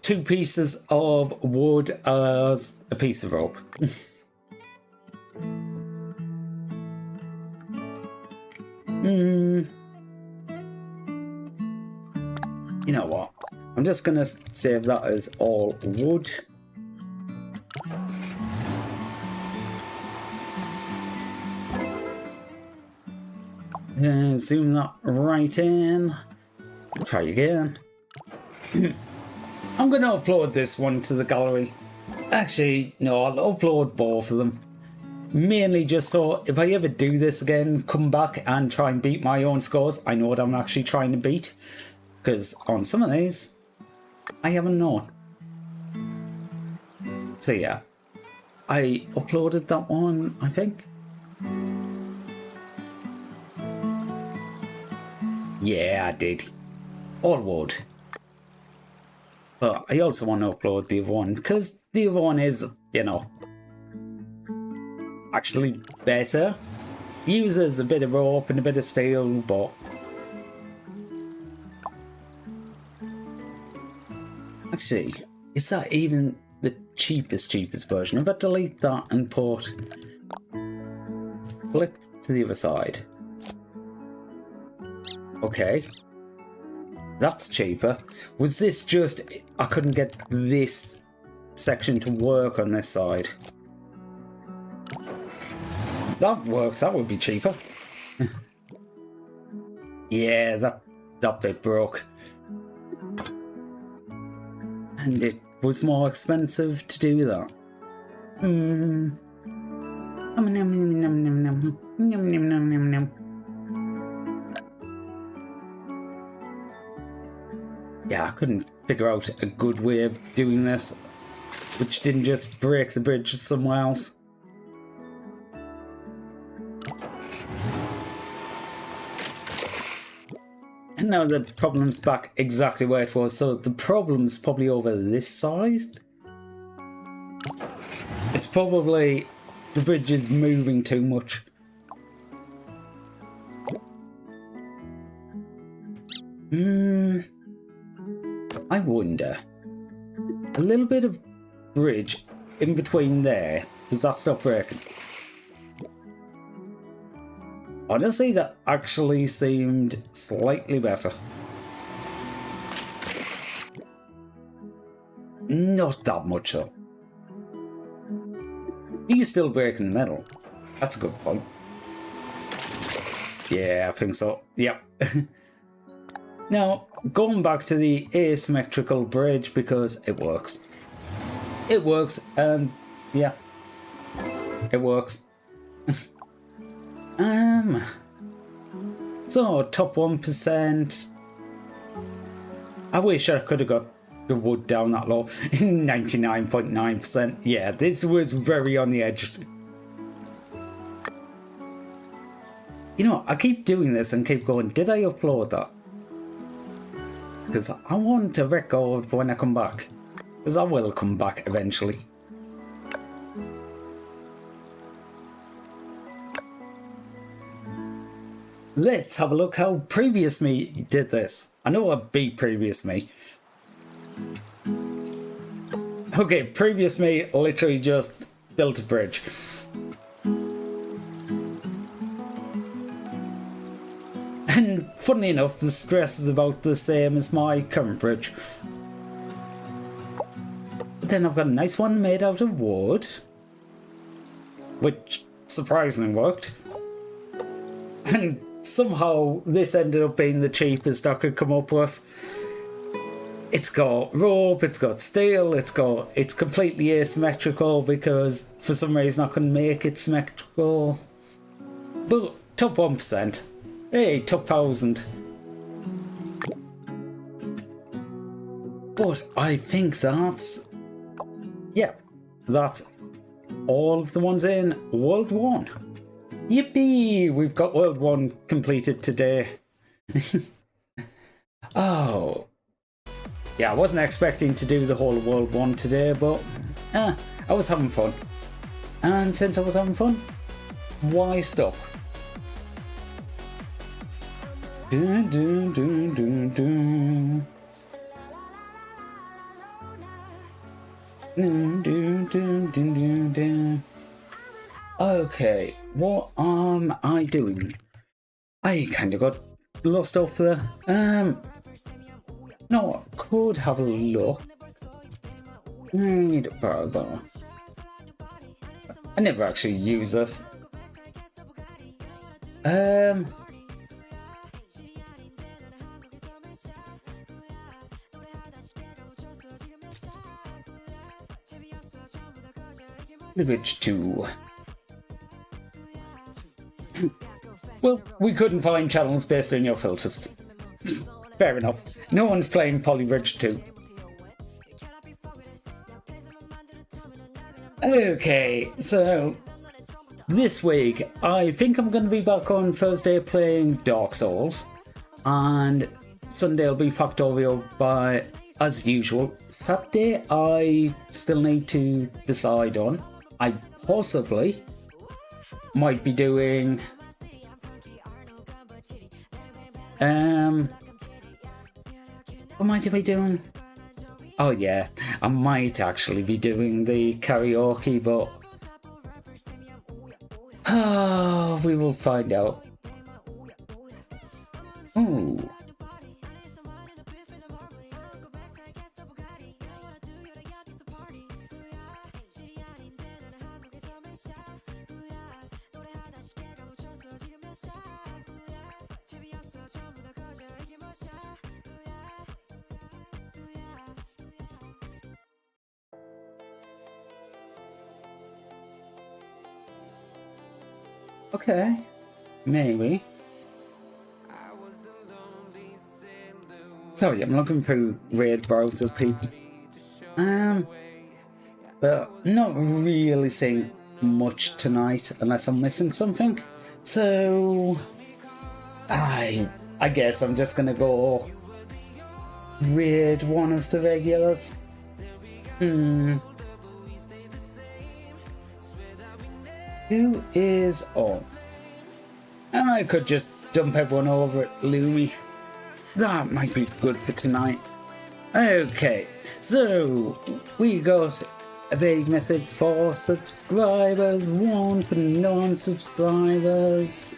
two pieces of wood as a piece of rope. You know what? I'm just gonna save that as all wood. Zoom that right in. Try again. I'm gonna upload this one to the gallery. Actually, no, I'll upload both of them. Mainly just so if I ever do this again, come back and try and beat my own scores, I know what I'm actually trying to beat. Because on some of these, I haven't known. So yeah, I uploaded that one, I think. Yeah, I did. All wood. But I also want to upload the other one, because the other one is, you know, actually better. Uses a bit of rope and a bit of steel, but... Actually, is that even the cheapest version? If I delete that and put... Flip to the other side. Okay. That's cheaper. Was this just... I couldn't get this section to work on this side. If that works, that would be cheaper. Yeah, that bit broke. And it was more expensive to do that. Yeah, I couldn't figure out a good way of doing this, which didn't just break the bridge somewhere else. And now the problem's back exactly where it was, so the problem's probably over this side. It's probably the bridge is moving too much. I wonder. A little bit of bridge in between there. Does that stop breaking? Honestly, that actually seemed slightly better. Not that much though. Are you still breaking the metal? That's a good point. Yeah, I think so. Yep. Now, going back to the asymmetrical bridge because it works. It works, and yeah, it works. So top 1%. I wish I could have got the wood down that low. 99.9%. Yeah, this was very on the edge. You know, I keep doing this and keep going, did I upload that? Because I want a record when I come back. Because I will come back eventually. Let's have a look how previous me did this. I know I beat previous me. Okay, previous me literally just built a bridge. And funnily enough, the stress is about the same as my current bridge. But then I've got a nice one made out of wood, which surprisingly worked. And somehow this ended up being the cheapest I could come up with. It's got rope, it's got steel, it's completely asymmetrical because for some reason I couldn't make it symmetrical. But top 1%. Hey, top 1000. But I think that's... yeah, that's all of the ones in World 1. Yippee! We've got World 1 completed today. Oh. Yeah, I wasn't expecting to do the whole of World 1 today, but I was having fun. And since I was having fun, why stop? Dun, dun, dun, dun, dun. Dun, dun, dun, dun, dun, dun. Okay, what am I doing? I kind of got lost off there. No, I could have a look. Need a browser. I never actually use this. The bridge 2. Well, we couldn't find channels based on your filters. Fair enough. No one's playing Polybridge 2. Okay, so this week I think I'm going to be back on Thursday playing Dark Souls, and Sunday will be Factorio by as usual. Saturday I still need to decide on. I possibly might be doing what might I be doing? Oh yeah, I might actually be doing the karaoke, but we will find out. Ooh. Okay, maybe. Sorry, I'm looking through weird browser people. But not really seeing much tonight unless I'm missing something. So I guess I'm just gonna go raid one of the regulars. Who is on? And I could just dump everyone over at Lumi. That might be good for tonight. Okay, so we got a vague message for subscribers, one for non-subscribers,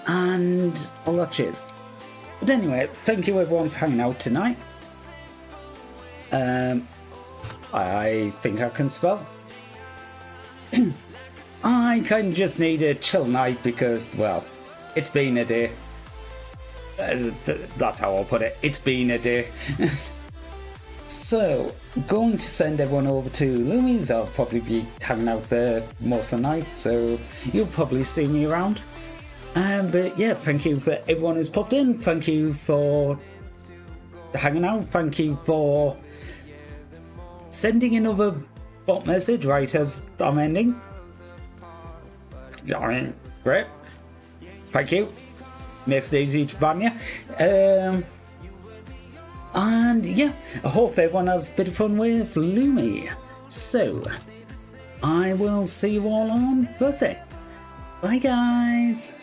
and all that cheers. But anyway, thank you everyone for hanging out tonight. I think I can spell. I kind of just need a chill night because, well, it's been a day. That's how I'll put it. It's been a day. So, going to send everyone over to Lumi's. I'll probably be hanging out there most of the night, so you'll probably see me around. But yeah, thank you for everyone who's popped in. Thank you for hanging out. Thank you for sending another bot message right as I'm ending. I mean, great. Thank you. Makes it easy to ban you. And yeah, I hope everyone has a bit of fun with Lumi. So, I will see you all on Thursday. Bye guys.